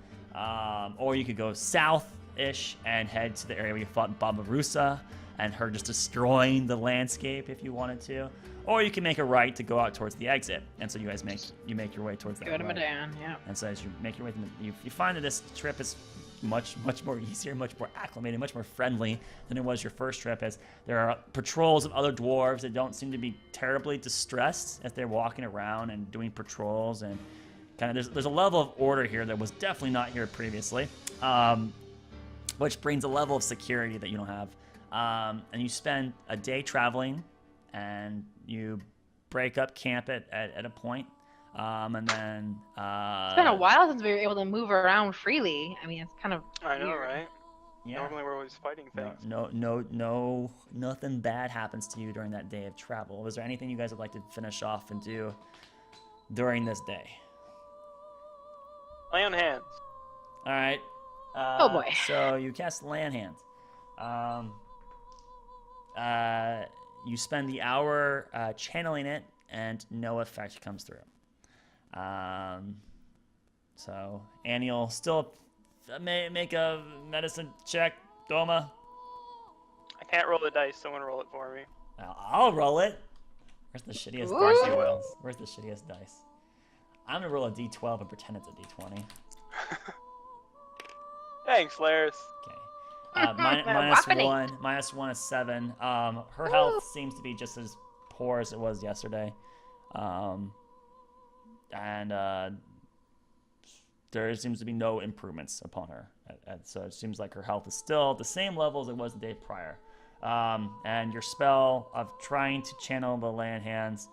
Or you could go south-ish and head to the area where you fought Babarusa and her just destroying the landscape if you wanted to. Or you can make a right to go out towards the exit. And so you guys make your way towards that Go to right. Midan, yeah. And so as you make your way, you find that this trip is much more easier, much more acclimated, much more friendly than it was your first trip, as there are patrols of other dwarves that don't seem to be terribly distressed as they're walking around and doing patrols, and kind of there's a level of order here that was definitely not here previously, which brings a level of security that you don't have. And you spend a day traveling, and you break up camp at a point. And then It's been a while since we were able to move around freely. I mean, it's kind of I know, weird. right? yeah, Normally we're always fighting things. no, nothing bad happens to you during that day of travel. Was there anything you guys would like to finish off and do during this day? Lay on hands. All right. Oh, boy. So you cast Land Hands. You spend the hour channeling it, and no effect comes through. So Annie will still make a medicine check. Doma, I can't roll the dice. Someone roll it for me. I'll roll it. Where's the shittiest Ooh. dice? You will? Where's the shittiest dice? I'm gonna roll a d12 and pretend it's a d20. Thanks, Laris. Okay. Wappening. Minus one is 7. Her health seems to be just as poor as it was yesterday. And there seems to be no improvements upon her. So it seems like her health is still at the same level as it was the day prior. And your spell of trying to channel the land hands,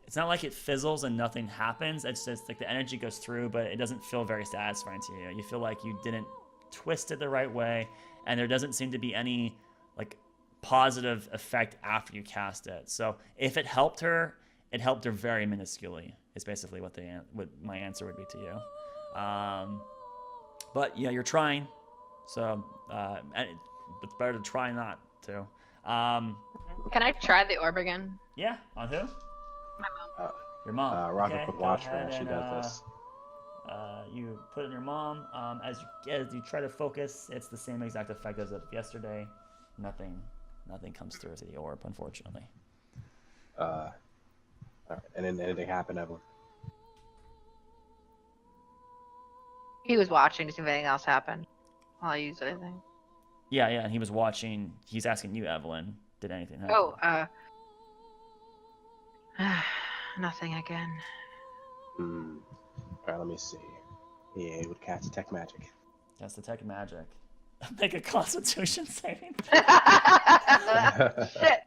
it's not like it fizzles and nothing happens. It's just like the energy goes through, but it doesn't feel very satisfying to you. You feel like you didn't twist it the right way, and there doesn't seem to be any like positive effect after you cast it. So if it helped her very minusculely. Is basically what my answer would be to you. But yeah, you're trying. So it's better to try not to. Can I try the orb again? Yeah, on who? My mom. Your mom. Rocket Okay, would go watch her ahead as she and, does this. You put it in your mom. As you try to focus, it's the same exact effect as of yesterday. Nothing comes through to the orb, unfortunately. All right. And then anything happen, Evelyn? He was watching to see if anything else happened while I used anything. Yeah, and he was watching. He's asking you, Evelyn, did anything happen? Oh, nothing again. All right, let me see. Yeah, he would cast Detect Magic. That's Detect Magic. Make a Constitution saving. Shit.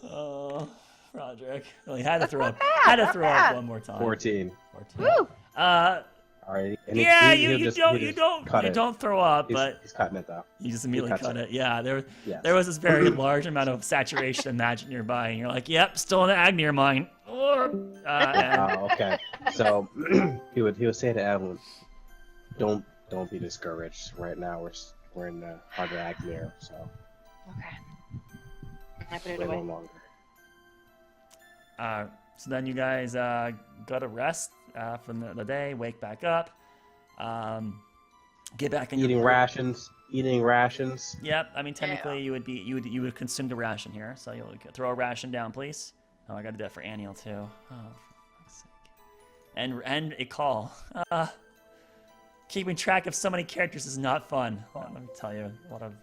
Oh, Roderick. Well, he had to throw up one more time. 14. 14. Woo! All right. And Yeah, he'll you just don't throw up, but he's cutting it though. you just immediately cuts cut it. it. Yeah, Yes. there was this very large amount of saturation of magic nearby, and you're like, yep, still in the aigeneir mine. And Oh, okay. So he would say to Evelyn, "Don't be discouraged. Right now we're in the heart of aigeneir, so Okay. I put it wait no away. longer." So then you guys go to rest from the day, wake back up, get back in Eating your rations. Yep, I mean technically you would consume the ration here, so you'll throw a ration down, please. Oh, I gotta do that for Aniel too. Oh, for fuck's sake. And a call. Keeping track of so many characters is not fun. Let me tell you, a lot of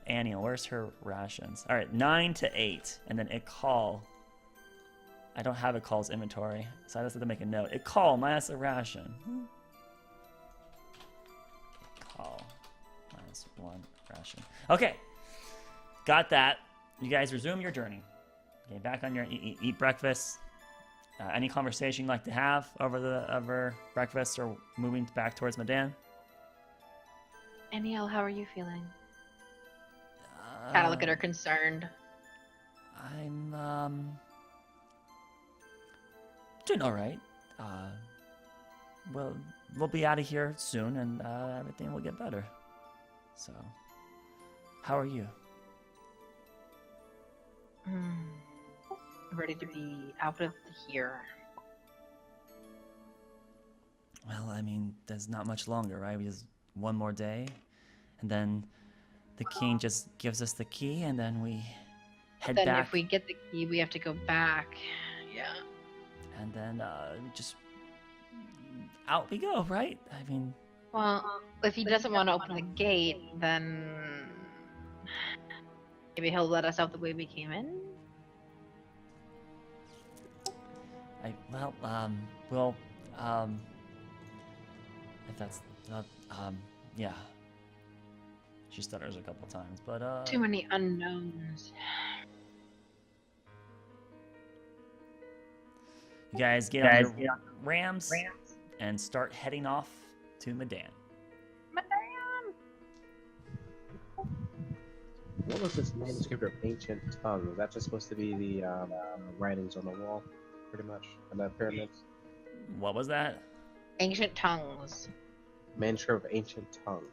Aniel. Where's her rations? All right, 9 to 8, and then a call. I don't have a call's inventory, so I just have to make a note. A call minus a ration. Call minus 1 ration. Okay, got that. You guys resume your journey. Okay, back on your eat breakfast. Any conversation you'd like to have over breakfast or moving back towards Midan? Aniel, how are you feeling? Kind of look at her concerned. I'm doing all right. We'll be out of here soon, and everything will get better. So, how are you? Ready to be out of here. Well, I mean, there's not much longer, right? We just one more day, and then the king just gives us the key, and then we head Then back. if we get the key, we have to go back. Yeah. And then just out we go, right? I mean, Well, if he doesn't want to open the gate, then maybe he'll let us out the way we came in. if that's not, yeah. She stutters a couple times, but Too many unknowns. you guys get on your rams and start heading off to Midan. What was this manuscript of ancient tongue? Was that just supposed to be the writings on the wall, pretty much, and the pyramids? What was that? Ancient tongues. Manuscript of ancient tongue.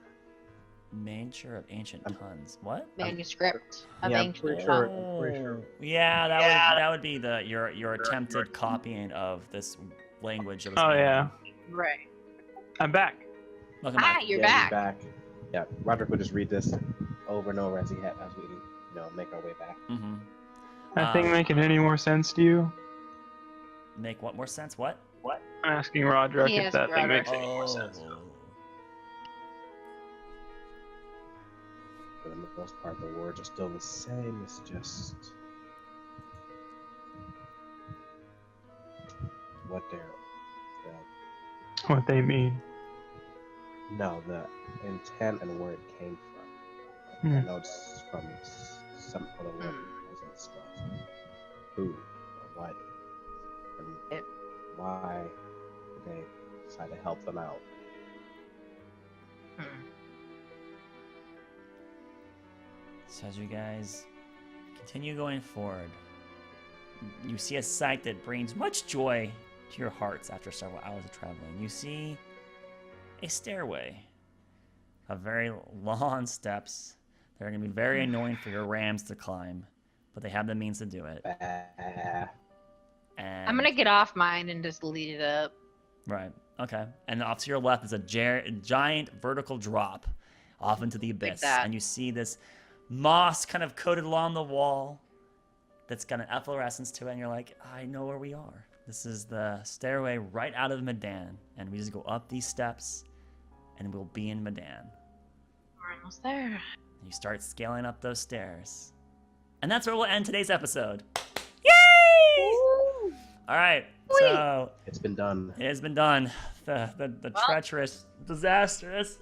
Miniature of ancient tons. What? Manuscript of Yeah, I'm ancient pretty sure. tongues. I'm pretty sure. Yeah, that would be your attempted copying of this language. That was Oh made. yeah, Right. I'm back. Welcome Ah, back. you're Yeah, back. Yeah, Roderick would just read this over and over as we make our way back. Mm-hmm. That thing making any more sense to you? Make what more sense? What? I'm asking Roderick He if asked that thing Roderick. makes any more sense. For the most part, the words are still the same. It's just what What they mean. the intent and where it came from. Like, I know it's from some other word that wasn't discussed. Who or what and why they decided to help them out. So as you guys continue going forward, you see a sight that brings much joy to your hearts after several hours of traveling. You see a stairway of very long steps. They're going to be very annoying for your rams to climb, but they have the means to do it. And I'm gonna get off mine and just lead it up. Right. Okay. And off to your left is a giant vertical drop off into the abyss, that. and you see this moss kind of coated along the wall that's got an efflorescence to it, and you're like, I know where we are. This is the stairway right out of Midan, and we just go up these steps, and we'll be in Midan. We're almost there. And you start scaling up those stairs. And that's where we'll end today's episode. Yay! All right. So It's been done. it has been done. The treacherous, disastrous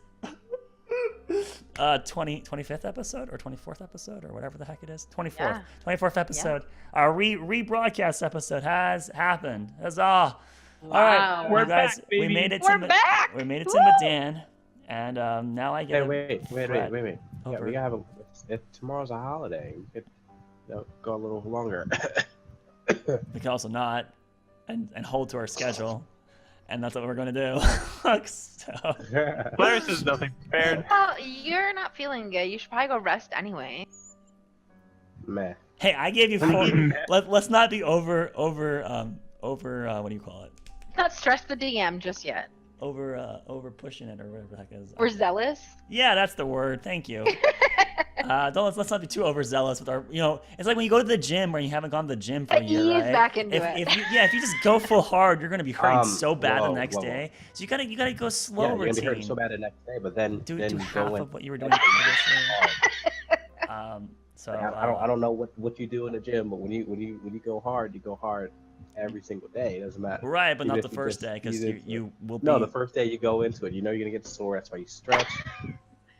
25th episode or 24th episode or whatever the heck it is. 24th. Yeah. 24th episode. Our rebroadcast episode has happened. Huzzah. All Wow. right. We're you guys, back, we baby. made it We're to back. we made it Woo! to Midan, and now I Hey, get wait. Yeah, over. we gotta have if tomorrow's a holiday, we could go a little longer. We can also not and hold to our schedule, and that's what we're going to do. So, Polaris is nothing prepared. Well, you're not feeling good. You should probably go rest anyway. Meh. hey, I gave you 4. Let's not be over what do you call it? Not stress the DM just yet. Over pushing it or whatever the heck it is. We're zealous. Yeah, that's the word. Thank you. Let's not be too overzealous with our. It's like when you go to the gym where you haven't gone to the gym for a year, Ease right? back into it. If you just go full hard, you're gonna be hurting so bad the whoa, next whoa. day. So you gotta go Yeah, slow you're gonna be routine. hurting so bad the next day, but then do then half go in. of what you were doing previously. So I don't know what you do in the gym, but when you go hard every single day. It doesn't matter. Right, but Even not if the you first just day because ease into you will be. No, the first day you go into it, you know you're gonna get sore. That's why you stretch.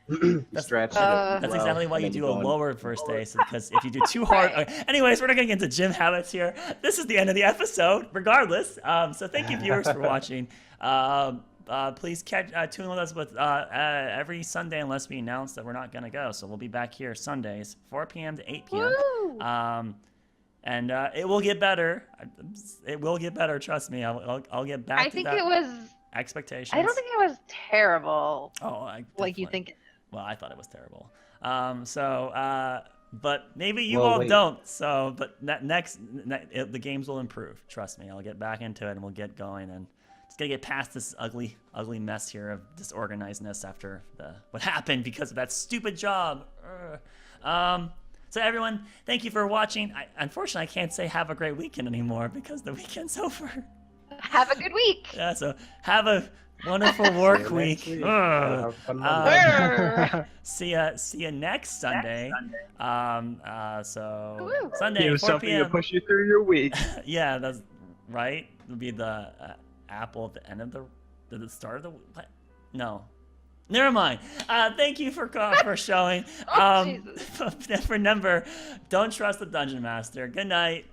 You stretch. That's Well, exactly why and you then do a go in. lower first day, because if you do too hard. Okay, anyways, we're not gonna get into gym habits here. This is the end of the episode, regardless. So thank you, viewers, for watching. please tune with us with every Sunday unless we announce that we're not gonna go. So we'll be back here Sundays, 4 p.m. to 8 p.m. Woo! And it will get better. It will get better. Trust me. I'll get back I to think that it was. expectations. I don't think it was terrible. Oh, Like definitely- you think. Well, I thought it was terrible. But maybe you Well, all wait. don't. So, but the games will improve. Trust me. I'll get back into it and we'll get going and just gotta get past this ugly mess here of disorganizedness after what happened because of that stupid job. So everyone, thank you for watching. Unfortunately, I can't say have a great weekend anymore because the weekend's over. Have a good week. Yeah. So have a wonderful work See you next week. week. Ugh. Have fun Monday. See ya next Sunday. So Woo. Sunday, Give 4 something to p.m. push you through your week. Yeah, that's right. It'll be the apple at the end of the start of the what? No. Never mind. Thank you for showing. Oh, Jesus. Remember, don't trust the dungeon master. Good night.